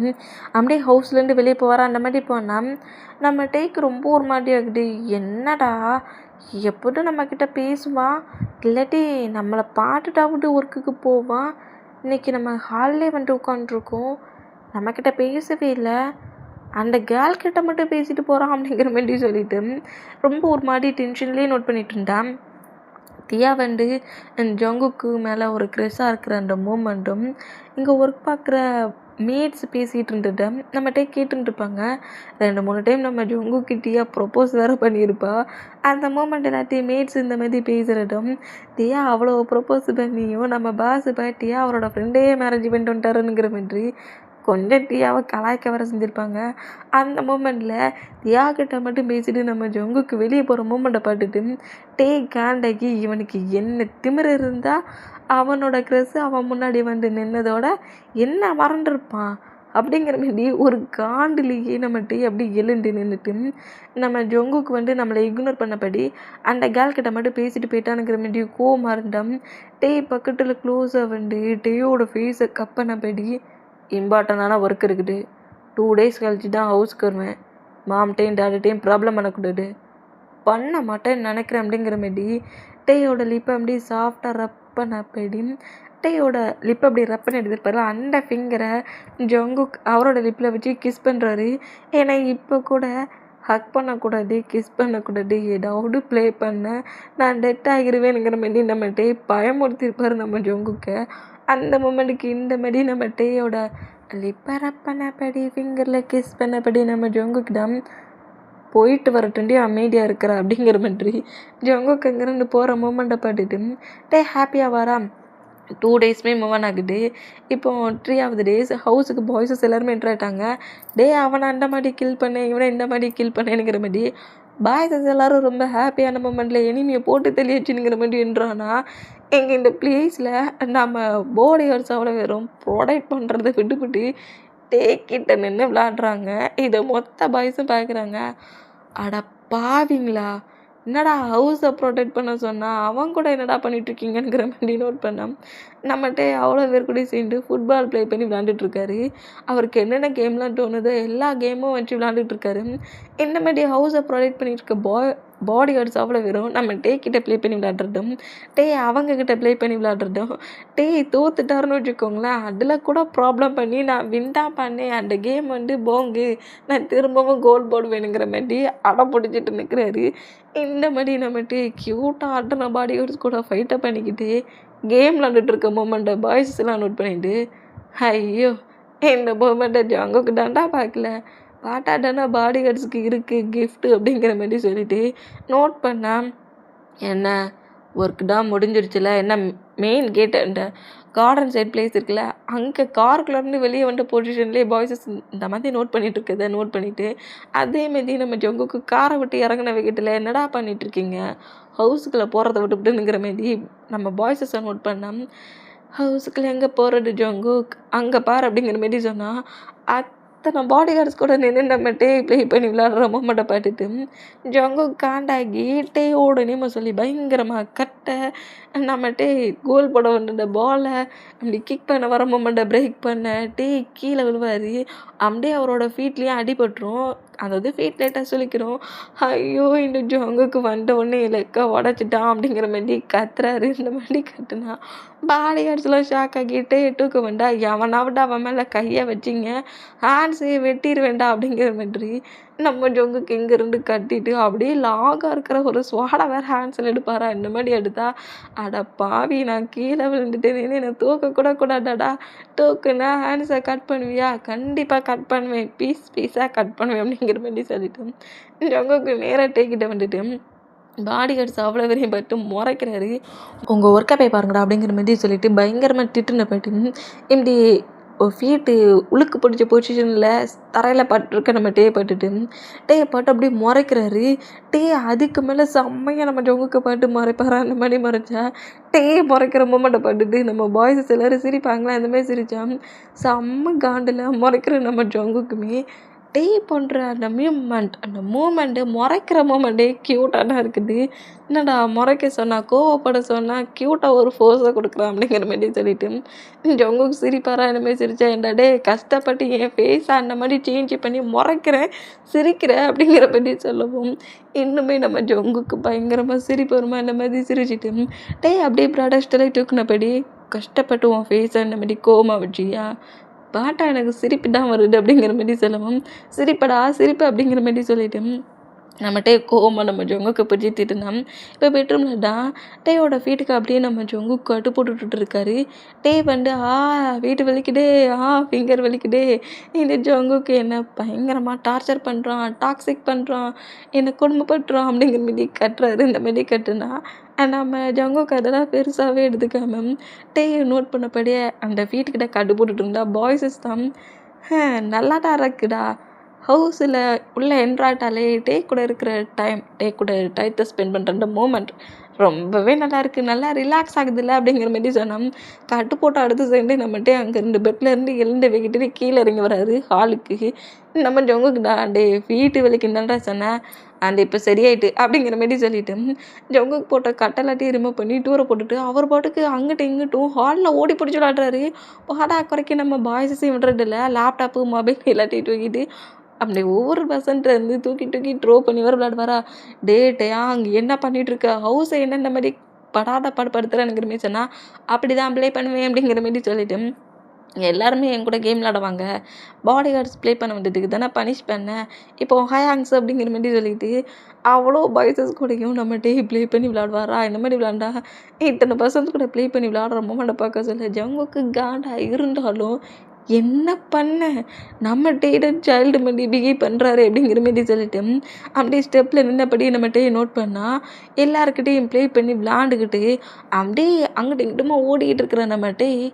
அப்படியே ஹவுஸ்லேருந்து வெளியே போகிறேன். அந்த மாதிரி போனால் நம்ம ரொம்ப ஒரு மாதிரி ஆகுது. என்னடா எப்போதும் நம்மக்கிட்ட பேசுவான், இல்லாட்டி நம்மளை பார்த்துட்டாவது ஒர்க்குக்கு போவான், இன்றைக்கி நம்ம ஹால்லே வந்துட்டு உட்காண்ட்ருக்கோம், நம்மக்கிட்ட பேசவே இல்லை, அந்த கேர்ள் கிட்ட மட்டும் பேசிட்டு போகிறான் அப்படிங்கிற மாதிரி சொல்லிட்டு ரொம்ப ஒரு மாதிரி டென்ஷன்லேயே நோட் பண்ணிட்டு இருந்தான். தியா வந்து ஜங்குக்கு மேலே ஒரு க்ரெஷ்ஷாக இருக்கிற அந்த மூமெண்ட்டும் இங்கே ஒர்க் பார்க்குற மேட்ஸ் பேசிகிட்டு இருந்துட்டு நம்மகிட்ட கேட்டுருப்பாங்க. 2-3 டைம் நம்ம ஜங்குக்கு தியா ப்ரொப்போஸ் வேறு பண்ணியிருப்பா. அந்த மூமெண்ட் எல்லாத்தையும் மேட்ஸ் இந்த மாதிரி பேசுகிறதும் தியா அவ்வளோ ப்ரொப்போஸ் பண்ணியும் நம்ம பாஸ் தியா அவரோட ஃப்ரெண்டே மேரேஜ் பண்ணிட்டு வந்துட்டாருங்கிற மாதிரி கொஞ்சம் தியாவை கலாய்க்க வர செஞ்சுருப்பாங்க. அந்த மூமெண்ட்டில் தியா கிட்ட மட்டும் பேசிட்டு நம்ம ஜங்குக்கு வெளியே போகிற மூமெண்ட்டை பார்த்துட்டு காண்டாகி இவனுக்கு என்ன திமிரு இருந்தால் அவனோட க்ரெஸ்ஸு அவன் முன்னாடி வந்து நின்னதோட என்ன மறந்துருப்பான் அப்படிங்கிற மாதிரி ஒரு காண்டிலேயே நம்ம அப்படி எழுந்து நின்றுட்டு நம்ம ஜங்குக்கு வந்து நம்மளை இக்னோர் பண்ணபடி அந்த கேர்ள் கிட்ட மட்டும் பேசிட்டு போயிட்டானுங்கிற மாதிரி கோவமாக இருந்தான். பக்கத்தில் க்ளோஸாக வந்து டேயோட ஃபேஸை கப்பனபடி இம்பார்ட்டண்டான ஒர்க் இருக்குது, 2 days கழிச்சு தான் ஹவுஸ்க்கு வருவேன், மாம்கிட்டையும் டாடிட்டையும் ப்ராப்ளம் பண்ணக்கூடாது, பண்ண மாட்டேன்னு நினைக்கிறேன் அப்படிங்கிற மாதிரி டேயோட லிப்பை அப்படி சாஃப்டாக ரப் பண்ணப்படி டேயோட லிப்பை அப்படி ரப் பண்ணி எடுத்துருப்பாரு. அந்த ஃபிங்கரை ஜங்குக் அவரோட லிப்பில் வச்சு கிஸ் பண்ணுறாரு. ஏன்னா இப்போ கூட ஹக் பண்ணக்கூடாது, கிஸ் பண்ணக்கூடாது, ஏதாவது ப்ளே பண்ண நான் டெட் ஆகிருவேனுங்கிற மாதிரி நம்ம பயமுறுத்திருப்பார் நம்ம ஜங்குக்கை. அந்த மூமெண்ட்டுக்கு இந்த மாதிரி நம்ம டேயோட லிப்பரப்பனபடி ஃபிங்கரில் கிஸ் பண்ணபடி நம்ம ஜங்குக்கிடம் போயிட்டு வரட்டுண்டி அமைதியாக இருக்கிற அப்படிங்கிற மாதிரி ஜங்குக்கு அங்கேருந்து போகிற மூமெண்ட்டை பார்த்துட்டு ஹாப்பியாக வரா. 2 டேஸ்மே மூவ் ஆன் ஆகுது. இப்போ 3 டேஸ் ஹவுஸுக்கு பாய்ஸஸ் எல்லாருமே என்ட்ரு ஆகிட்டாங்க. அவனை அந்த மாதிரி கில் பண்ணேன், இவனை இந்த மாதிரி கில் பண்ணேனுங்கிற மாதிரி பாய்ஸஸ் எல்லாரும் ரொம்ப ஹாப்பியான மூமெண்ட்டில் எனிமியை போட்டு தெளிச்சுங்கிற மாதிரி என்றானா எங்கள் இந்த பிளேஸில் நம்ம பாடி கார்ட்ஸ் அவ்வளோ வெறும் ப்ரொடெக்ட் பண்ணுறதை விட்டுவிட்டு கிட்ட நின்று விளாடுறாங்க. இதை மொத்த பாய்ஸும் பார்க்குறாங்க. அட பாவிங்களா, என்னடா ஹவுஸை ப்ரொடெக்ட் பண்ண சொன்னால் அவன் கூட என்னடா பண்ணிகிட்ருக்கீங்கிற மாதிரி நோட் பண்ணோம். நம்மகிட்ட அவ்வளோ பேர் கூட சேர்ந்து ஃபுட்பால் ப்ளே பண்ணி விளாண்டுட்ருக்காரு. அவருக்கு என்னென்ன கேம்லாம் தோணுதோ எல்லா கேமும் வச்சு விளாண்டுட்ருக்காரு. இந்த மாதிரி ஹவுஸை ப்ரொடெக்ட் பண்ணிகிட்ருக்க பாடி கார்ட்ஸ் அவ்வளோ வெறும் நம்ம கிட்ட ப்ளே பண்ணி விளாட்றதும் அவங்கக்கிட்ட ப்ளே பண்ணி விளாட்றதும் தோத்துட்டாருன்னு வச்சுக்கோங்களேன். அதில் கூட ப்ராப்ளம் பண்ணி நான் வின் தான் பண்ணேன், அந்த கேம் போங்கு, நான் திரும்பவும் கோல் போடுவேனுங்கிற மாதிரி அடம் பிடிச்சிட்டு நிற்கிறாரு. இந்த மாதிரி நம்மட்டு க்யூட்டாக ஆடுற பாடி கார்ட்ஸ் கூட ஃபைட்டை பண்ணிக்கிட்டு கேம் விளாண்டுட்டு இருக்க மூமெண்ட்டை பாய்ஸ் எல்லாம் நோட் பண்ணிட்டு ஐயோ இந்த மூமெண்ட்டை ஜங்குக்கு தாண்டா பார்க்கல, பாட்டாடானா பாடி கார்ட்ஸுக்கு இருக்குது கிஃப்ட்டு அப்படிங்கிற மாதிரி சொல்லிட்டு நோட் பண்ணால் என்ன ஒர்க் தான் முடிஞ்சிருச்சுல, என்ன மெயின் கேட் அந்த கார்டன் சைட் பிளேஸ் இருக்குல்ல அங்கே காருக்குள்ளேருந்து வெளியே வந்த பொசிஷன்லேயே பாய்ஸஸ் இந்த மாதிரி நோட் பண்ணிகிட்டு இருக்கதை நோட் பண்ணிவிட்டு அதேமாரி நம்ம ஜங்குக்கு காரை விட்டு இறங்கின விக்கெட்டில் என்னடா பண்ணிகிட்ருக்கீங்க, ஹவுஸுக்குள்ளே போகிறத விட்டுவிட்டுங்கிற மாரி நம்ம பாய்ஸஸை நோட் பண்ணோம். ஹவுஸுக்குள்ளே எங்கே போகிறது ஜங்குக், அங்கே பார் அப்படிங்கிற மாரி சொன்னால் அத்தனை பாடி கார்ட்ஸ் கூட நின்று நம்மகிட்டே ப்ளே பண்ணி விளாட்ற மூமெண்ட்டை பார்த்துட்டு ஜங்குக் காண்டாகி ஓடனேமா சொல்லி பயங்கரமாக கட்ட நம்மகிட்டே கோல் போட வந்த பாலை அப்படி கிக் பண்ண வர மூமெண்ட்டை பிரேக் பண்ண கீழே விழுவார். அப்படியே அவரோட ஃபீட்லேயும் அடிபட்டுரும். அதாவது ஃபீட் லைட்டாக சொல்லிக்கிறோம். ஐயோ இந்த ஜங்குக்கு வந்த உடனே லெக்கா உடச்சிட்டான் அப்படிங்கிற மாதிரி கத்துறாரு. இந்த மாதிரி கத்துனா பாடி கார்ட்ஸ்லாம் ஷாக் ஆகிட்டு தூக்க வேண்டாம், எவனாவிட்ட அவன் மேலே கையை வச்சிங்க ஹேண்ட்ஸே வெட்டிடுவேண்டா அப்படிங்கிற மாதிரி நம்ம ஜங்குக்கு இங்கேருந்து கட்டிட்டு அப்படியே லாகாக இருக்கிற ஒரு ஸ்வாடை வேறு ஹேண்ட்ஸில் எடுப்பாரா. இந்த மாதிரி எடுத்தா அட பாவி நான் கீழே விழுந்துட்டேன்னு என்னை தூக்கக்கூட கூடாதாடா, தூக்குனா ஹேண்ட்ஸை கட் பண்ணுவியா, கண்டிப்பாக கட் பண்ணுவேன், பீஸாக கட் பண்ணுவேன் அப்படிங்கிற மாதிரி சொல்லிட்டு ஜங்குக்கு நேராக டேக்கிட்ட வந்துட்டு பாடி கார்ட்ஸ் அவ்வளோ வரையும் பட்டு முறைக்கிறாரு. உங்கள் ஒர்க்கை போய் பாருங்கடா அப்படிங்கிற மாதிரி சொல்லிட்டு பயங்கரமாக திட்டுன பட்டு இப்படி ஃபீட்டு உழுக்கு பிடிச்ச பொசிஷனில் தரையில் பட்டுருக்க நம்ம பட்டுட்டு பட்டு அப்படியே முறைக்கிறாரு. அதுக்கு மேலே செம்மையாக நம்ம ஜங்குக்கு பாட்டு முறைப்பாரா. அந்த மாதிரி முறைச்சா முறைக்கிற மூமெண்ட்டை பட்டுட்டு நம்ம பாய்ஸஸ் எல்லோரும் சிரிப்பாங்களா, அந்த மாதிரி சிரித்தா செம்ம காண்டில் முறைக்கிற நம்ம ஜங்குக்குமே பண்ணுற அந்த மூமெண்ட்டு முறைக்கிற மூமெண்ட்டே க்யூட்டாக இருக்குது. என்னடா முறைக்க சொன்னால் கோவப்பட சொன்னால் க்யூட்டாக ஒரு ஃபோர்ஸை கொடுக்குறான் அப்படிங்கிற மாதிரி சொல்லிட்டு ஜங்குக்கு சிரிப்பாரா. இந்த மாதிரி சிரிச்சா என்னடா கஷ்டப்பட்டு என் ஃபேஸை அந்த மாதிரி சேஞ்ச் பண்ணி முறைக்கிறேன் சிரிக்கிறேன் அப்படிங்கிற மாதிரி சொல்லவும் இன்னுமே நம்ம ஜங்குக்கு பயங்கரமாக சிரிப்பு வருமா. இந்த மாதிரி சிரிச்சிட்டு அப்படியே ப்ராடக்ட்ஸ்டெல்லாம் தூக்குனபடி கஷ்டப்பட்டு உன் ஃபேஸை இந்த மாதிரி கோவமாக வச்சியா, பாட்டா எனக்கு சிரிப்பு தான் வருது அப்படிங்கிற மாதிரி சொல்லவும் சிரிப்படா சிரிப்பு அப்படிங்கிற மாதிரி சொல்லிட்டு நம்மகிட்ட கோவமாக நம்ம ஜங்குக்கு பிடிச்சிட்டு இருந்தான். இப்போ பெட்ரூமில் தான் டேயோட ஃபீட்டுக்கு அப்படியே நம்ம ஜங்குக்கு கட்டு போட்டுட்டு இருக்காரு. வீட்டு வலிக்குதே, ஃபிங்கர் வலிக்குதே, இந்த ஜங்குக்கு என்ன பயங்கரமாக டார்ச்சர் பண்ணுறான், டாக்ஸிக் பண்ணுறான், என்னை கொடுமைப்படுறான் அப்படிங்கிற மாரி கட்டுறாரு. இந்த மாரி கட்டுனா நம்ம ஜங்குக்கு அதெல்லாம் பெருசாகவே எடுத்துக்காம நோட் பண்ணப்படியே அந்த ஃபீட்டுக்கிட்ட கட்டு போட்டுட்டு இருந்தா பாய்ஸஸ் தான் நல்லா தான் இருக்குடா, ஹவுஸில் உள்ளே என்ட்ராட்டாலே கூட இருக்கிற கூட டயத்தை ஸ்பெண்ட் பண்ணுற அந்த மூமெண்ட் ரொம்பவே நல்லாயிருக்கு, நல்லா ரிலாக்ஸ் ஆகுதுல்ல அப்படிங்கிற மாதிரி சொன்னோம். கட்டு போட்டு அடுத்த சைடு நம்மகிட்டே அங்கேருந்து பெட்லேருந்து எழுந்து வைக்கிட்டு கீழே இறங்கி வராரு ஹாலுக்கு. நம்ம ஜங்குக்கு வீட்டு வலிக்கு தான்டா சொன்னேன், இப்போ சரியாயிட்டு அப்படிங்கிற மாதிரி சொல்லிட்டு ஜங்குக்கு போட்ட கட்டலாட்டி ரிமூவ் பண்ணி டூரை போட்டுட்டு அவர் பாட்டுக்கு அங்கிட்டும் இங்கிட்டும் ஹாலில் ஓடி பிடிச்சி விளாட்றாரு. பாடா குறைக்க நம்ம பாய்ஸஸையும் விடுறது இல்லை, லேப்டாப்பு மொபைல் எல்லாத்தையும் தூக்கிட்டு அப்படி ஒவ்வொரு பர்சன்ட்லேருந்து தூக்கி ட்ரோ பண்ணி வர விளாடுவாரா. அங்கே என்ன பண்ணிகிட்ருக்க, ஹவுஸை என்ன இந்த மாதிரி படுத்துறேனுங்கிற மாதிரி சொன்னால் அப்படி தான் ப்ளே பண்ணுவேன் அப்படிங்கிற மாதிரி சொல்லிட்டு எல்லாருமே என் கூட கேம் விளாடுவாங்க, பாடி கார்ட்ஸ் ப்ளே பண்ண வந்ததுக்கு தானே பனிஷ் பண்ணேன், இப்போ ஹேங்ஸ் அப்படிங்கிற மாதிரி சொல்லிட்டு அவ்வளோ பாய்ஸஸ் கூடயும் நம்ம ப்ளே பண்ணி விளாடுவாரா. இந்த மாதிரி விளாண்டா இத்தனை பர்சன்ஸ் கூட ப்ளே பண்ணி விளாடுற மூமெண்ட்டை பார்க்க சொல்ல ஜங்குக்கு காண்டா இருந்தாலும் என்ன பண்ண? நம்ம டேடன் சைல்டு மாரி பிஹேவ் பண்ணுறாரு அப்படிங்கிற மாரி சொல்லிட்டு, அப்படியே ஸ்டெப்பில் நின்னபடியே நம்ம டேயை நோட் பண்ணா, எல்லாருக்கிட்டேயும் ப்ளே பண்ணி விளாண்டுக்கிட்டு, அப்படியே அங்கிட்டும் இங்கிட்டுமா ஓடிக்கிட்டு இருக்கிற நம்ம டேய்,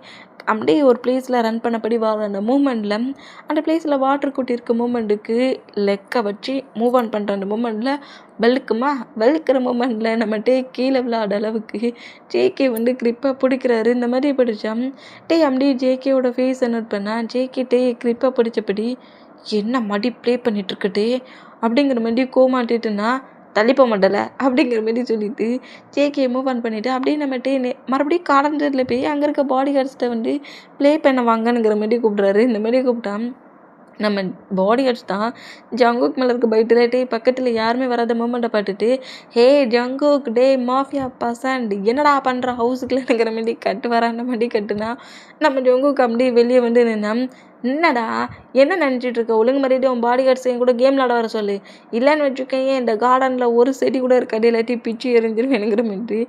அப்படியே ஒரு ப்ளேஸில் ரன் பண்ணபடி வர அந்த மூமெண்ட்டில், அந்த ப்ளேஸில் வாட்டர் கொட்டியிருக்க மூமெண்ட்டுக்கு லெக்கை வச்சு மூவ் ஆன் பண்ணுற அந்த மூமெண்ட்டில் வெளுக்கிற மூமெண்ட்டில் நம்ம டே கீழே விழாட அளவுக்கு ஜேகே வந்து கிரிப்பாக பிடிக்கிறாரு. இந்த மாதிரி பிடிச்சா டே அப்படியே ஜேகேவோட ஃபேஸை நோட் பண்ணா, ஜேகே டே கிரிப்பாக பிடிச்சபடி என்ன மடி ப்ளே பண்ணிகிட்ருக்கு டே அப்படிங்கிற மாதிரி கோமாட்டிட்டுனா தள்ளி போக மாட்டல அப்படிங்கிற மாதிரி சொல்லிட்டு ஜேகே மூவ் ஆன் பண்ணிவிட்டு அப்படியே நம்ம டே மறுபடியும் காலண்டரில் போய் அங்கே இருக்க பாடி கார்ட்ஸ்கிட்ட வந்து ப்ளே பண்ண வாங்கங்கிற மாதிரி கூப்பிட்றாரு. இந்த மாதிரி கூப்பிட்டா நம்ம பாடி கார்ட்ஸ் தான் ஜங்குக் மேலே இருக்க பைட்டில் டே பக்கத்தில் யாருமே வராத மூமெண்ட்டை பார்த்துட்டு, ஹே ஜங்குக் டே மாஃபியா பசண்ட் என்னடா பண்ணுற ஹவுஸுக்குள்ளேங்கிற மாதிரி கட்டு வரான மாதிரி கட்டுனா, நம்ம ஜங்குக் அப்படியே வெளியே வந்து நின்னா, என்னடா என்ன நினச்சிட்டு இருக்க? ஒழுங்கு மரியாதை உன் பாடி கார்ட்ஸ் என் கூட கேம் விளாட வர சொல்லு, இல்லைன்னு வச்சுக்கோங்க இந்த கார்டனில் ஒரு செடி கூட இருக்காது எல்லாத்தையும் பிச்சு எரிஞ்சிருவேனுங்கிற மாதிரி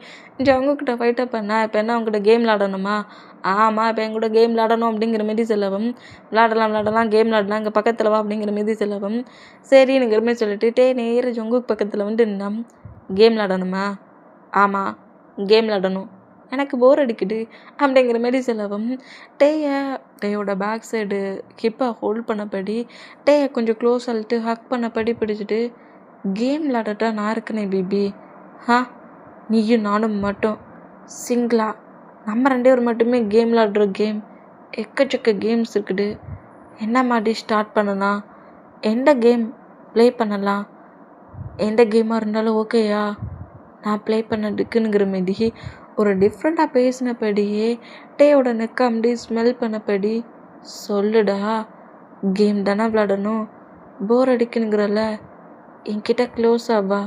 ஜங்குக்கிட்ட ஃபைட்டப் பண்ணா. இப்போ என்ன உங்ககிட்ட கேம் விளாடணுமா? ஆமாம் இப்போ என் கூட கேம் விளாடணும் அப்படிங்கிற மாரி சொல்லவும், விளாடலாம் கேம் விளாடலாம் இங்கே பக்கத்தில் வா அப்படிங்கிற மாரி சொல்லவும், சரிங்கிற மாதிரி சொல்லிட்டு டே நேராக ஜங்குக் பக்கத்தில் வந்து நின்னா, கேம் விளாடணுமா? ஆமாம் கேம் விளாடணும், எனக்கு போர் அடிக்குது அப்படிங்கிற மாரி சொல்லவும், டேயோட பேக் சைடு ஹிப்பை ஹோல்ட் பண்ணபடி டேயை கொஞ்சம் க்ளோஸ் ஆகிட்டு ஹக் பண்ணபடி பிடிச்சிட்டு, கேம் விளாடட்டா நான் இருக்கனே பேபி, நீயும் நானும் மட்டும் சிங்கிளா நம்ம 2 பேர் மட்டுமே கேம் விளாடுற கேம் எக்கச்சக்க கேம்ஸ் இருக்குது, என்ன மாதிரி ஸ்டார்ட் பண்ணலாம், எந்த கேம் ப்ளே பண்ணலாம், எந்த கேமாக இருந்தாலும் ஓகேயா நான் ப்ளே பண்ணதுக்குங்கிற மாரி ஒரு டிஃப்ரெண்ட்டாக பேசினபடியே டேயோட நெக்கை அப்படியே ஸ்மெல் பண்ணபடி, சொல்லுடா கேம் தானே விளாடணும், போர் அடிக்கணுங்கிறல என்கிட்ட க்ளோஸ் ஆவா,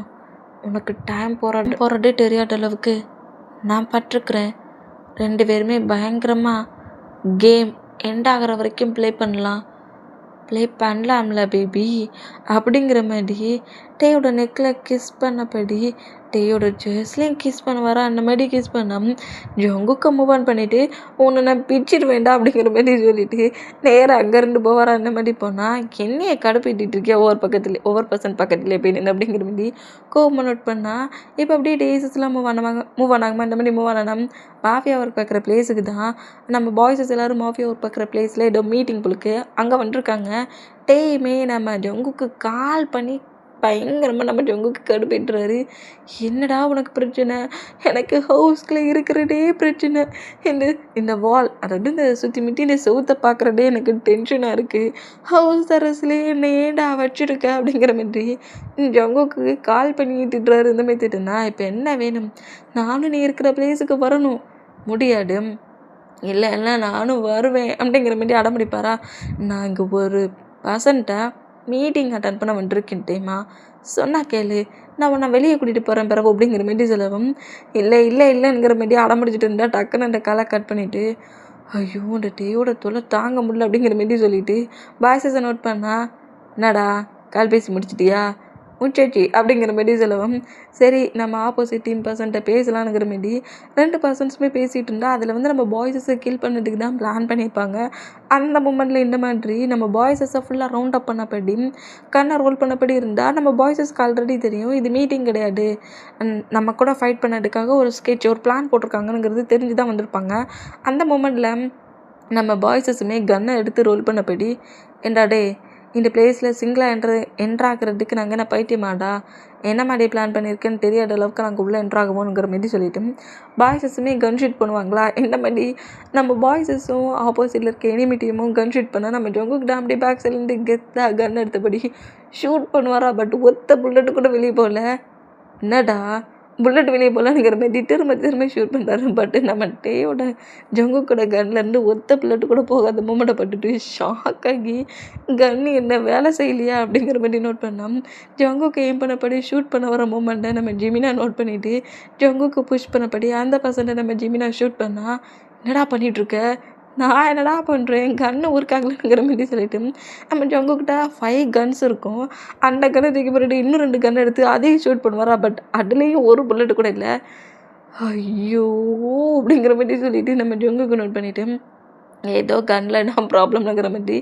உனக்கு டைம் போகிறதே தெரியாத அளவுக்கு நான் பட்டிருக்கிறேன், 2 பேருமே பயங்கரமாக கேம் எண்ட் ஆகிற வரைக்கும் ப்ளே பண்ணலாம்ல பேபி அப்படிங்கிற மாதிரி டேயோட நெக்கில் கிஸ் பண்ணபடி டேயோட ஜெஸ்லையும் கிஸ் பண்ண வர அந்த மாதிரி கிஸ் பண்ண ஜங்குக்க மூவ் ஆன் பண்ணிவிட்டு உன்னை நான் பிடிச்சிட்டு வேண்டாம் அப்படிங்கிற மாதிரி சொல்லிவிட்டு நேராக அங்கேருந்து போவார அந்த மாதிரி போனால் என்னையை கடுப்பிட்டு இருக்கேன் ஒவ்வொரு பர்சன் பக்கத்துலேயே போய் நின்று அப்படிங்கிற மாதிரி கோவம் நோட் பண்ணால் இப்போ அப்படியே டேஸஸ்லாம் மூவ் ஆனாங்கம்மா இந்த மாதிரி மூவ் ஆனா மாஃபியா ஒர்க் பார்க்குற பிளேஸுக்கு தான் நம்ம பாய்ஸஸ் எல்லோரும் மாஃபியா ஒர்க் பார்க்குற பிளேஸில் ஏதோ மீட்டிங் புளுக்கு அங்கே வந்துருக்காங்க. டேயுமே நம்ம ஜங்குக்கு கால் பண்ணி பயங்கரமாக நம்ம ஜங்குக்கு கடுப்பேற்றுறாரு. என்னடா உனக்கு பிரச்சனை, எனக்கு ஹவுஸ்குள்ளே இருக்கிறதே பிரச்சனை, இந்த வால் அதாவது இந்த சுற்றி முற்றி இந்த செவுத்தை பார்க்குறதே எனக்கு டென்ஷனாக இருக்குது, ஹவுஸ் அரசுலேயே என்னை ஏன்டா வச்சுருக்க அப்படிங்கிற மாதிரி ஜங்குக்கு கால் பண்ணி திட்டுறாரு. இந்த மாதிரி திட்டுனா இப்போ என்ன வேணும், நானும் நீ இருக்கிற பிளேஸுக்கு வரணும், முடியாது, இல்லை நானும் வருவேன் அப்படிங்கிற மாதிரி அடம்பிடிப்பாரா. நான் இங்கே ஒரு பர்சன்ட்டை மீட்டிங் அட்டன் பண்ண வந்துருக்கேன்ட்டேம்மா, சொன்னால் கேளு, நான் உன்னை வெளியே கூட்டிகிட்டு போகிறேன் பிறகு அப்படிங்கிற மாரி சொல்லவும், இல்லைங்கிற மாரி அடம்பிடிச்சிட்டு இருந்தால் டக்குன்னு அந்த காலை கட் பண்ணிவிட்டு, ஐயோ இந்த டேயோட தொலை தாங்க முடியல அப்படிங்கிற மாரி சொல்லிவிட்டு பாய்ஸஸை நோட் பண்ணா, என்னடா கால் பேசி முடிச்சிட்டியா, முடிச்சாச்சு அப்படிங்கிற மாரி சொல்லவும், சரி நம்ம ஆப்போசிட் டீம் பர்சன்ட்டை பேசலான்னுங்கிற மாரி 2 பர்சன்ஸுமே பேசிகிட்டு இருந்தால் அதில் வந்து நம்ம பாய்ஸஸை கில் பண்ணதுக்கு தான் பிளான் பண்ணியிருப்பாங்க. அந்த மூமெண்ட்டில் இந்த மாதிரி நம்ம பாய்ஸஸை ஃபுல்லாக ரவுண்ட் அப் பண்ணபடி கண்ணை ரோல் பண்ணபடி இருந்தால் நம்ம பாய்ஸஸ்க்கு ஆல்ரெடி தெரியும் இது மீட்டிங் கிடையாது, நம்ம கூட ஃபைட் பண்ணதுக்காக ஒரு ஸ்கெட்ச் ஒரு பிளான் போட்டிருக்காங்கங்கிறது தெரிஞ்சு தான் வந்திருப்பாங்க. அந்த மூமெண்ட்டில் நம்ம பாய்ஸஸுமே கன்னை எடுத்து ரோல் பண்ணபடி, ஏண்டா டே இந்த பிளேஸில் சிங்கிளாக என்ட்ராகிறதுக்கு நாங்கள் என்ன பைத்தியமாடா, என்ன மாதிரி பிளான் பண்ணியிருக்கேன்னு தெரியாத அளவுக்கு நாங்கள் உள்ளே என்ட்ராகுவோங்கிற மாரி சொல்லிவிட்டு பாய்ஸஸுமே கன் ஷூட் பண்ணுவாங்களா, இந்த மாதிரி நம்ம பாய்ஸஸும் ஆப்போசிட்டில் இருக்க எனிமி டீமும் கன் ஷூட் பண்ணால் நம்ம ஜங்குக்கிட்ட அப்படியே பேக் சைட்லேருந்து கெத்தாக கன் எடுத்தபடி ஷூட் பண்ணுவாரா. பட் ஒத்த புல்லட்டு கூட வெளியே போகல, என்னடா புல்லட் வெளியே போகலான்னுங்கிற மாதிரி திரும்ப ஷூட் பண்ணுறாரு. பட்டு நம்ம டேயோட ஜங்குக்கோட கன்லேருந்து ஒத்த புல்லட்டு கூட போகாத மூமெண்ட்டை பட்டுட்டு ஷாக் ஆகி கன் என்ன வேலை செய்யலையா அப்படிங்கிற மாதிரி நோட் பண்ணோம். ஜங்குக்கு எய்ம் பண்ணபடி ஷூட் பண்ண வர மூமெண்ட்டை நம்ம ஜிமினா நோட் பண்ணிவிட்டு ஜங்குக்கு புஷ் பண்ணபடி அந்த பர்சன்ட்டை நம்ம ஜிமினா ஷூட் பண்ணால், என்னடா பண்ணிகிட்ருக்க, நான் என்னடா பண்ணுறேன், கன்று ஊருக்காகலங்கிற மாதிரி சொல்லிட்டு நம்ம ஜங்குக்கிட்ட 5 கன்ஸ் இருக்கும். அந்த கன்னை தூக்கி போட்டுட்டு இன்னும் 2 கன் எடுத்து அதையும் ஷூட் பண்ணுவாரா. பட் அதுலேயும் ஒரு புல்லட்டு கூட இல்லை. ஐயோ அப்படிங்கிற மாதிரி சொல்லிட்டு நம்ம ஜங்குக்கு நோட் பண்ணிவிட்டு ஏதோ கன்ல நான் ப்ராப்ளம்ங்கிற மாதிரி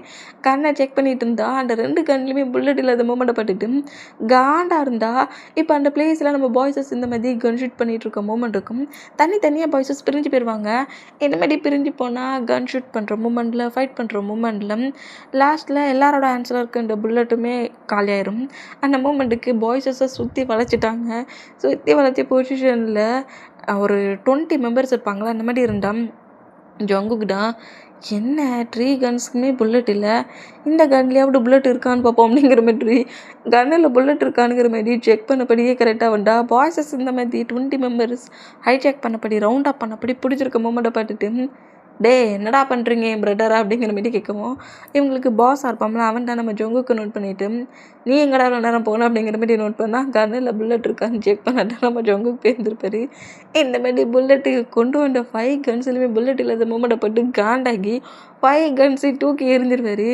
கன்னை செக் பண்ணிட்டு இருந்தா அந்த 2 கன்லையுமே புல்லட் இல்லாத மூமெண்ட்டை பட்டுட்டு காண்டா இருந்தா. இப்போ அந்த பிளேஸில் நம்ம பாய்ஸஸ் இந்த மாதிரி கன் ஷூட் பண்ணிட்டு இருக்க மூமெண்ட் இருக்கும். தனித்தனியாக பாய்ஸஸ் பிரிஞ்சு போயிடுவாங்க. இந்த மாதிரி பிரிஞ்சு போனால் கன் ஷூட் பண்ணுற மூமெண்ட்டில் ஃபைட் பண்ணுற மூமெண்ட்டில் லாஸ்ட்டில் எல்லாரோட ஆன்சராக இருக்க இந்த புல்லட்டுமே காலியாயிரும். அந்த மூமெண்ட்டுக்கு பாய்ஸஸை சுற்றி வளைச்சிட்டாங்க. சுற்றி வளைச்ச பொசிஷனில் ஒரு 20 மெம்பர்ஸ் இருப்பாங்களா, அந்த மாதிரி இருந்தால் ஜங்குக் தான் என்ன 3 கன்ஸுக்குமே புல்லட் இல்லை, இந்த கன்லேயாவது புல்லட் இருக்கான்னு பார்ப்போம் அப்படிங்கிற மாதிரி கன்னில் புல்லட் இருக்கானுங்கிற மாதிரி செக் பண்ணபடியே கரெக்டாக வந்தா. பாய்ஸஸ் இந்த மாதிரி 20 மெம்பர்ஸ் ஹைஜாக் பண்ணபடி ரவுண்ட் அப் பண்ணபடி பிடிச்சிருக்க மூமெண்ட்டை பார்த்துட்டு டே என்னடா பண்ணுறீங்க என் பிரதரா அப்படிங்கிற மாதிரி கேட்கவும் இவங்களுக்கு பாஸாக இருப்பாங்களா அவன் தான் நம்ம ஜங்குக்கு நோட் பண்ணிவிட்டு நீ எங்கடா இவ்வளோ நேரம் போகணும் அப்படிங்கிற மாதிரி நோட் பண்ணால் கன்னில் புல்லட் இருக்கான்னு செக் பண்ணாட்டா நம்ம ஜங்குக்கு போயிருந்துருப்பாரு. இந்த மாதிரி புல்லட்டு கொண்டு வந்த 5 கன்ஸ்லையுமே புல்லட் இல்லாத மூமெண்ட்டை பட்டு காண்டாகி 5 கன்ஸையும் தூக்கி எறிஞ்சிருவாரு.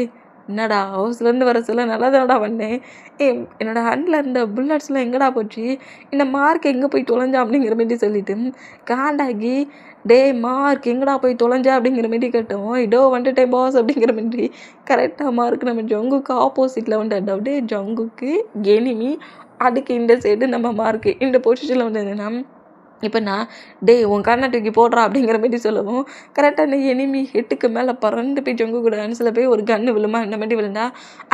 என்னடா ஹவுஸ்லேருந்து வர சொல்ல நல்லா தானடா வந்தேன், என்னோட ஹேண்டில் இருந்த புல்லட்ஸ்லாம் எங்கடா போச்சு, இந்த மார்க் எங்கே போய் தொலைஞ்சா அப்படிங்கிற மாதிரி சொல்லிட்டு காண்டாகி டே மார்க் எங்கடா போய் தொலைஞ்சா அப்படிங்கிற மாதிரி கேட்டோம். இதோ வந்துட்டேன் பாஸ் அப்படிங்கிற மாதிரி கரெக்டாக மார்க் நம்ம ஜங்குக்கு ஆப்போசிட்டில் வந்துட்டு அப்படியே ஜங்குக்கு எனிமி, அதுக்கு இந்த சைடு நம்ம மார்க்கு இந்த பொசிஷனில் வந்து என்னென்னா இப்போ நான் டே உன் கண்ணை தூக்கி போடுறா அப்படிங்கிற மாதிரி சொல்லவும் கரெக்டாக அந்த எனிமி ஹெட்டுக்கு மேலே பறந்து போய் ஜங்கு கூட ஆன்ஸில் போய் ஒரு கன்று விழுமா இந்த மாதிரி விழுந்தா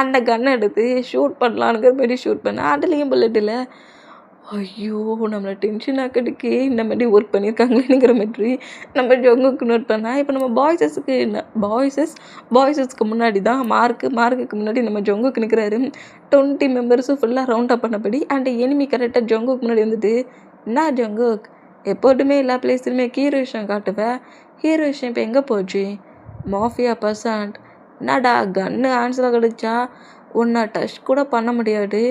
அந்த கன்னை எடுத்து ஷூட் பண்ணலாங்கிற மாதிரி ஷூட் பண்ணேன். அதுலேயும் புல்லட் இல்லை. ஐயோ நம்மளை டென்ஷன் ஆக்கிறதுக்கு இந்த மாதிரி ஒர்க் பண்ணியிருக்காங்களேங்கிற மாதிரி நம்ம ஜங்குக்கு நோட் பண்ணால். இப்போ நம்ம பாய்ஸஸ்க்கு முன்னாடி தான் மார்க்குக்கு முன்னாடி நம்ம ஜங்குக்கு நிற்கிறாரு. 20 மெம்பர்ஸும் ஃபுல்லாக ரவுண்ட் அப் பண்ணபடி அண்ட் எனிமி கரெக்டாக ஜங்குக்கு முன்னாடி வந்துட்டு என்ன ஜங்குக் எப்போதுமே எல்லா பிளேஸ்லையுமே ஹீரோ விஷயம் காட்டுவேன், ஹீரோ விஷயம் இப்போ எங்கே போச்சு, மாஃபியா பர்சன்ட் என்னடா கன்று ஆன்சராக கிடச்சா உன்னை டச் கூட பண்ண முடியாது,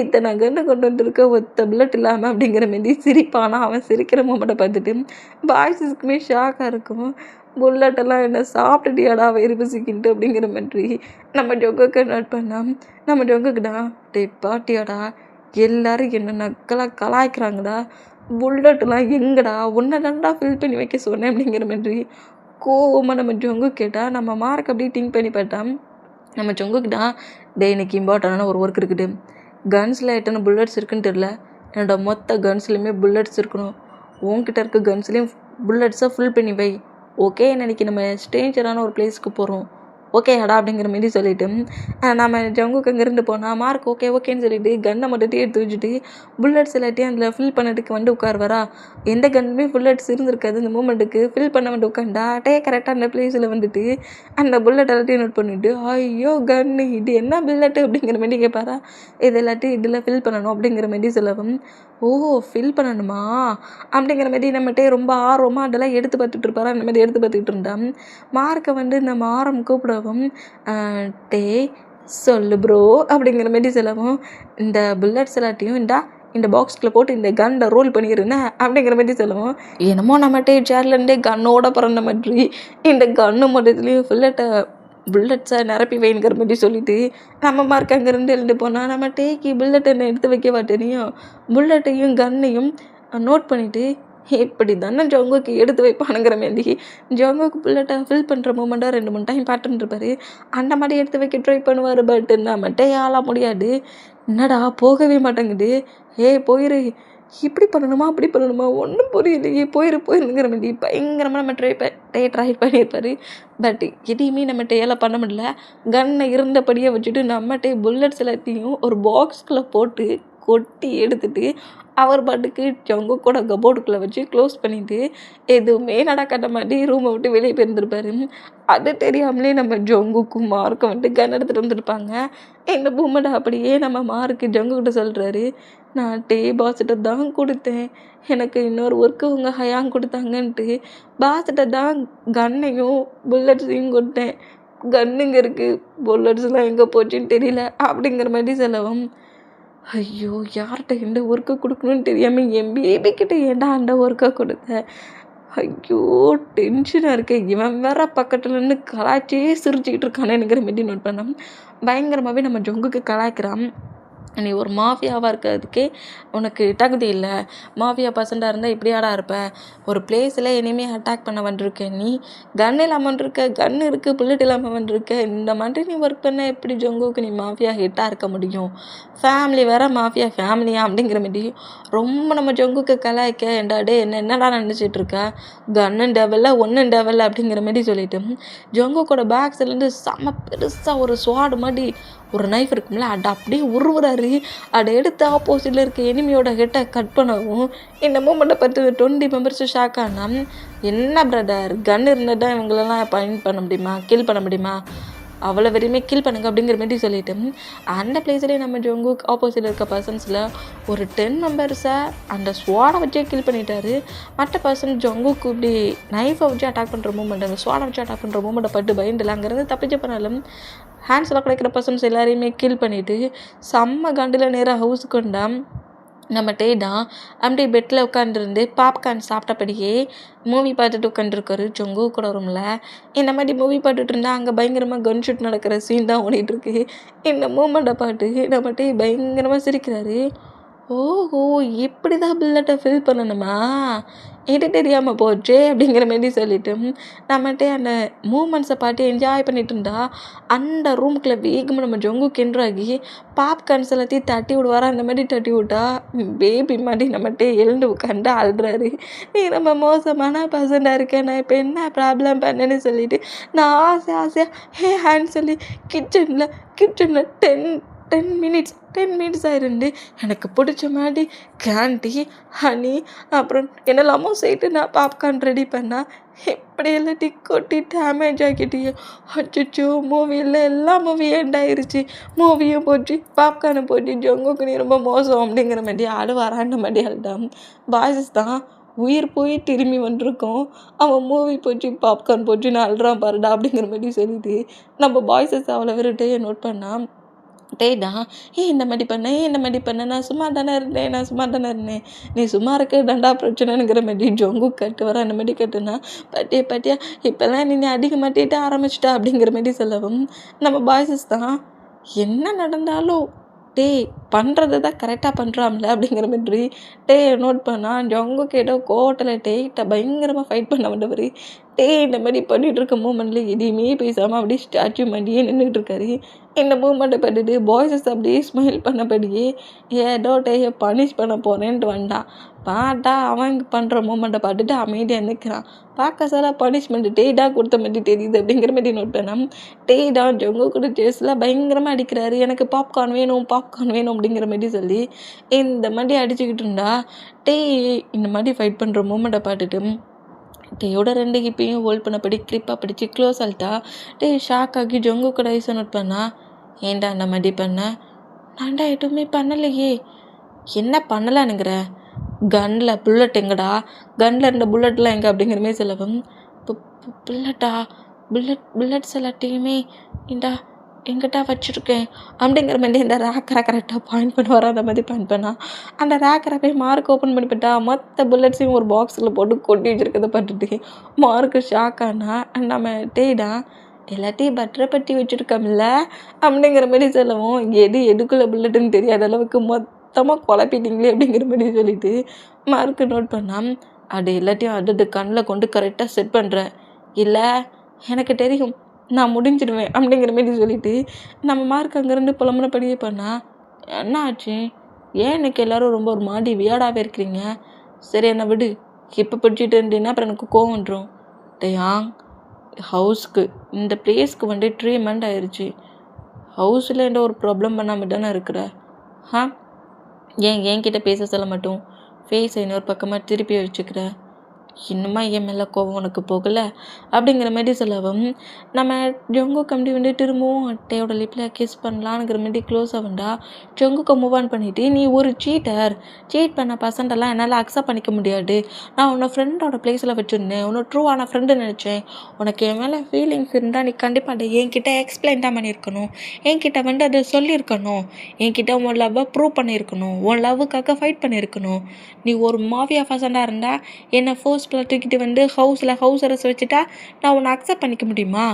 இத்தனை கன்று கொண்டு வந்துருக்க ஒத்த புல்லட் இல்லாமல் அப்படிங்கிற மாரி சிரிப்பானா. அவன் சிரிக்கிற மூமெண்ட்டை பார்த்துட்டு பாய்ஸஸ்க்குமே ஷாக்காக இருக்கும். புல்லட்டெல்லாம் என்ன சாப்பிட்டுட்டியாடா வயிறு பசிக்கிட்டு அப்படிங்கிற மாதிரி நம்ம ஜொங்குக்கு நோட் பண்ணால் நம்ம ஜொங்குக்குடா டே பாட்டியாடா எல்லாரும் என்ன நக்கலாக கலாய்க்கிறாங்கடா, புல்லட்டெலாம் எங்கடா உன்னை தான்டா ஃபில் பண்ணி வைக்க சொன்னேன் அப்படிங்கிற மாதிரி கோவமாக நம்ம ஜொங்கு கேட்டால். நம்ம மார்க் அப்படியே திங்க் பண்ணி பார்த்தோம். நம்ம ஜொங்குக்கிட்டா டே இன்னைக்கு இம்பார்ட்டண்டான ஒரு ஒர்க் இருக்குது, கன்ஸில் எத்தனை புல்லட்ஸ் இருக்குன்னு தெரில, என்னோட மொத்த கன்ஸ்லையுமே புல்லட்ஸ் இருக்கணும், உன்கிட்ட இருக்க கன்ஸ்லேயும் புல்லட்ஸை ஃபில் பண்ணி வை, ஓகே நினைக்கி நம்ம ஸ்ட்ரேஞ்சரான ஒரு பிளேஸ்க்கு போகிறோம், ஓகே அடா அப்படிங்கிற மாரி சொல்லிவிட்டு நம்ம ஜங்குக்கு அங்கேருந்து போனால் மார்க் ஓகேன்னு சொல்லிவிட்டு கன்னை மட்டும் எடுத்து வச்சுட்டு புல்லட்ஸ் எல்லாத்தையும் அதில் ஃபில் பண்ணதுக்கு வந்து உட்காருவாரா. எந்த கன்னுமே புல்லட்ஸ் இருந்திருக்காது. இந்த மூமெண்ட்டுக்கு ஃபில் பண்ண வந்து உட்காண்டா கரெக்டாக அந்த பிளேஸில் வந்துட்டு அந்த புல்லட் எல்லாத்தையும் நோட் பண்ணிவிட்டு ஐயோ கன்னு இது என்ன புல்லட்டு அப்படிங்கிற மாரி கேட்பாரா. இது எல்லாத்தையும் இதில் ஃபில் பண்ணணும் அப்படிங்கிற மாரி சொல்லவும் ஓ ஃபில் பண்ணணுமா அப்படிங்கிற மாரி நம்மகிட்டே ரொம்ப ஆர்வமாக அதெல்லாம் எடுத்து பார்த்துட்டு இருப்பாரா. அந்த மாதிரி எடுத்து பார்த்துக்கிட்டு இருந்தான். மார்க்கை வந்து நம்ம ஆரம் கூப்பிடவும் டே சொல்லு ப்ரோ அப்படிங்கிற மாரி சொல்லவும் இந்த புல்லட்ஸ் எல்லாத்தையும் இந்த பாக்ஸ்குள்ளே போட்டு இந்த கன்னை ரோல் பண்ணிடுறேன் அப்படிங்கிற மாதிரி சொல்லுவோம். என்னமோ நம்மகிட்டே சேர்லேருந்தே கன்னோட பிறந்த மாதிரி இந்த கன்னு மட்டுத்துலேயும் புல்லட்ஸை நிரப்பி வைங்கிற மாதிரி சொல்லிவிட்டு நம்ம மார்க் அங்கேருந்து எழுந்து போனால் நம்ம டேக்கி புல்லட்டை எடுத்து வைக்க மாட்டேனையும் புல்லட்டையும் கன்னையும் நோட் பண்ணிவிட்டு இப்படி தானே ஜங்குக்கு எடுத்து வைப்பானுங்கிற மாரி ஜங்குக்கு புல்லட்டை ஃபில் பண்ணுற மூமெண்ட்டாக 2-3 டைம் பார்த்துட்டுருப்பாரு. அந்த மாதிரி எடுத்து வைக்க ட்ரை பண்ணுவார். பட் நம்மகிட்ட ஆள முடியாது. என்னடா போகவே மாட்டேங்குது, போயிரு, இப்படி பண்ணணுமா அப்படி பண்ணணுமா ஒன்றும் புரியலையே, போயிருங்கிற மாதிரி பயங்கரமாக நம்ம ட்ரை பண்ணியிருப்பார். பட் எதையுமே நம்ம டேலாம் பண்ண முடியல. கன்னை இருந்தபடியே வச்சுட்டு நம்மகிட்டே புல்லட்ஸ் எல்லாத்தையும் ஒரு பாக்ஸ்குள்ளே போட்டு கொட்டி எடுத்துட்டு அவர் பாட்டுக்கு ஜங்கு கூட கபோர்டுக்குள்ளே வச்சு க்ளோஸ் பண்ணிவிட்டு எதுவுமே நடக்காத மாதிரி ரூமை விட்டு வெளியே போயிருந்துருப்பாரு. அது தெரியாமலே நம்ம ஜங்குக்கும் மார்க்கும் வந்துட்டு கன் எடுத்துகிட்டு வந்துருப்பாங்க. இந்த மூமெண்ட் அப்படியே நம்ம மார்க்கு ஜங்குக்கிட்ட சொல்கிறாரு, நான் பாஸ்கிட்ட தான் கொடுத்தேன், எனக்கு இன்னொரு ஒர்க்கு உங்கள் ஹயாங் கொடுத்தாங்கன்ட்டு பாஸ்கிட்ட தான் கன்னையும் புல்லட்ஸையும் கொடுத்தேன், கன்னுங்க இருக்குது புல்லட்ஸ்லாம் எங்கே போச்சுன்னு தெரியல அப்படிங்கிற மாதிரி சொல்லவும் ஐயோ யார்கிட்ட எந்த ஒர்க்கை கொடுக்கணும்னு தெரியாமல் என் பேபிக்கிட்ட ஏன்டா அந்த ஒர்க்கை கொடுத்தேன், ஐயோ டென்ஷனாக இருக்கேன், இவன் வேற பக்கத்தில் இருந்து கலாய்ச்சியே சிரிச்சுக்கிட்டு இருக்கானேங்கிற மாரி நோட் பண்ணோம். பயங்கரமாகவே நம்ம ஜங்குக்கு கலாய்க்கிறான். நீ ஒரு மாஃபியாவாக இருக்கிறதுக்கே உனக்கு தகுதி இல்லை. மாஃபியா பர்சண்டாக இருந்தால் இப்படியாடா இருப்ப? ஒரு பிளேஸில் இனிமேல் அட்டாக் பண்ண வந்துருக்க நீ, கன் இல்லாமல் வந்துருக்க, கன் இருக்குது, புல்லட் இல்லாமல் வந்துருக்க. இந்த மாதிரி நீ ஒர்க் பண்ண எப்படி ஜங்குக்கு நீ மாஃபியா ஹிட்டாக இருக்க முடியும்? ஃபேமிலி வேற மாஃபியா ஃபேமிலியா அப்படிங்கிற மாதிரி ரொம்ப நம்ம ஜங்குக்கு கலாய்க்க, ஏன்டா டே என்னடா நினச்சிட்டு இருக்க, கன்னு டெவலில் ஒன்றும் டெவலில் அப்படிங்கிற மாதிரி சொல்லிட்டு ஜங்குக்கோட பேக் சைட்லேருந்து செம்ம பெருசாக ஒரு ஸ்வாடு மாதிரி ஒரு நைஃப் இருக்கும்ல, அதை அப்படியே உருவுறாரு. அதை எடுத்து ஆப்போசிட்டில் இருக்க எனிமியோட ஹெட்டை கட் பண்ணவும் இந்த மூமெண்ட்டை பார்த்து 20 மெம்பர்ஸ் ஷாக் ஆனா, என்ன பிரதர் கன் இருந்தால் தான் இவங்களெல்லாம் பாயிண்ட் பண்ண முடியுமா, கில் பண்ண முடியுமா, அவ்வளோ வெறியுமே கில் பண்ணுங்க அப்படிங்கிற மாதிரி சொல்லிட்டு அந்த பிளேஸ்லேயே நம்ம ஜங்குக் ஆப்போசிட்டில் இருக்க பர்சன்ஸில் ஒரு 10 மெம்பர்ஸை அந்த ஸ்வாடை வச்சே கில் பண்ணிட்டாரு. மற்ற பர்சன் ஜங்குக்கு இப்படி நைஃபை வச்சு அட்டாக் பண்ணுற மூமெண்ட், அந்த ஸ்வாடை வச்சு அட்டாக் பண்ணுற மூமெண்ட்டை பட்டு பயந்துல அங்கேருந்து தப்பிச்சு பண்ணாலும் ஹேண்ட்ஸில் கிடைக்கிற பர்சன்ஸ் எல்லாரையுமே கில் பண்ணிவிட்டு செம்ம கண்டில் நேராக ஹவுஸுக்கு வந்தா நம்ம டேடா அப்படியே பெட்டில் உட்காந்துருந்து பாப்கார்ன் சாப்பிட்டபடியே மூவி பார்த்துட்டு உட்காந்துருக்காரு ஜங்கு கூட ரூமில். இந்த மாதிரி மூவி பார்த்துட்டு இருந்தால் அங்கே பயங்கரமாக கன் ஷூட் நடக்கிற சீன் தான் ஓடிட்டுருக்கு. இந்த மூமெண்ட்டை பார்த்து நம்ம டே பயங்கரமாக சிரிக்கிறாரு. ஓஹோ, இப்படி தான் புல்லட்டை ஃபில் பண்ணணுமா, இது தெரியாமல் போச்சே அப்படிங்கிற மாரி சொல்லிட்டு நம்மகிட்டே அந்த மூமெண்ட்ஸை பார்த்து என்ஜாய் பண்ணிட்டு இருந்தா அந்த ரூமுக்குள்ளே வேகமாக நம்ம ஜங்கு கென்றாகி பாப்கார்ன்ஸ் எல்லாத்தையும் தட்டி விடுவாரா. அந்த மாதிரி தட்டி விட்டா பேபி மாதிரி நம்மகிட்டே எழுந்து உட்காந்து அழுறாரு. நீ நம்ம மோசமான பர்சண்டாக இருக்கேன், நான் இப்போ என்ன ப்ராப்ளம் பண்ணேன்னு சொல்லிட்டு நான் ஆசையாக ஹேண்ட் சொல்லி கிச்சனில் 10 மினிட்ஸ் ஆயிருந்து எனக்கு பிடிச்ச மாதிரி கேண்டி ஹனி அப்புறம் என்னெல்லாமோ சேர்த்து நான் பாப்கார்ன் ரெடி பண்ணால் எப்படி எல்லாத்தையும் கொட்டி டேமேஜ் ஆக்கிட்டியோ. அச்சோ, மூவியில் எல்லா மூவியும் எண்ட் ஆயிடுச்சு, மூவியும் போச்சு, பாப்கார்னும் போச்சு, ஜங்குக்கு நீ ரொம்ப மோசம் அப்படிங்கிற மாதிரி அழுவாரான்ற மாதிரி அழுதான். பாய்ஸஸ் தான் உயிர் போய் திரும்பி வந்திருக்கோம், அவன் மூவி போச்சு பாப்கார்ன் போச்சு நான் அழுறான் பாருடா அப்படிங்கிற மாதிரி சொல்லிட்டு நம்ம பாய்ஸஸ் அவ்வளோ விருட்டே நோட் பண்ணால் டேடா இந்த மாதிரி பண்ண நான் சும்மா தானே இருந்தேன், நீ சும்மா இருக்க தண்டா பிரச்சனைங்கிற மாதிரி ஜொங்கு கட்டு வர அந்த மாதிரி கட்டுனா பாட்டியா இப்போல்லாம் நீ அதிக மாட்டிட்டு ஆரம்பிச்சிட்டா அப்படிங்கிற மாதிரி சொல்லவும் நம்ம பாய்ஸஸ் தான் என்ன நடந்தாலும் டேய் பண்ணுறது தான் கரெக்டாக பண்ணுறாம்ல அப்படிங்கிற மாதிரி நோட் பண்ணால் ஜொங்கு கேட்டோ கோவத்தில் டேய்கிட்ட பயங்கரமாக ஃபைட் பண்ண வந்தவர் இந்த மாதிரி பண்ணிகிட்டு இருக்க மூமெண்ட்டில் எதையுமே பேசாமல் அப்படியே ஸ்டாச்சு மாதிரியே நின்றுட்டு இருக்காரு. இந்த மூமெண்ட்டை பண்ணிட்டு பாய்ஸஸ் அப்படியே ஸ்மைல் பண்ணபடியே ஏதோ பனிஷ் பண்ண போகிறேன்ட்டு வந்தான். பார்த்தா அவன் பண்ணுற மூமெண்ட்டை பார்த்துட்டு அமைதியாக நிற்கிறான். பார்க்க சார் பனிஷ்மெண்ட் டேடா கொடுத்த மாதிரி தெரியுது அப்படிங்கிற மாதிரி நோட் பண்ணால் டேடா ஜொங்கு கூட சேஸில் பயங்கரமாக அடிக்கிறாரு. எனக்கு பாப்கார்ன் வேணும் அப்படிங்கிற மாதிரி சொல்லி இந்த மாதிரி அடிச்சுக்கிட்டு இருந்தா இந்த மாதிரி ஃபைட் பண்ணுற மூமெண்ட்டை பார்த்துட்டு டேயோட 2 ஹிப்பையும் ஹோல்ட் பண்ணபடி கிரிப்பாக பிடிச்சி க்ளோஸ் ஆகிட்டா. ஷாக் ஆகி ஜொங்கு கூட ஐஸை நோட் பண்ணா. ஏன்டா அந்த மாதிரி பண்ண? நான்டா எதுவுமே பண்ணலையே. என்ன பண்ணலானுங்கிற? கன்னில் புல்லட் எங்கடா, கன்னில் இருந்த புல்லட்லாம் எங்கே அப்படிங்கிற மாதிரி சொல்லவும் புல்லட்டா புல்லட்ஸ் எல்லாத்தையுமே இந்தா எங்கிட்ட வச்சுருக்கேன் அப்படிங்கிற மாதிரி இந்த ரேக்கரை கரெக்டாக பாயிண்ட் பண்ணுவார். அந்த மாதிரி பாயிண்ட் பண்ணால் அந்த ரேக்கரை போய் மார்க் ஓப்பன் பண்ணி போட்டா மொத்த புல்லட்ஸையும் ஒரு பாக்ஸில் போட்டு கொட்டி வச்சுருக்கதை பார்த்துட்டு மார்க்கு ஷாக் ஆனா நம்ம டேடா எல்லாத்தையும் பட்டரை பட்டி வச்சுருக்கோம்ல அப்படிங்கிற மாதிரி சொல்லவும் எதுக்குள்ளே புல்லட்டுன்னு தெரியாத அளவுக்கு மொத்தமாக குழப்பிட்டீங்களே அப்படிங்கிற மாதிரி சொல்லிட்டு மார்க்கு நோட் பண்ணால் அது எல்லாத்தையும் அது கண்ணில் கொண்டு கரெக்டாக செட் பண்ணுறேன், இல்லை எனக்கு தெரியும் நான் முடிஞ்சிடுவேன் அப்படிங்கிற மாதிரி சொல்லிட்டு நம்ம மார்க் அங்கேருந்து புலம்புனபடியே பண்ணால் என்ன ஆச்சு, ஏன் எனக்கு எல்லோரும் ரொம்ப ஒரு மாதிரி வியாடாகவே இருக்கிறீங்க, சரி என்னை விடு, இப்போ படிச்சுட்டு இருந்தீங்கன்னா அப்புறம் எனக்கு கோவம் வந்துடும். டேயாங் ஹவுஸ்க்கு இந்த பிளேஸ்க்கு 3 மந்த் ஆயிடுச்சு, ஹவுஸில் எந்த ஒரு ப்ராப்ளம் பண்ணாமல் தானே இருக்கிற, என்கிட்ட பேச சொல்ல மாட்டோம் ஃபேஸை இன்னொரு பக்கமாக திருப்பி வச்சுக்கிற, இன்னுமா என் மேலே கோவம் உனக்கு போகலை அப்படிங்கிற மாதிரி சொல்லவும் நம்ம ஜொங்கு கம்பி திரும்பவும் அட்டையோட லிப்பில் கிஸ் பண்ணலான்ங்கிற மாதிரி க்ளோஸ் ஆகுண்டா. ஜொங்குக்கு மூவ் ஆன் பண்ணிவிட்டு நீ ஒரு சீட் பண்ண பர்சன்டெல்லாம் என்னால் அக்செப்ட் பண்ணிக்க முடியாது, நான் உன்னை ஃப்ரெண்டோட பிளேஸில் வச்சுருந்தேன், உன்னை ட்ரூவான ஃப்ரெண்டு நினச்சேன், உனக்கு என் மேலே ஃபீலிங்ஸ் இருந்தால் நீ கண்டிப்பாக அதை என்கிட்ட எக்ஸ்பிளைன் தான் பண்ணியிருக்கணும், என்கிட்ட அதை சொல்லியிருக்கணும், என்கிட்ட உன் லவ்வை ப்ரூவ் பண்ணியிருக்கணும், உன் லவ்வுக்காக ஃபைட் பண்ணியிருக்கணும். நீ ஒரு மாஃபியா பர்சண்டாக இருந்தால் என்னை ஃபோர்ஸ் தூக்கிட்டு ஹவுஸ் அரெஸ்ட் வச்சுட்டா நான் உன்னை அக்செப்ட் பண்ணிக்க முடியுமா?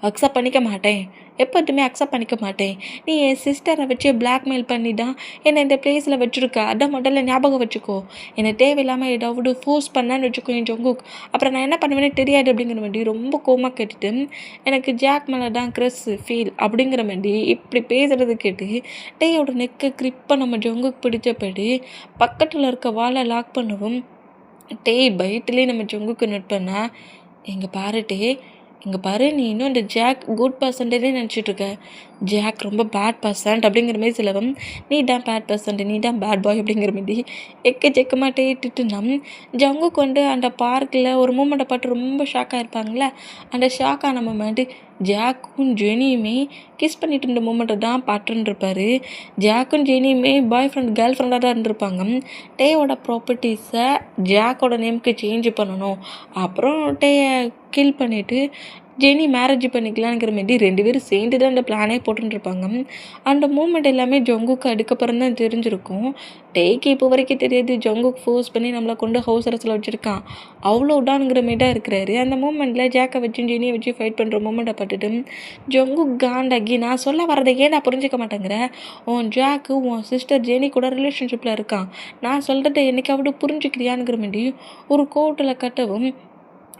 அக்செப்ட் பண்ணிக்க மாட்டேன். எப்போதுமே அக்செப்ட் பண்ணிக்க மாட்டேன். நீ என் சிஸ்டரை வச்சு பிளாக்மெயில் பண்ணி தான் என்னை இந்த பிளேஸில் வச்சுருக்க. அதான் முதல்ல ஞாபகம் வச்சுக்கோ. என்னை தேவையில்லாமல் ஏதாவது ஃபோர்ஸ் பண்ணான்னு வச்சுக்கோ என் ஜங்குக். அப்புறம் நான் என்ன பண்ணுவேன்னு தெரியாது அப்படிங்கிற மாதிரி ரொம்ப கோமா கேட்டுட்டு, எனக்கு ஜாக் மேலே தான் க்ரஸ் ஃபீல் அப்படிங்கிற மாதிரி இப்படி பேசுகிறது கேட்டு டேயோட நெக்கை கிரிப்பாக நம்ம ஜங்குக் பிடிச்சபடி பக்கத்தில் இருக்க வாலை லாக் பண்ணவும் டேய் பைட்லேயே நம்ம ஜங்குக்கு நோட் பண்ணா, இங்கே பாரு டே, இங்கே பாரு நீ இன்னும் இந்த ஜாக் குட் பர்சன்டே நினச்சிட்ருக்க. ஜாக் ரொம்ப பேட் பர்சன்ட் அப்படிங்கிற மாதிரி சிலவம், நீ தான் பேட் பர்சன்ட், நீ தான் பேட் பாய் அப்படிங்கிற மாதிரி எக்கச்சக்கமாக டேட்டுட்டு ஜங்குக்கு அந்த பார்க்கில் ஒரு மூமெண்ட்டை பார்த்து ரொம்ப ஷாக்காக இருப்பாங்களே, அந்த ஷாக்கான மூமெண்ட்டு ஜாக்கும் ஜெனியுமே கிஸ் பண்ணிட்டு இருந்த மூமெண்ட்டை தான் பார்த்துருப்பாரு. ஜாக்கும் ஜெனியுமே பாய் ஃப்ரெண்ட் கேர்ள் ஃப்ரெண்டாக தான் இருந்திருப்பாங்க. டேயோட ப்ராப்பர்ட்டிஸை ஜாக்கோட நேமுக்கு சேஞ்ச் பண்ணணும், அப்புறம் டேயை கில் பண்ணிவிட்டு ஜெனி மேரேஜ் பண்ணிக்கலாங்கிற மாதிரி 2 பேரும் சேர்ந்து தான் அந்த பிளானே போட்டுருப்பாங்க. அந்த மூமெண்ட் எல்லாமே ஜங்குக்கு அதுக்கப்புறம் தான் தெரிஞ்சிருக்கும். டேக்கு இப்போ வரைக்கும் தெரியாது ஜங்குக்கு ஃபோர்ஸ் பண்ணி நம்மளை கொண்டு ஹவுஸ் அரெஸ்ட்டில் வச்சுருக்கான், அவ்வளோடானுங்கிற மாரி தான் இருக்கிறாரு. அந்த மூமெண்ட்டில் ஜாக்கை வச்சு ஜெனியை வச்சு ஃபைட் பண்ணுற மூமெண்ட்டை பார்த்துட்டு ஜங்குக் காண்டாகி, நான் சொல்ல வரதை ஏன் நான் புரிஞ்சிக்க மாட்டேங்கிறேன், உன் ஜாக்கு உன் சிஸ்டர் ஜெனி கூட ரிலேஷன்ஷிப்பில் இருக்கான், நான் சொல்கிறத என்னைக்காவது புரிஞ்சுக்கிறியானுங்கிற மாதிரி ஒரு கோர்ட்டில் கட்டவும்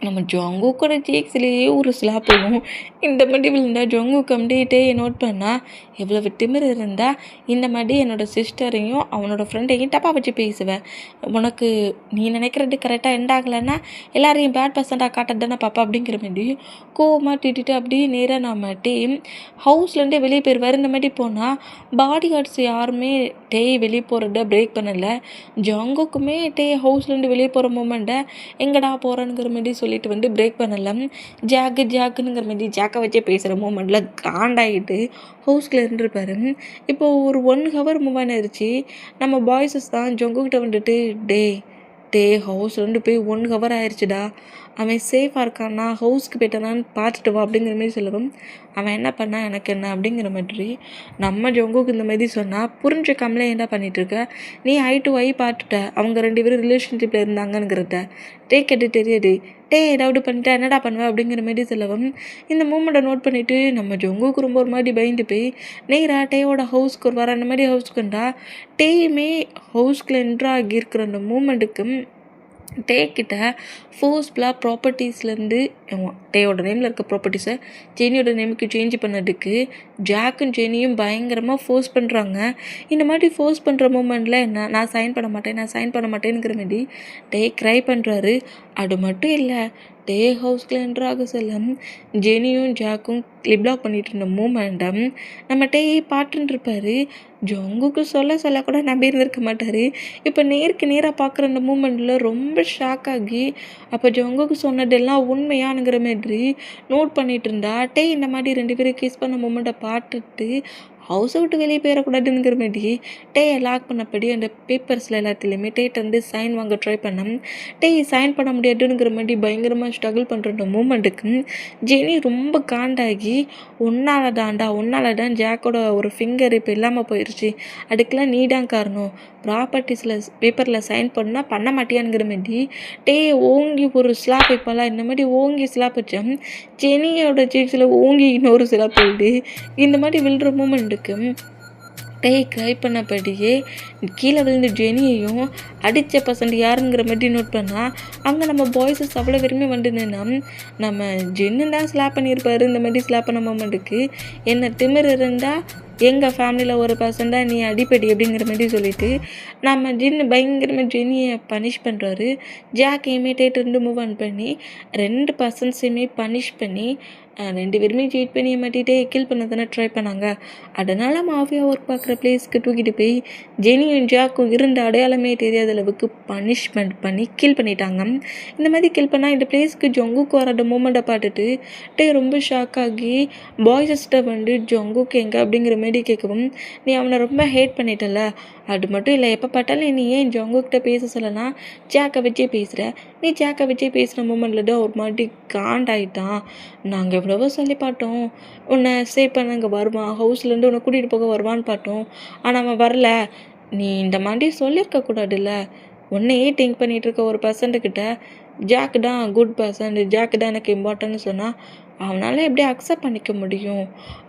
நம்ம ஜங்குக்கோட சீக்ஸ்லேயே ஒரு ஸ்லாப் போகும். இந்த மாதிரி விழுந்தா ஜங்கு கம்ப்ளீட்டே நோட் பண்ணால் எவ்வளவு திமிர் இருந்தால் இந்த மாதிரி என்னோடய சிஸ்டரையும் அவனோட ஃப்ரெண்டையும் டப்பா வச்சு பேசுவேன். உனக்கு நீ நினைக்கிறது கரெக்டாக எண்ட் ஆகலைன்னா எல்லாரையும் பேட் பர்சண்டாக காட்டுறது தானே பாப்பா அப்படிங்கிற மாதிரி கோவமாக திட்டிட்டு அப்படியே நேராக நாம டீம் ஹவுஸ்லேருந்தே வெளியே போயிடுவார். இந்த மாதிரி போனால் பாடி கார்ட்ஸ் யாருமே வெளியே போகிறத பிரேக் பண்ணலை. ஜங்குக்குமே ஹவுஸ்லேருந்து வெளியே போகிற மூமெண்ட்டை எங்கடா போகிறேங்கிற மாதிரி சொல்லிட்டு பிரேக் பண்ணலாம். ஜாக்குங்கிற மாதிரி ஜாக்கை வச்சே பேசுகிற மூமெண்ட்டில் காண்டாகிட்டு ஹவுஸ்கில் இருந்துருப்பாரு. இப்போது ஒரு 1 ஹவர் மூவ் ஆயிடுச்சு. நம்ம பாய்ஸஸ் தான் ஜங்குக்கிட்ட வந்துட்டு ஹவுஸ்லேருந்து போய் 1 ஹவர் ஆயிடுச்சுடா, அவன் சேஃபாக இருக்கான்னா ஹவுஸ்க்கு போயிட்டானான்னு பார்த்துட்டு வா அப்படிங்கிற மாதிரி சொல்லவும், அவன் என்ன பண்ணா எனக்கு என்ன அப்படிங்கிற மாதிரி நம்ம ஜங்குக்கு இந்த மாதிரி சொன்னால் புரிஞ்சுக்காமலே என்ன பண்ணிகிட்ருக்க, நீ ஐ டு ஐ பார்த்துட்ட அவங்க 2 பேரும் ரிலேஷன்ஷிப்பில் இருந்தாங்கங்கிறத கேட்டு தெரியாது, ஏதாவது பண்ணிட்டா என்னடா பண்ணுவேன் அப்படிங்கிற மாதிரி சொல்லவும் இந்த மூமெண்ட்டை நோட் பண்ணிவிட்டு நம்ம ஜங்குக்கு ரொம்ப ஒரு மாதிரி பயந்து போய் நேராக டேயோட ஹவுஸ்க்கு வர அந்த மாதிரி ஹவுஸ்க்குண்டா டேயுமே ஹவுஸ்க்குள்ள என்ட்ரு ஆகியிருக்கிற அந்த மூமெண்ட்டுக்கு டேக்கிட்ட ஃபோர்ஸ்ஃபுல்லாக ப்ராப்பர்ட்டிஸ்லேருந்து டேயோட நேமில் இருக்க ப்ராப்பர்ட்டிஸை ஜெனியோட நேமுக்கு சேஞ்ச் பண்ணதுக்கு ஜாக்கும் ஜெனியும் பயங்கரமாக ஃபோர்ஸ் பண்ணுறாங்க. இந்த மாதிரி ஃபோர்ஸ் பண்ணுற மூமெண்ட்டில் என்ன, நான் சைன் பண்ண மாட்டேங்கிற மாதிரி டே க்ரை பண்ணுறாரு. அது மட்டும் இல்லை, ஹவுஸ்க்குள்ள என்ட்ராக செல்லம் ஜெனியும் ஜாக்கும் லிப்லாக் பண்ணிட்டு இருந்த மூமெண்ட்டை நம்ம பார்த்துட்டுருப்பாரு. ஜங்குக்கு சொல்ல கூட நம்பி இருந்திருக்க மாட்டார். இப்போ நேருக்கு நேராக பார்க்குற அந்த மூமெண்ட்டில் ரொம்ப ஷாக் ஆகி அப்போ ஜங்குக்கு சொன்னதெல்லாம் உண்மையானுங்கிற மாதிரி நோட் பண்ணிகிட்டு இருந்தா இந்த மாதிரி 2 பேரும் கிஸ் பண்ண மூமெண்ட்டை பார்த்துட்டு ஹவுஸை விட்டு வெளியே போயிடக்கூடாதுங்கிற மாதிரி லாக் பண்ணபடி அந்த பேப்பர்ஸில் எல்லாத்துலேயுமே வந்து சைன் வாங்க ட்ரை பண்ணேன். சைன் பண்ண முடியாதுங்கிற மாதிரி பயங்கரமாக ஸ்ட்ரகிள் பண்ணுற அந்த மூமெண்ட்டுக்கு ஜெனி ரொம்ப காண்டாகி, உன்னால தான் ஜாக்கோட ஒரு ஃபிங்கர் இப்போ இல்லாமல் போயிடுச்சு, அதுக்கெலாம் நீ தான் காரணம், ப்ராப்பர்ட்டிஸில் பேப்பரில் சைன் பண்ண மாட்டியானுங்கிற மாதிரி ஓங்கி ஒரு ஸ்லாப் இப்போல்லாம் இந்த மாதிரி ஓங்கி ஸ்லாப் வச்சேன். ஜெனியோட சீக்ஸில் ஓங்கி இன்னொரு ஸ்லாப் போயிட்டு இந்த மாதிரி விழுற மூமெண்ட்டுக்கு க்ரை பண்ணபடியே கீழே விழுந்து ஜெனியையும் அடித்த பர்சன்ட் யாருங்கிற மாதிரி நோட் பண்ணால் அங்கே நம்ம பாய்ஸஸ் அவ்வளோ விரும்பி வந்துன்னா நம்ம ஜென்னு தான் ஸ்லாப் பண்ணியிருப்பாரு. இந்த மாதிரி ஸ்லாப் பண்ண மூமெண்ட்டுக்கு என்ன திமிர் இருந்தால் எங்கள் ஃபேமிலியில் ஒரு பர்சன்டாக நீ அடிப்படி அப்படிங்கிற மாதிரி சொல்லிவிட்டு நம்ம பயங்கரமாக ஜெனியை பனிஷ் பண்ணுறாரு. ஜாக் இருந்து மூவ் ஆன் பண்ணி 2 பர்சன்ஸையுமே பனிஷ் பண்ணி 2 பேருமே சீட் பண்ணி மாட்டிகிட்டே கில் பண்ண தானே ட்ரை பண்ணாங்க. அதனால் மாஃபியா ஒர்க் பார்க்குற பிளேஸ்க்கு தூக்கிட்டு போய் ஜெனியும் ஜாக்கும் இருந்த அடையாளமே தெரியாத அளவுக்கு பனிஷ்மெண்ட் பண்ணி கில் பண்ணிட்டாங்க. இந்த மாதிரி கில் பண்ணால் இந்த பிளேஸ்க்கு ஜங்குக்கு வர மூமெண்ட்டை பார்த்துட்டு ரொம்ப ஷாக் ஆகி பாய்ஸஸ்கிட்ட ஜங்குக்கு எங்கே அப்படிங்கிற மாதிரி கேட்கவும், நீ அவனை ரொம்ப ஹேட் பண்ணிட்டல, அது மட்டும் இல்லை எப்போ பார்த்தாலும் நீ ஏன் ஜங்குக்கிட்ட பேச சொல்லலாம், ஜாக்கை வச்சே பேசுகிற, நீ ஜாக்கை வச்சே பேசுகிற மூமெண்ட்டில் தான் ஒரு மாதிரி காண்டாயிட்டான், நாங்கள் எவ்வளவோ சொல்லி பார்த்தோம் உன்னை சேவ் பண்ண அங்கே வருவான், ஹவுஸ்லேருந்து உன்னை கூட்டிகிட்டு போக வருவான்னு பார்த்தோம், ஆனால் அவன் வரல, நீ இந்த மாதிரி சொல்லியிருக்கக்கூடாதுல்ல, உன்னையே திங்க் பண்ணிகிட்டு இருக்க ஒரு பர்சன்ட்டுக்கிட்ட ஜாக் தான் குட் பர்சன், ஜாக் தான் எனக்கு இம்பார்ட்டன்ட்னு சொன்னால் அவனால் எப்படி அக்செப்ட் பண்ணிக்க முடியும்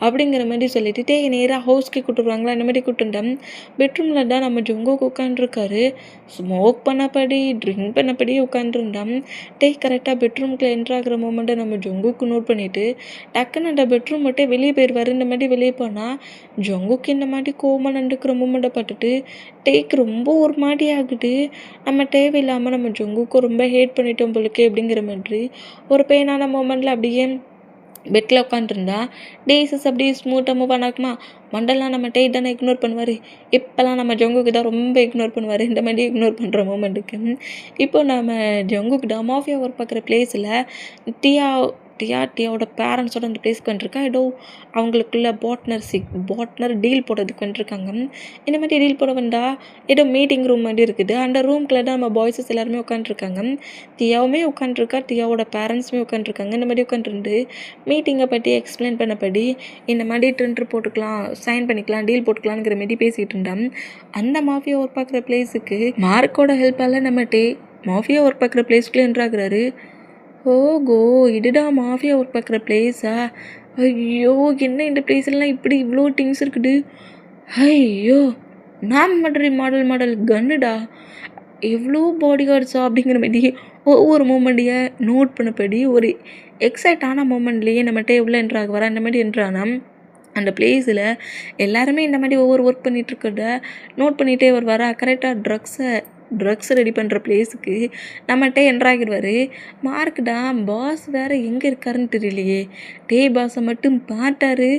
அப்படிங்கிற மாதிரி சொல்லிட்டு டேய் நேராக ஹவுஸ்க்கு கூப்பிட்டுருவாங்களா இந்த மாதிரி கூப்பிட்டுட்டேன். பெட்ரூமில் தான் நம்ம ஜொங்கோக்கு உட்காந்துருக்காரு. ஸ்மோக் பண்ணப்படி ட்ரிங்க் பண்ணப்படி உட்காந்துருந்தான். டேய் கரெக்டாக பெட்ரூமுக்குள்ள என்ட்ராகிற மூமெண்ட்டை நம்ம ஜொங்குக்கு நோட் பண்ணிவிட்டு டக்குன்னு அந்த பெட்ரூம் மட்டும் வெளியே போயிடுவார். இந்த மாதிரி வெளியே போனால் ஜொங்குக்கு இந்த மாதிரி கோவமாக நடந்துக்கிற மூமெண்ட்டை பார்த்துட்டு டேக்கு ரொம்ப ஒரு மாதிரி ஆகுது. நம்ம தேவையில்லாமல் நம்ம ஜொங்குக்கு ரொம்ப ஹேட் பண்ணிட்டோம் போலுக்கு அப்படிங்கிற மாதிரி ஒரு பெயினான மூமெண்ட்டில் அப்படியே பெட்டில் உட்காந்துருந்தா டேஸஸ் அப்படியே ஸ்மூத்தாக மூவ் ஆனாக்குமா. மண்டெல்லாம் நம்ம டேட் தானே இக்னோர் பண்ணுவார். இப்போல்லாம் நம்ம ஜொங்குக்கு தான் ரொம்ப இக்னோர் பண்ணுவார். இந்த மாதிரி இக்னோர் பண்ணுற மூமெண்ட்டுக்கு இப்போ நம்ம ஜொங்குக்கு தான் மாஃபியா ஒர்க் பார்க்குற பிளேஸில் டியாவோட பேரண்ட்ஸோட அந்த பிளேஸ்க்கு வந்துருக்கா. ஏதோ அவங்களுக்குள்ள பார்ட்னர் டீல் போடுறதுக்கு வந்துருக்காங்க. இந்த மாதிரி டீல் போட வந்தால் ஏதோ மீட்டிங் ரூம் மாதிரி இருக்குது. அந்த ரூம்குள்ளே தான் நம்ம பாய்ஸஸ் எல்லாருமே உட்காந்துருக்காங்க. தியாவுமே உட்காந்துருக்கா, தியாவோட பேரண்ட்ஸுமே உட்காந்துருக்காங்க. இந்த மாதிரி உட்காந்துருந்து மீட்டிங்கை பற்றி எக்ஸ்பிளைன் பண்ணபடி இந்த மாதிரி டெண்டர் போட்டுக்கலாம், சைன் பண்ணிக்கலாம், டீல் போட்டுக்கலாங்கிற மாரி பேசிகிட்டு இருந்தான். அந்த மாஃபியா ஒர்க் பார்க்குற பிளேஸுக்கு மார்க்கோட ஹெல்ப்பால் நம்ம மாஃபியா ஒர்க் பார்க்குற பிளேஸ்க்குள்ளே என்ட்ராகிறாரு. ஓகோ, இதுதான் மாஃபியா ஒர்க் பார்க்குற பிளேஸா? ஐயோ, என்ன இந்த பிளேஸ்லாம் இப்படி இவ்வளோ திங்ஸ் இருக்குது. ஐயோ, நான் மாடல் கன்னுடா, எவ்வளோ பாடி கார்ட்ஸா அப்படிங்கிற மாதிரி ஒவ்வொரு மூமெண்ட்டையே நோட் பண்ணபடி ஒரு எக்ஸைட்டான மூமெண்ட்லேயே நம்மகிட்ட எவ்வளோ என்ட்ராக வர அந்த மாதிரி என்ட்ரானா அந்த பிளேஸில் எல்லாருமே இந்த மாதிரி ஒவ்வொரு ஒர்க் பண்ணிகிட்ருக்கிறத நோட் பண்ணிகிட்டே வருவாரா. கரெக்டாக ட்ரக்ஸ் ரெடி பண்ணுற பிளேஸுக்கு நம்மகிட்ட என்ட்ராகிடுவார். மார்க் தான் பாஸ் வேறு எங்கே இருக்காருன்னு தெரியலையே. பாஸை மட்டும் பார்த்தாரு.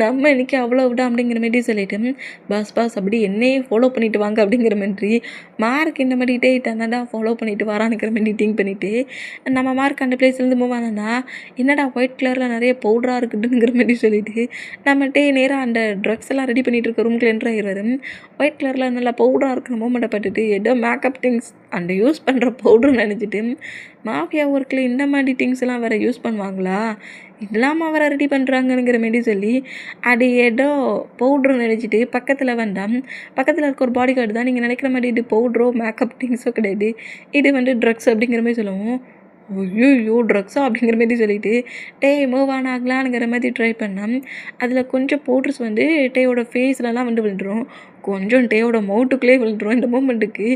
நம்ம இன்றைக்கி அவ்வளோ விட அப்படிங்கிற மாதிரி சொல்லிட்டு பாஸ் அப்படி என்னையே ஃபாலோ பண்ணிட்டு வாங்க அப்படிங்கிற மாதிரி மார்க் இந்த மாதிரி தன்னடா ஃபாலோ பண்ணிட்டு வரானுங்கிற மாதிரி திங்க் பண்ணிவிட்டு நம்ம மார்க் அந்த பிளேஸ்லேருந்து மூவ் ஆனா என்னடா ஒயிட் கலரில் நிறைய பவுடராக இருக்குதுங்கிற மாதிரி சொல்லிட்டு நம்மகிட்ட நேராக அந்த ட்ரக்ஸ் எல்லாம் ரெடி பண்ணிகிட்டு இருக்க ரூம்குள்ள என்ட்ராகிடுவார். ஒயிட் கலரில் நல்லா பவுடராக இருக்கிற மூமெண்ட்டை பார்த்துட்டு ஏதோ மேக்கப் திங்ஸ் அந்த யூஸ் பண்ணுற பவுடர்னு நினச்சிட்டு மாஃபியா ஒர்க்கில் இந்த மாதிரி திங்ஸ் எல்லாம் வேறு யூஸ் பண்ணுவாங்களா, இதெல்லாமா வேறு ரெடி பண்ணுறாங்கங்கிற மாரி சொல்லி அது ஏதோ பவுட்ரு நினச்சிட்டு பக்கத்தில் வந்தால் பக்கத்தில் இருக்க ஒரு பாடி கார்டு தான் நீங்கள் நினைக்கிற மாதிரி இது பவுட்ரோ மேக்கப் திங்ஸோ கிடையாது, இது ட்ரக்ஸ் அப்படிங்கிற மாதிரி சொல்லுவோம். ஐயோ ட்ரக்ஸா அப்படிங்கிற மாதிரி சொல்லிட்டு மூவ் ஆன் ஆகலாங்கிற மாதிரி ட்ரை பண்ணேன். அதில் கொஞ்சம் பவுட்ரஸ் டேயோட ஃபேஸ்லலாம் விழுந்துடும், கொஞ்சம் டேயோட மவுட்டுக்குள்ளே விழுந்துடும். இந்த மூமெண்ட்டுக்கு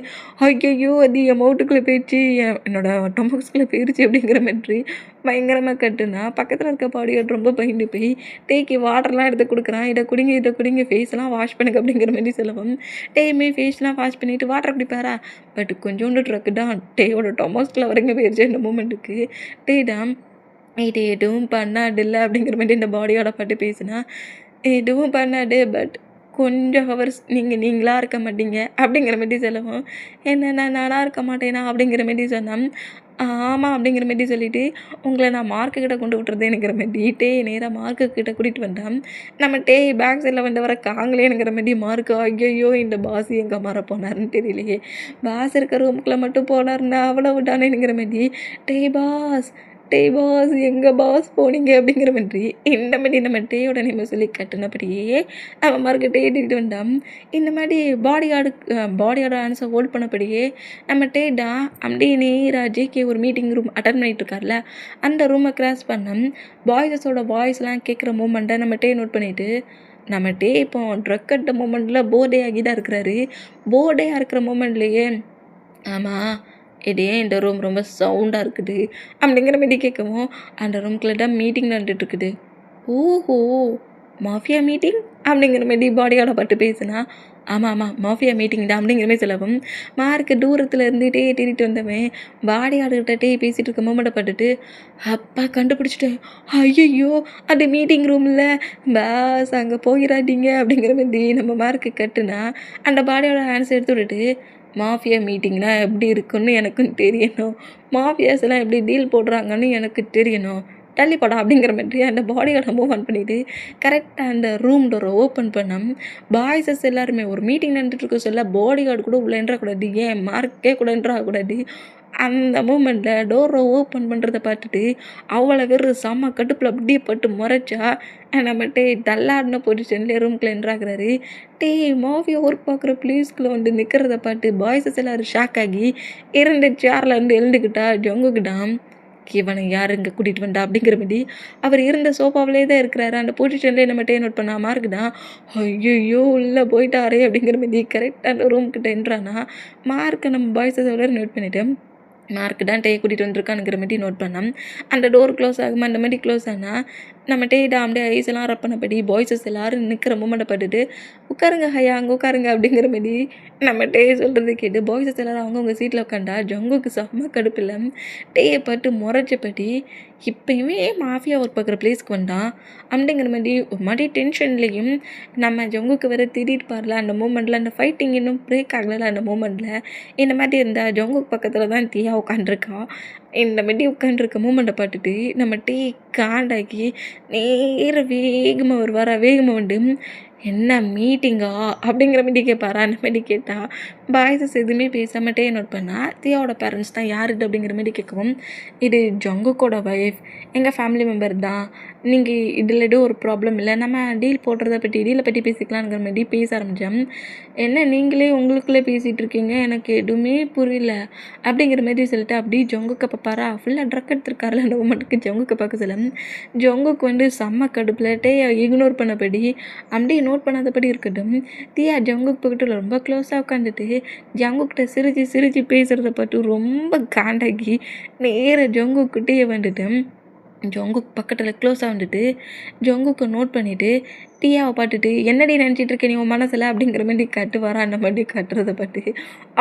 ஐயோ அது என் மவுட்டுக்குள்ளே போயிடுச்சு, என்னோடய டொமக்ஸ்குள்ளே போயிடுச்சு அப்படிங்கிற மாதிரி பயங்கரமாக கட்டுனா பக்கத்தில் இருக்க பாடியோட ரொம்ப பயந்து போய் டேக்கு வாட்டர்லாம் எடுத்து கொடுக்குறான். இதை குடிங்க ஃபேஸ்லாம் வாஷ் பண்ணுங்க அப்படிங்கிற மாதிரி சொல்லுவோம். ஃபேஸ்லாம் வாஷ் பண்ணிவிட்டு வாட்டர் குடிப்பாரா, பட் கொஞ்சோண்டு ட்ரக்கு தான் டேயோட டொமக்ஸ்குள்ளே வரைங்க போயிடுச்சு. இந்த மூமெண்ட்டுக்கு தான் இது எதுவும் பண்ணாடில்ல அப்படிங்கிற மாதிரி இந்த பாடியோட பாட்டு பேசுனா எதுவும் பண்ணாடு, பட் கொஞ்சம் ஹவர்ஸ் நீங்களாக இருக்க மாட்டீங்க அப்படிங்கிற மாதிரி சொல்லுவோம். என்னென்ன நானாக இருக்க மாட்டேனா அப்படிங்கிற மாதிரி சொன்னான். ஆமாம் அப்படிங்கிற மாதிரி சொல்லிவிட்டு உங்களை நான் மார்க்குக்கிட்ட கொண்டு விட்டுறதேனுங்கிற மாதிரி நேராக மார்க்குக்கிட்ட கூட்டிகிட்டு வந்தான். நம்ம பேக் சைடில் வர காங்களேனுங்கிற மாதிரி மார்க்கு ஐயோ இந்த பாஸ் எங்கே மாற போனார்னு தெரியலையே, பாஸ் இருக்க ரூமுக்குள்ளே மட்டும் போனார்னா அவ்வளோ விட்டானேனுங்கிற மாதிரி பாஸ் பாஸ் எங்கே பாஸ் போனீங்க அப்படிங்கிற மாதிரி இந்த மாதிரி நம்ம டேயோட நேமை சொல்லி கட்டினபடியே அவன் மார்க்கு தேடிட்டு வந்தான். இந்த மாதிரி பாடியோட ஆன்சர் ஹோல்ட் பண்ணபடியே நம்ம தான் அப்படியே நேராக ஜேகே ஒரு மீட்டிங் ரூம் அட்டன் பண்ணிட்டு இருக்கார்ல அந்த ரூமை கிராஸ் பண்ணோம். பாய்ஸஸோட வாய்ஸ்லாம் கேட்குற மூமெண்ட்டை நம்ம நோட் பண்ணிவிட்டு நம்ம இப்போ ட்ரக் அட்ட மூமெண்ட்டில் போர்டே ஆகி தான் இருக்கிறாரு. போர்டேயாக இருக்கிற மூமெண்ட்லேயே ஆமாம் இதே இந்த ரூம் ரொம்ப சவுண்டாக இருக்குது அப்படிங்கிற மாதிரி கேட்கவும் அந்த ரூம்குள்ளே தான் மீட்டிங் நடந்துட்டுருக்குது. ஓஹோ மாஃபியா மீட்டிங் அப்படிங்கிற மாதிரி பாடியோட பட்டு பேசுனா ஆமாம் மாஃபியா மீட்டிங் தான் அப்படிங்கிற மாதிரி சொல்லவும் மார்க்கு தூரத்தில் இருந்துகிட்டே தேடிட்டு வந்தவன் பாடியாடுகிட்டே பேசிகிட்டு இருக்க மூமெண்ட்டை பட்டுட்டு அப்பா கண்டுபிடிச்சிட்டேன், ஐயோ அது மீட்டிங் ரூமில் பாஸ் அங்கே போயிடாதீங்க அப்படிங்கிற மாதிரி நம்ம மார்க்கு கட்டுனா அந்த பாடியோட ஆன்சர் எடுத்து விட்டுட்டு மாஃபியா மீட்டிங்னா எப்படி இருக்குன்னு எனக்கும் தெரியணும், மாஃபியாஸ் எல்லாம் எப்படி டீல் போடுறாங்கன்னு எனக்கு தெரியணும், தள்ளிப்படம் அப்படிங்கிற மாதிரி அந்த பாடியோட மூவ் ஆன் பண்ணிவிட்டு கரெக்டாக அந்த ரூம் டோரை ஓப்பன் பண்ணோம். பாய்ஸஸ் எல்லாருமே ஒரு மீட்டிங் நடந்துட்டு இருக்க சொல்ல பாடி கார்டு கூட உள்ளே என்ட்ராகக்கூடாது, ஏன் மார்க்கே கூட என்ட்ராகக்கூடாது. அந்த மூமெண்ட்டில் டோரை ஓப்பன் பண்ணுறத பார்த்துட்டு அவ்வளோ வெறும் செம்ம கடுப்பில் அப்படியே பட்டு முறைச்சா நம்ம தள்ளாடின பொசிஷனில் ரூம்குள்ளே என்ட்ராகிறாரு. மாஃபியா ஒர்க் பார்க்குற ப்ளீஸ்குள்ளே நிற்கிறத பார்த்து பாய்ஸஸ் எல்லோரும் ஷாக் ஆகி 2 சேர்லேருந்து எழுந்துக்கிட்டா ஜொங்குக்கிட்டான். இவனை யார் இங்கே கூட்டிகிட்டு வந்தா அப்படிங்கிற மாதிரி அவர் இருந்த சோஃபாவிலே தான் இருக்கிறாரு. அந்த பொசிஷன்லேயே நம்ம நோட் பண்ண மார்க் தான் ஐயோ உள்ளே போயிட்டாரே அப்படிங்கிற மாதிரி கரெக்டாக அந்த ரூம் கிட்ட என்றானா மார்க்கை நம்ம பாய்ஸை நோட் பண்ணிவிட்டு மார்க் தான் டே கூட்டிகிட்டு வந்திருக்கானுங்கிற மாதிரி நோட் பண்ணோம். அந்த டோர் க்ளோஸ் ஆகுமா அந்த மாதிரி க்ளோஸ் ஆனால் நம்ம டேட்டா அப்படியே ஐஸ் எல்லாம் ரப் பண்ணபடி பாய்ஸஸ் எல்லோரும் நிற்கிற மூமெண்ட்டை பட்டுட்டு உட்காருங்க ஹையா அங்கே உட்காருங்க அப்படிங்கிற மாதிரி நம்ம டே சொல்கிறது கேட்டு பாய்ஸஸ் எல்லோரும் அவங்கவுங்க சீட்டில் உட்காண்டா ஜங்குக்கு செம்ம கடுப்பில் டேயை பட்டு முறைச்சப்பட்டி இப்போயுமே மாஃபியா ஒர்க் பார்க்குற பிளேஸ்க்கு வந்தான் அப்படிங்கிற மாதிரி ஒரு மாதிரி டென்ஷன்லேயும் நம்ம ஜங்குக்கு வேறு திடீர்பார்ல அந்த மூமெண்ட்டில் அந்த ஃபைட்டிங் இன்னும் பிரேக் ஆகலை. அந்த மூமெண்ட்டில் இந்த மாதிரி இருந்தால் ஜங்குக்கு பக்கத்தில் தான் தீயா உட்காண்ட்ருக்கா. இந்த மாதிரி உட்காண்ட்ருக்க மூமெண்ட்டை பார்த்துட்டு நம்ம டீ காண்டாக்கி நேராக வேகமாக வருவாரா. வேகமாக வந்து என்ன மீட்டிங்கா அப்படிங்கிற மாதிரி கேட்பாரா. அந்த மாதிரி கேட்டால் பாய்ஸஸ் எதுவுமே பேசாமல் டே நோட் பண்ணால் தியாவோட பேரண்ட்ஸ் தான் யார் இது அப்படிங்கிற மாதிரி கேட்கவும் இது ஜங்குக்கோட ஒய்ஃப் எங்கள் ஃபேமிலி மெம்பர் தான், நீங்கள் இதில் எதுவும் ஒரு ப்ராப்ளம் இல்லை, நம்ம டீல் போடுறத பற்றி டீலை பற்றி பேசிக்கலாங்கிற மாதிரி பேச ஆரம்பித்தோம். என்ன நீங்களே உங்களுக்குள்ளே பேசிகிட்டு இருக்கீங்க, எனக்கு எதுவுமே புரியல அப்படிங்கிற மாதிரி சொல்லிட்டு அப்படியே ஜங்குக்கு பார்ப்பாரா. ஃபுல்லாக ட்ரக் எடுத்துருக்காருல அந்த மூமெண்ட்டுக்கு ஜங்குக்கு பார்க்க சொல்ல ஜங்குக்கு வந்து செம்ம கடுப்பில் டேயை இக்னோர் பண்ணபடி அப்படியே நோட் பண்ணாதபடி இருக்கட்டும். தியா ஜங்குக்கு பக்கத்தில் ரொம்ப க்ளோஸாக உட்காந்துட்டு ஜங்குக்கிட்ட சிரிச்சு சிரிச்சு பேசுகிறத பார்த்து ரொம்ப காண்டாகி நேராக ஜங்குக்கிட்டே வந்துட்டு ஜங்குக்கு பக்கத்தில் க்ளோஸாக வந்துட்டு ஜங்குக்கு நோட் பண்ணிவிட்டு டீயாவை பார்த்துட்டு என்னடி நினச்சிட்டு இருக்க நீ உன் மனசில் அப்படிங்கிற மாதிரி கட்டுவாரா. அந்த மாதிரி கட்டுறதை பார்த்து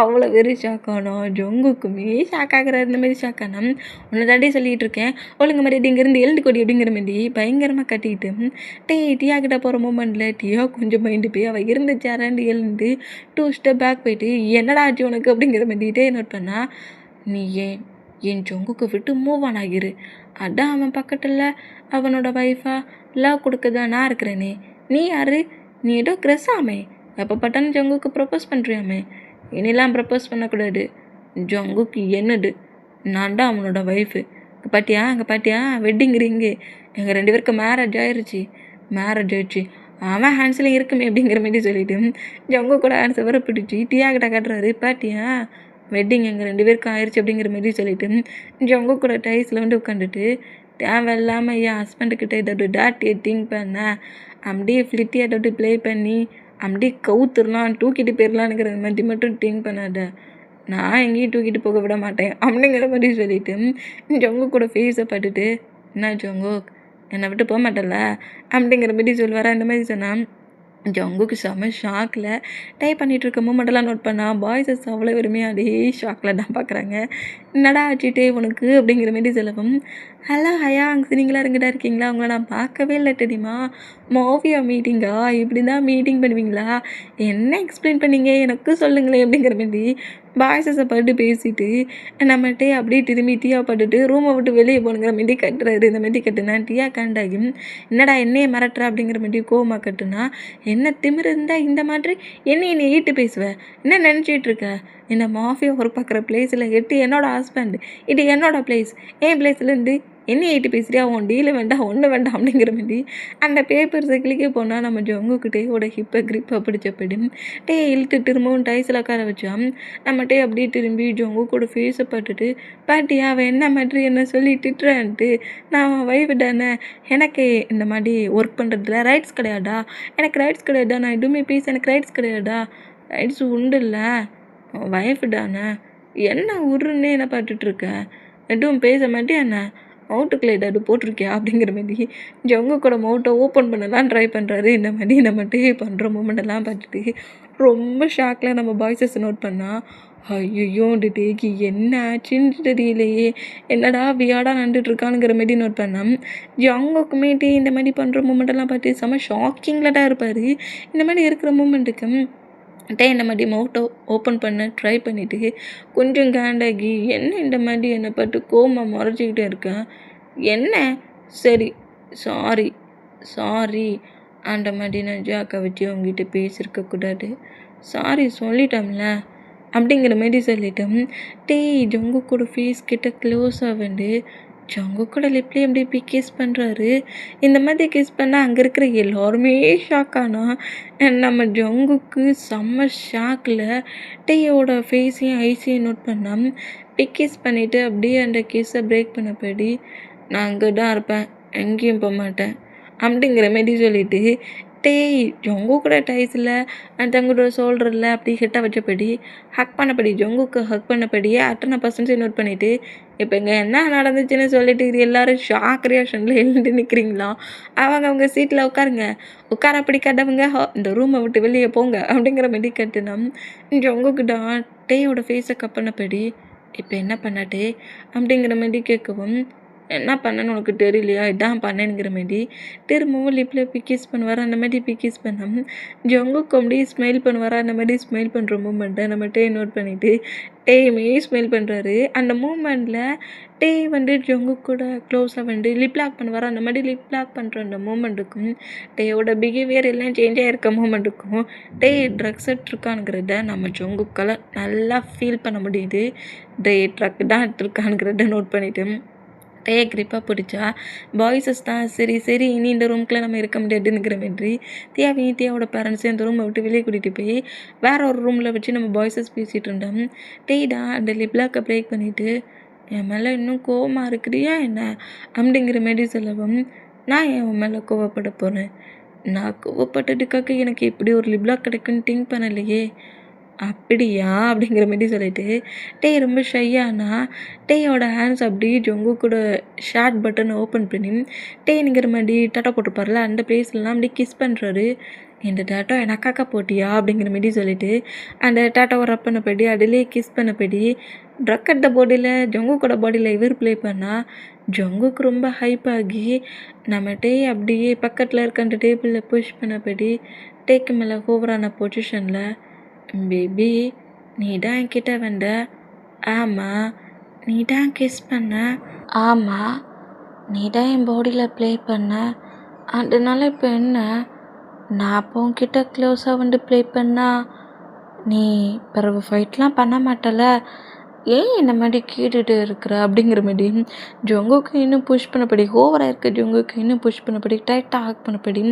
அவ்வளோ வெறும் ஷாக் ஆனோம். ஜங்குக்குமே ஷாக் ஆகிற இந்த மாதிரி ஷாக் ஆனோம். உன்னை தாண்டி சொல்லிகிட்டு இருக்கேன் ஒழுங்கு மாதிரி இங்கேருந்து எழுந்து கொடி அப்படிங்கிற மாதிரி பயங்கரமாக கட்டிக்கிட்டு டீயா கிட்ட போகிற மூமெண்ட்டில் டீயா கொஞ்சம் மைண்டு போய் அவள் இருந்து சேராண்டு எழுந்து 2 ஸ்டெப் பேக் போயிட்டு என்னடா ஆச்சு உனக்கு அப்படிங்கிற மாதிரி நோட் பண்ணா. நீ என் ஜங்குக்கு விட்டு மூவ் ஆன் ஆகிரு, அதான் அவன் பக்கத்தில் அவனோட ஒய்ஃபா லவ் கொடுக்குதா நான் இருக்கிறேனே, நீ யாரு, நீ ஏதோ க்ரெஸ்ஸாமே, எப்போ பட்டான்னு ஜங்குக்கு ப்ரப்போஸ் பண்ணுறியாமே, இனிலாம் ப்ரப்போஸ் பண்ணக்கூடாது, ஜங்குக்கு என்னது, நான் தான் அவனோட ஒய்ஃபு, அங்கே பாட்டியா வெட்டிங் ரிங்கு, எங்கள் 2 பேருக்கு மேரேஜ் ஆயிடுச்சு, அவன் ஹேண்ட்ஸில் இருக்குமே அப்படிங்கிற மாதிரி சொல்லிவிட்டு ஜங்கு கூட ஹேண்ட்ஸை வர பிடிச்சி டீயா கிட்ட காட்டுறாரு. பாட்டியா வெட்டிங் எங்கள் 2 பேருக்கும் ஆயிடுச்சு அப்படிங்கிற மாதிரி சொல்லிவிட்டு ஜங்கு கூட டைஸில் வந்து உட்காந்துட்டு தேவையில்லாமல் என் ஹஸ்பண்டுக்கிட்ட ஏதாவது டாட்டியை திங்க் பண்ணேன் அப்படியே ஃப்ளிட்டியாக ஏதாவது ப்ளே பண்ணி அப்படியே கவுத்துடலாம் தூக்கிட்டு போயிடலான்னுங்கிற மாதிரி மட்டும் திங்க் பண்ணாத, நான் எங்கேயும் தூக்கிட்டு போக விட மாட்டேன் அப்படிங்கிற மாதிரி சொல்லிவிட்டு ஜங்கு கூட ஃபேஸை பார்த்துட்டு என்ன ஜங்கு என்னை விட்டு போக மாட்டேன்ல அப்படிங்கிற மாதிரி சொல்லுவாரா. இந்த மாதிரி சொன்னால் ஜங்குக்கு செம்ம ஷாக்கில் டைப் பண்ணிகிட்ருக்க மூமெண்ட்டெல்லாம் நோட் பண்ணால் பாய்ஸஸ் அவ்வளோ வெறுமையாக அதே ஷாக்கில் தான் பார்க்குறாங்க. என்னடா ஆச்சுட்டே உனக்கு அப்படிங்கிற மாதிரி சொல்லவும் ஹலோ ஹயா அங்கே நீங்களா இருங்கிட்டா இருக்கீங்களா, அவங்கள நான் பார்க்கவே இல்லை தெரியுமா, மாஃபியா மீட்டிங்கா, இப்படி தான் மீட்டிங் பண்ணுவீங்களா, என்ன எக்ஸ்பிளைன் பண்ணீங்க எனக்கு சொல்லுங்களேன் அப்படிங்கிற மாதிரி பாய்ஸஸை பட்டு பேசிட்டு நம்மகிட்டே அப்படியே திரும்பி டீயா பட்டுட்டு ரூமை விட்டு வெளியே போகணுங்கிற மாதிரி கட்டுறாரு. இந்த மாதிரி கட்டுனா டீயா காண்டாகும் என்னடா என்னையே மிரட்டுற அப்படிங்கிற மாதிரி கோவமாக கட்டுனா என்ன திமிரு இருந்தால் இந்த மாதிரி என்னை ஈட்டு பேசுவேன், என்ன நினச்சிட்டு இருக்க, இந்த மாஃபியா ஒர்க் பார்க்குற பிளேஸில் என்னோடய ஹஸ்பண்ட், இது என்னோடய பிளேஸ், என் பிளேஸ்லேருந்து என்ன ஏட்டு பேசுறியா, உன் டீலு வேண்டாம் ஒன்று வேண்டாம் அப்படிங்கிற மாதிரி அந்த பேப்பர்ஸை கிளிக்க போனால் நம்ம ஜங்குக்கிட்டேயோட ஹிப்பை கிரிப்பை பிடிச்சப்படி இழுத்து திரும்பவும் டைஸில் உட்கார வச்சோம். நம்மகிட்டே அப்படியே திரும்பி ஜங்கு கூட ஃபேஸை பார்த்துட்டு பாட்டியா அவன் என்ன மாதிரி என்ன சொல்லி திட்டுறான்ட்டு, நான் அவன் ஒய்ஃபு தானே, எனக்கு இந்த மாதிரி ஒர்க் பண்ணுறதுல ரைட்ஸ் கிடையாதா, எனக்கு ரைட்ஸ் கிடையாதா, நான் எதுவுமே பேச எனக்கு ரைட்ஸ் கிடையாதா, ரைட்ஸ் உண்டு இல்லை, ஒய்ஃபு தானே, என்ன உருன்னு என்ன பார்த்துட்ருக்கேன், எதுவும் பேச மாட்டேன், என்ன மவுட்டுக்குள்ள ஏதாவது போட்டிருக்கியா அப்படிங்கிற மாதிரி ஜங்கு கூட மவுட்டை ஓப்பன் பண்ணலாம் ட்ரை பண்ணுறாரு. இந்த மாதிரி நம்மகிட்டே பண்ணுற மூமெண்டெல்லாம் பார்த்துட்டு ரொம்ப ஷாக்கில் நம்ம பாய்ஸஸ் நோட் பண்ணால் ஐயோ இந்த டேக்கு என்ன ஆச்சுன்னு தெரியலையே, என்னடா வியாடாக நடந்துட்டுருக்கானுங்கிற மாதிரி நோட் பண்ணோம். ஜங்குக்குமே டே இந்த மாதிரி பண்ணுற மூமெண்டெல்லாம் பார்த்து செம்ம ஷாக்கிங்கில் தான் இருப்பார். இந்த மாதிரி இருக்கிற மூமெண்ட்டுக்கு இந்த மாதிரி மவுட்டை ஓப்பன் பண்ண ட்ரை பண்ணிவிட்டு கொஞ்சம் காண்டாகி என்ன இந்த மாதிரி என்னை பார்த்து கோமா முறைச்சிக்கிட்டே இருக்கேன், என்ன சரி சாரி அந்த மாதிரி நான் ஜாக்கை வச்சு அவங்ககிட்ட பேசியிருக்கக்கூடாது, சாரி சொல்லிட்டோம்ல அப்படிங்கிற மாதிரி சொல்லிட்டோம். ஜங்கு கூட ஃபேஸ் கிட்ட க்ளோஸாக வந்து ஜங்குக்கோட லிப்லேயே எப்படி போய் கிஸ் பண்ணுறாரு. இந்த மாதிரி கிஸ் பண்ணால் அங்கே இருக்கிற எல்லாருமே ஷாக் ஆனா நம்ம ஜங்குக்கு செம்ம ஷாக்கில் டேயோட ஃபேஸையும் ஐஸையும் நோட் பண்ணால் போய் கிஸ் பண்ணிவிட்டு அப்படியே அந்த கிஸ்ஸை பிரேக் பண்ணபடி நான் அங்கே தான் இருப்பேன், எங்கேயும் போக மாட்டேன் அப்படிங்கிற மாரி சொல்லிட்டு டேய் ஜங்குக்கூட டைஸில் தங்களோட ஷோல்டரில் அப்படி கிட்ட வச்சபடி ஹக் பண்ணபடி ஜங்குக்கு ஹக் பண்ணபடியே அத்தனை பர்சன்டேஜ் நோட் பண்ணிவிட்டு இப்போ இங்கே என்ன நடந்துச்சுன்னு சொல்லிட்டு இது எல்லோரும் ஷாக் ரியாக்ஷனில் எழுந்து நிற்கிறீங்களா, அவங்க சீட்டில் உட்காருங்க, உட்கார பிடிக்காதவங்க இந்த ரூமை விட்டு வெளியே போங்க அப்படிங்கிற மாரி கட்டுனா ஜங்குக்கிட்ட டேயோட ஃபேஸை கப் பண்ணபடி இப்போ என்ன பண்ணாட்டே அப்படிங்கிற மாதிரி கேட்கவும் என்ன பண்ணேன்னு உனக்கு தெரியலையா, இதான் பண்ணேங்கிற மாரி திரும்பவும் லிப்பில் பிக்கிஸ் பண்ணுவார். அந்த மாதிரி பிக்கிஸ் பண்ணாமல் ஜங்குக்கு அப்படியே ஸ்மைல் பண்ணுவார். அந்த மாதிரி ஸ்மைல் பண்ணுற மூமெண்ட்டை நம்ம டே நோட் பண்ணிவிட்டு டேயுமே ஸ்மைல் பண்ணுறாரு. அந்த மூமெண்ட்டில் டே ஜங்கு கூட க்ளோஸாக லிப் லாக் பண்ணுவார். அந்த மாதிரி லிப் லாக் பண்ணுற அந்த மூமெண்ட்டுக்கும் டேயோட பிஹேவியர் எல்லாம் சேஞ்ச் ஆகிருக்க மூமெண்ட்டுக்கும் டே ட்ரக்ஸ் எடுத்துருக்கானுங்கிறத நம்ம ஜங்குக்கால் நல்லா ஃபீல் பண்ண முடியுது. டே ட்ரக் தான் எடுத்துருக்கானுங்கிறத நோட் பண்ணிவிட்டு டே கிரிப்பாக பிடிச்சா பாய்ஸஸ் தான் சரி இனி இந்த ரூம்க்குள்ள நம்ம இருக்க முடியாதுங்கிற மாதிரி தியாவோட பேரண்ட்ஸையும் அந்த ரூமை விட்டு வெளியே கூட்டிகிட்டு போய் வேற ஒரு ரூமில் வச்சு நம்ம பாய்ஸஸ் பேசிகிட்டு இருந்தோம். டேடா அந்த லிப்லாக்கை பிரேக் பண்ணிவிட்டு என் மேலே இன்னும் கோவமாக இருக்கிறியா என்ன அப்படிங்கிற மாரி சொல்லவும் நான் என் மேலே கோவப்பட போகிறேன், நான் கோவப்பட்டதுக்காக எனக்கு இப்படி ஒரு லிப்லாக் கிடைக்குன்னு திங்க் பண்ணலையே, அப்படியா அப்படிங்கிற மாரி சொல்லிட்டு டே ரொம்ப ஷையானா டேயோட ஹேண்ட்ஸ் அப்படி ஜங்கு கூட ஷார்ட் பட்டனை ஓப்பன் பண்ணி டேங்கிற மாதிரி டாட்டா போட்டிருப்பார்ல அந்த பிளேஸ்லாம் அப்படி கிஸ் பண்ணுறாரு. இந்த டாட்டா எனக்காக்கா போட்டியா அப்படிங்கிற மாரி சொல்லிட்டு அந்த டாட்டாவை ரப் பண்ணபடி அதிலே கிஸ் பண்ணபடி ட்ரக் அட் த பாடியில் ஜங்கு கூட பாடியில் இவர் ப்ளே பண்ணால் ஜங்குக்கு ரொம்ப ஹைப் ஆகி நம்ம டே அப்படியே பக்கத்தில் இருக்க அந்த டேபிளில் புஷ் பண்ணபடி டேக்கு மேலே ஓவரான பொசிஷனில் பேபி நீ தான் என்கிட்ட வந்த, ஆமாம் நீ தான் கிஸ் பண்ண, ஆமாம் நீ தான் என் பாடியில் ப்ளே பண்ண, அதனால இப்போ என்ன, நான் அப்போ உன்கிட்ட க்ளோஸாக ப்ளே பண்ணா நீ பிறகு ஃபைட்லாம் பண்ண மாட்டல, ஏன் இந்த மாதிரி கேட்டுட்டு இருக்கிற அப்படிங்கிற மாதிரி ஜங்குக்கு இன்னும் புஷ் பண்ணப்படி ஓவராக இருக்க ஜங்குக்கு இன்னும் புஷ் பண்ணப்படி டைட்டாக ஹாக் பண்ணப்படி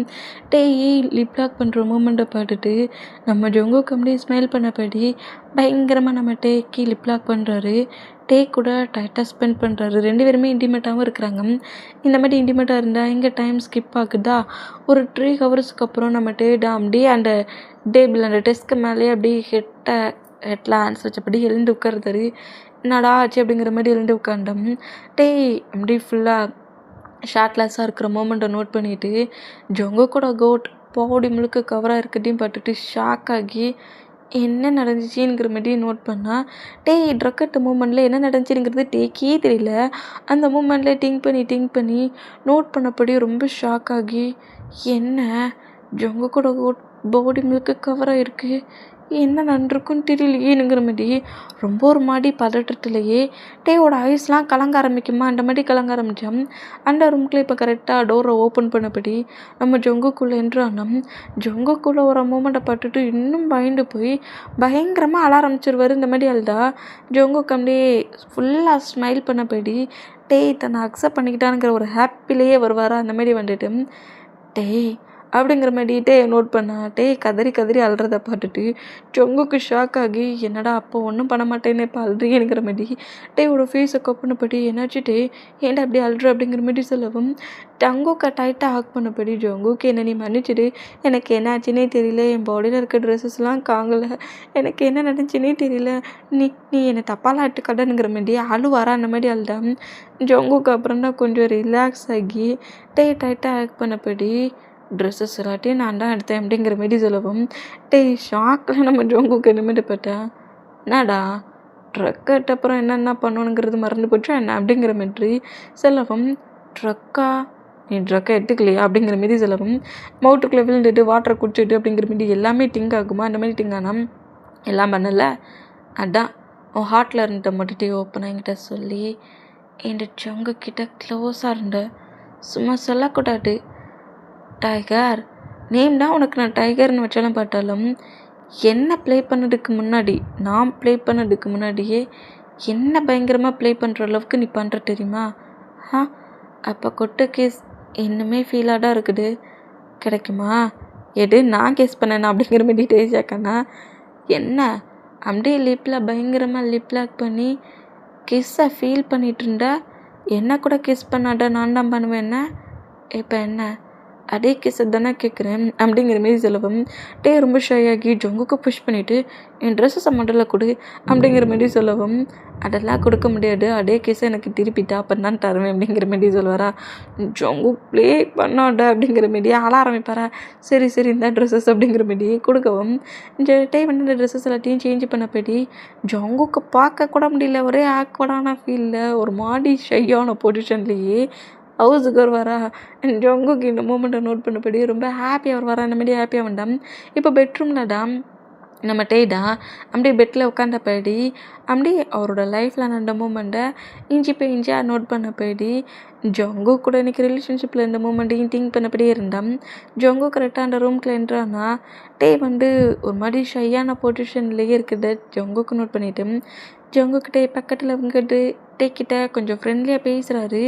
லிப் லாக் பண்ணுற மூமெண்ட்டை பார்த்துட்டு நம்ம ஜங்குக்கு அப்படியே ஸ்மைல் பண்ணப்படி பயங்கரமாக நம்ம டேக்கி லிப் லாக் பண்ணுறாரு. டே கூட டைட்டாக ஸ்பெண்ட் பண்ணுறாரு. 2 பேருமே இன்டிமேட்டாகவும் இருக்கிறாங்க. இந்த மாதிரி இன்டிமேட்டாக இருந்தால் எங்கே டைம் ஸ்கிப் ஆகுதா, ஒரு 3 ஹவர்ஸ்க்கு அப்புறம் நம்ம அப்படியே அந்த டேபிள் அந்த டெஸ்க்கு மேலேயே அப்படியே ஹெட்டில் ஹேண்ட்ஸ் வச்சபடி எழுந்து உட்காருதாரு. என்னடா ஆச்சு அப்படிங்கிற மாதிரி எழுந்து உட்காந்தோம். அப்படி ஃபுல்லாக ஷார்ட்லெஸ்ஸாக இருக்கிற மூமெண்ட்டை நோட் பண்ணிவிட்டு ஜங்கு கூட கோட் பாடி முழுக்க கவராக இருக்கிறதையும் பார்த்துட்டு ஷாக் ஆகி என்ன நடந்துச்சுங்கிற மாதிரி நோட் பண்ணால் ட்ரக்கெட்டு மூமெண்ட்டில் என்ன நடந்துச்சுங்கிறது டேக்கே தெரியல. அந்த மூமெண்ட்டில் திங்க் பண்ணி நோட் பண்ணபடி ரொம்ப ஷாக் ஆகி என்ன ஜங்கு கூட கோட் பாடி முழுக்க கவராக இருக்குது, என்ன நடந்திருக்குன்னு தெரியலையேங்கிற மாதிரி ரொம்ப ஒரு மாதிரி பதட்டத்துலையே டேயோட ஐஸ்லாம் கலங்க ஆரம்பிக்குமா அந்த மாதிரி கலங்க ஆரம்பித்தான். அந்த ரூம்குள்ளே இப்போ கரெக்டாக டோரை ஓப்பன் பண்ணபடி நம்ம ஜங்குக்குள்ளே என்றானோம். ஜங்குக்குள்ளே ஒரு மூமெண்ட்டை பார்த்துட்டு இன்னும் பயந்து போய் பயங்கரமாக அழ ஆரம்பிச்சிருவார். இந்த மாதிரி அழுதா ஜங்குக்கு அப்படியே ஃபுல்லாக ஸ்மைல் பண்ணபடி தன்னை அக்செப்ட் பண்ணிக்கிட்டானுங்கிற ஒரு ஹாப்பிலேயே வருவாரா. அந்த மாதிரி வந்துட்டு அப்படிங்கிற மாதிரி நோட் பண்ணா கதறி அழுறதை பார்த்துட்டு ஜங்குக்கு ஷாக் ஆகி என்னடா அப்போ ஒன்றும் பண்ண மாட்டேன்னு இப்போ அழுறீங்கிற மாதிரி டேயோட ஃபேஸை கப்புனபடி என்னாச்சு ஏன்டா அப்படி அழுற அப்படிங்கிற மாதிரி சொல்லவும் ஜங்குக்கு டைட்டாக ஹாக் பண்ணபடி ஜங்குக்கு என்ன நீ மன்னிச்சிடு, எனக்கு என்னாச்சுன்னே தெரியல, என் பாடியில் இருக்க ட்ரெஸ்ஸஸ்லாம் காங்கலை, எனக்கு என்ன நடந்துச்சுன்னே தெரியல, நீ என்னை தப்பாலாம் எடுத்துக்கடனுங்கிற மாதிரி அழுவாரா. அந்த மாதிரி அழுதான். ஜங்குக்கு அப்புறம் தான் கொஞ்சம் ரிலாக்ஸ் ஆகி டைட்டாக ஹாக் பண்ணபடி ட்ரெஸ்ஸஸ் எல்லாத்தையும் நான் தான் எடுத்தேன் அப்படிங்கிற மாரி சொல்லவும் ஷாக்கில் நம்ம ஜங்குக்கு என்னமாரி பார்த்தேன், என்னடா ட்ரக் எடுத்தப்புறம் என்னென்ன பண்ணணுங்கிறது மறந்து போச்சா என்ன அப்படிங்கிற மாதிரி சொல்லவும் ட்ரக்கா நீ ட்ரக்கை எடுத்துக்கலையா அப்படிங்கிற மாரி சொல்லவும் மவுட்டுக்குள்ளே விழுந்துட்டு வாட்டரை குடிச்சிட்டு அப்படிங்கிற மாரி எல்லாமே டிங்க் ஆகுமா அந்த மாதிரி டிங்க் ஆனால் எல்லாம் பண்ணலை, அதான் உன் ஹார்ட்டில் இருந்த மட்டும் ஓப்பனாக என்கிட்ட சொல்லி என் ஜங்கு கிட்ட க்ளோஸாக இருந்த, சும்மா சொல்லக்கூடாது டைகர் நேம் தான் உனக்கு நான் டைகர்னு வச்சாலும் பார்த்தாலும் என்ன ப்ளே பண்ணதுக்கு முன்னாடி நான் ப்ளே பண்ணதுக்கு முன்னாடியே என்ன பயங்கரமாக ப்ளே பண்ணுற அளவுக்கு நீ பண்ணுற தெரியுமா, ஆ அப்போ கொட்டு கிஸ் இன்னுமே ஃபீலாக தான் இருக்குது. கிடைக்குமா? எடு நான் கிஸ் பண்ணேனா அப்படிங்கிற மாதிரி டேஜாக்கானா என்ன அப்படியே லிப்பில் பயங்கரமாக லிப் லாக் பண்ணி கிஸ்ஸை ஃபீல் பண்ணிட்டு இருந்தா என்ன கூட கிஸ் பண்ணாட நான் தான் பண்ணுவேன்னா இப்போ என்ன அதே கிஸ்ஸை தானே கேட்குறேன் அப்படிங்கிற மாரி சொல்லவும் ரொம்ப ஷையாகி ஜொங்குக்கு புஷ் பண்ணிவிட்டு என் ட்ரெஸ்ஸஸை மண்டலில் கொடு அப்படிங்கிற மாரி சொல்லவும் அதெல்லாம் கொடுக்க முடியாது அதே கிஸ்ஸை எனக்கு திருப்பிட்டா அப்போ தான் தருவேன் அப்படிங்கிற மாரி சொல்லுவாரா. ஜொங்கு ப்ளே பண்ணாட அப்படிங்கிற மாரி ஆள ஆரம்பிப்பாரா. சரி சரி இந்த ட்ரெஸ்ஸஸ் அப்படிங்கிற மாரி கொடுக்கவும் வந்து இந்த ட்ரெஸ்ஸஸ் எல்லாத்தையும் சேஞ்ச் பண்ண போய் ஜொங்குக்கு பார்க்க கூட முடியல. ஒரே ஆக்வர்டான ஃபீலில் ஒரு மாதிரி ஷையான பொசிஷன்லேயே ஹவுஸுக்கு வருவாரா. ஜொங்குக்கு இந்த மூமெண்ட்டை நோட் பண்ணபடி ரொம்ப ஹாப்பியாக வருவாரா. அந்த மாதிரி ஹாப்பியாக வேண்டாம். இப்போ பெட்ரூமில் தான் நம்ம டேடா அப்படியே பெட்டில் உட்காந்தபடி அப்படியே அவரோட லைஃப்பில் நடந்த மூமெண்ட்டை இஞ்சி போய் இஞ்சியாக நோட் பண்ணபடி ஜொங்கு கூட இன்றைக்கி ரிலேஷன்ஷிப்பில் இந்த மூமெண்ட்டையும் திங்க் பண்ணபடியே இருந்தான். ஜொங்கு கரெக்டாக அந்த ரூம்குள்ளே என்ட்ரானா வந்து ஒரு மாதிரி ஷையான பொசிஷன்லேயே இருக்குது. ஜொங்குக்கு நோட் பண்ணிவிட்டு ஜொங்குக்கிட்டே பக்கத்தில் வந்துட்டு கிட்ட கொஞ்சம் ஃப்ரெண்ட்லியாக பேசுகிறாரு.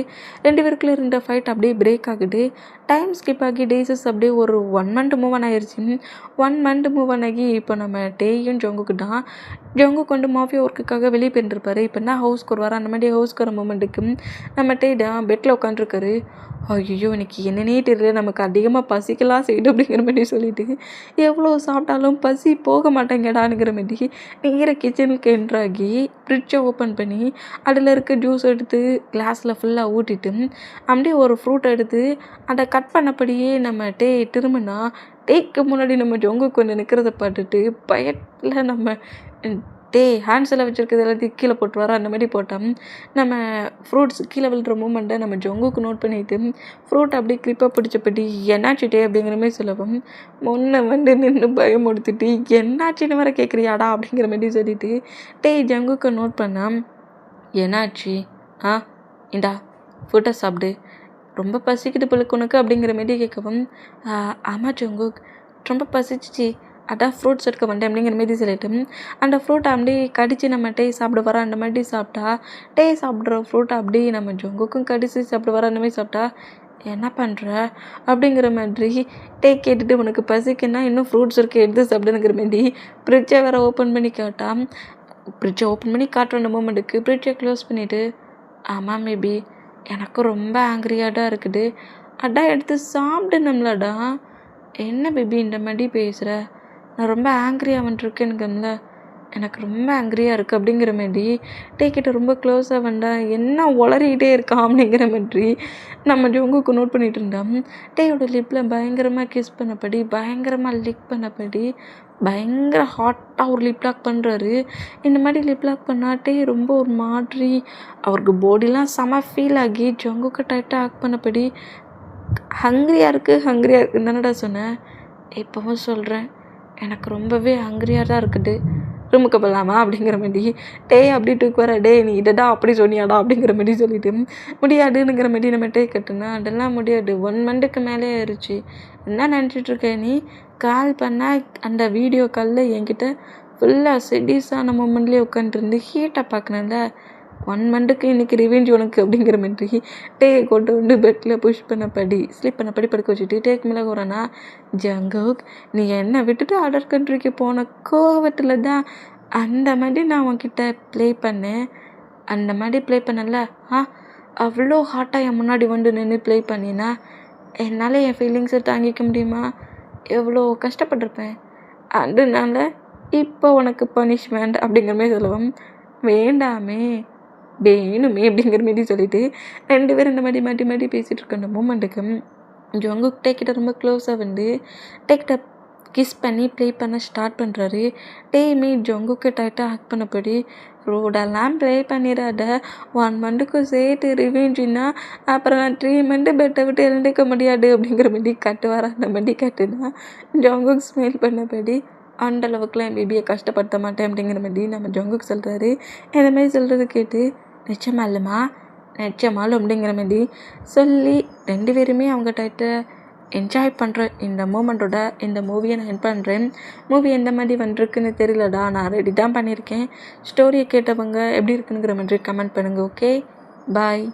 2 பேருக்குள்ளே இருந்த ஃபைட் அப்படியே பிரேக் ஆகுது. டைம் ஸ்கிப் ஆகி டேஸஸ் அப்படியே ஒரு 1 மந்த் மூவ் ஆன் ஆயிடுச்சு. 1 மந்த் மூவ் ஆன் ஆகி இப்போ நம்ம டேயும் ஜொங்குக்கு தான். ஜொங்குக்கு வந்து மாஃபியா ஒர்க்குக்காக வெளியே போயிருந்துருப்பாரு. இப்போ தான் ஹவுஸ்க்கு வருவார். அந்த மாதிரி ஹவுஸ்க்கு வர மூமெண்ட்டுக்கு நம்ம டே தான் பெட்டில் உட்காந்துருக்காரு. ஐயோ எனக்கு என்னன்னே தெரியல, நமக்கு அதிகமாக பசிக்கலாம் செய்யுது அப்படிங்கிற மாதிரி சொல்லிட்டு எவ்வளோ சாப்பிட்டாலும் பசி போக மாட்டேங்கடானுங்கிற மாதிரி நேர கிச்சனுக்கு என்ட்ராகி ஃப்ரிட்ஜை ஓப்பன் பண்ணி அதில் இருக்க ஜூஸ் எடுத்து கிளாஸில் ஃபுல்லாக ஊட்டிட்டு அப்படியே ஒரு ஃப்ரூட் எடுத்து அதை கட் பண்ணபடியே நம்ம திரும்பினா டேக்கு முன்னாடி நம்ம ஜொங்குக்கு கொஞ்சம் நிற்கிறத பார்த்துட்டு பயத்தில் நம்ம ஹேண்ட்ஸில் வச்சுருக்கிறது எல்லாத்தையும் கீழே போட்டுருவாரோ. அந்த மாதிரி போட்டோம் நம்ம ஃப்ரூட்ஸ் கீழே விழுற மூமெண்ட்டை நம்ம ஜொங்குக்கு நோட் பண்ணிவிட்டு ஃப்ரூட் அப்படியே கிரிப்பாக பிடிச்சப்பட்டி என்னாச்சுட்டே அப்படிங்கிற மாதிரி சொல்லவும் முன்ன வந்து நின்று பயமுடுத்திட்டு என்னாச்சுன்னு வர கேட்குறியாடா அப்படிங்கிற மாதிரி சொல்லிட்டு ஜொங்குக்கு நோட் பண்ணால் என்னாச்சு இந்தா ஃபுட்டை சாப்பிடு ரொம்ப பசிக்குது போலுக்கு உனக்கு அப்படிங்கிற மாரி கேட்கவும் ஆமாம் ஜொங்குக் ரொம்ப பசிச்சிச்சு அதான் ஃப்ரூட்ஸ் எடுக்க வந்தேன் அப்படிங்கிற மாரி சொல்லிட்டு அந்த ஃப்ரூட்டை அப்படியே கடித்து நம்ம சாப்பிட வரோம். அந்த மாதிரி சாப்பிட்டா சாப்பிட்ற ஃப்ரூட்டை அப்படியே நம்ம ஜொங்குக்கும் கடிச்சு சாப்பிட வரோம். அந்த மாதிரி சாப்பிட்டா என்ன பண்ணுற அப்படிங்கிற மாதிரி கேட்டுட்டு உனக்கு பசிக்குன்னா இன்னும் ஃப்ரூட்ஸ் இருக்குது எடுத்து சாப்பிடுங்கிற மாதிரி ஃப்ரிட்ஜை வேறு ஓப்பன் பண்ணி கேட்டால் ஃப்ரிட்ஜை ஓப்பன் பண்ணி காட்டுற அந்த மூமெண்ட்டுக்கு ஃப்ரிட்ஜை க்ளோஸ் பண்ணிவிட்டு ஆமாம் மேபி எனக்கும் ரொம்ப ஆங்க்ரியாக தான் இருக்குது அதான் எடுத்து சாப்பிடணும்லடா. என்ன பேபி இந்த மாதிரி பேசுகிற, நான் ரொம்ப ஆங்க்ரியாக வந்துருக்கேனுங்கம்ல, எனக்கு ரொம்ப ஆங்க்ரியாக இருக்குது அப்படிங்கிற மாதிரி கிட்ட ரொம்ப க்ளோஸாக வந்தா என்ன உளறிக்கிட்டே இருக்கான் அப்படிங்கிற மாதிரி நம்ம ஜொங்குக்கு நோட் பண்ணிகிட்டு இருந்தோம். டேயோட லிப்பில் பயங்கரமாக கிஸ் பண்ணபடி பயங்கரமாக லிக் பண்ணபடி பயங்கர ஹாட்டாக ஒரு லிப் லாக் பண்ணுறாரு. இந்த மாதிரி லிப் லாக் பண்ணாட்டே ரொம்ப ஒரு மாதிரி அவருக்கு பாடிலாம் செம ஃபீல் ஆகி ஜொங்குக்கு டைட்டாக ஆக் பண்ணபடி ஹங்க்ரியாக இருக்குது தானடா சொன்னேன். இப்போவும் சொல்கிறேன் எனக்கு ரொம்பவே ஹங்க்ரியாக தான் இருக்குது, ரூமுக்கு போகலாமா அப்படிங்கிற மாதிரி அப்படி தூக்கு வர நீ இதடா அப்படி சொன்னியாடா அப்படிங்கிற மாதிரி சொல்லிட்டு முடியாதுங்கிற மாதிரி நம்ம கட்டுனா அதெல்லாம் முடியாது. 1 மந்த்துக்கு மேலே ஆயிடுச்சு. என்ன நினச்சிட்ருக்க நீ, கால் பண்ணால் அந்த வீடியோ காலில் என்கிட்ட ஃபுல்லாக செடிஸான மூமெண்ட்லேயே உட்காந்துருந்து ஹீட்டை பார்க்கணும்ல. 1 மந்த்துக்கு இன்றைக்கி ரிவெஞ்ச் உனக்கு அப்படிங்கிற மாதிரி கொண்டு வந்து பெட்டில் புஷ் பண்ணபடி ஸ்லீப் பண்ணபடி படுக்க வச்சுட்டு டேக்கு மேலே போகிறானா ஜங்குக் நீ என்னை விட்டுட்டு அதர் கண்ட்ரிக்கு போன கோவத்தில் தான் அந்த மாதிரி நான் உன்கிட்ட ப்ளே பண்ணேன். அந்த மாதிரி ப்ளே பண்ணல அவ்வளோ ஹாட்டாக என் முன்னாடி வந்து நின்று ப்ளே பண்ணினா என்னால் என் ஃபீலிங்ஸை தாங்கிக்க முடியுமா? எவ்வளோ கஷ்டப்பட்டிருப்பேன். அதனால இப்போ உனக்கு பனிஷ்மெண்ட் அப்படிங்கிற மாதிரி சொல்லுவோம். வேண்டாமே வேணுமே அப்படிங்கிற மாதிரி சொல்லிட்டு 2 பேரும் இந்த மாதிரி மாட்டி மாட்டி பேசிகிட்டு இருக்க அந்த மூமெண்ட்டுக்கு ஜொங்குக் கிட்ட ரொம்ப க்ளோஸாக வந்து கிட்ட கிஸ் பண்ணி ப்ளே பண்ண ஸ்டார்ட் பண்ணுறாரு. மீ ஜொங்குக்கு டைட்டாக ஹக் பண்ணபடி ரோடெல்லாம் ப்ளே பண்ணிடாத, 1 மந்த்துக்கும் சேர்த்து ரிவெஞ்சுன்னா அப்புறம் நான் 3 மந்த்து பெட்டை விட்டு எழுந்திருக்க முடியாது அப்படிங்கிற மாதிரி கட்டுவார். அந்த மாதிரி கட்டுனா ஜொங்குக் ஸ்மைல் பண்ணபடி அந்த அளவுக்குலாம் என் பேபியை கஷ்டப்படுத்த மாட்டேன் அப்படிங்கிற மாதிரி நம்ம ஜொங்குக்கு சொல்கிறாரு. இந்த மாதிரி சொல்கிறது கேட்டு நிச்சயமாலுமா நிச்சயமாலும் அப்படிங்கிற மாதிரி சொல்லி 2 பேருமே அவங்க டைட்டை என்ஜாய் பண்ணுறேன். இந்த மூமெண்ட்டோட இந்த மூவியை நான் என் பண்ணுறேன். மூவி எந்த மாதிரி வந்துருக்குன்னு தெரியலடா, நான் ரெடி தான் பண்ணியிருக்கேன். ஸ்டோரியை கேட்டவங்க எப்படி இருக்குங்கிற மாதிரி கமெண்ட் பண்ணுங்கள். Okay bye.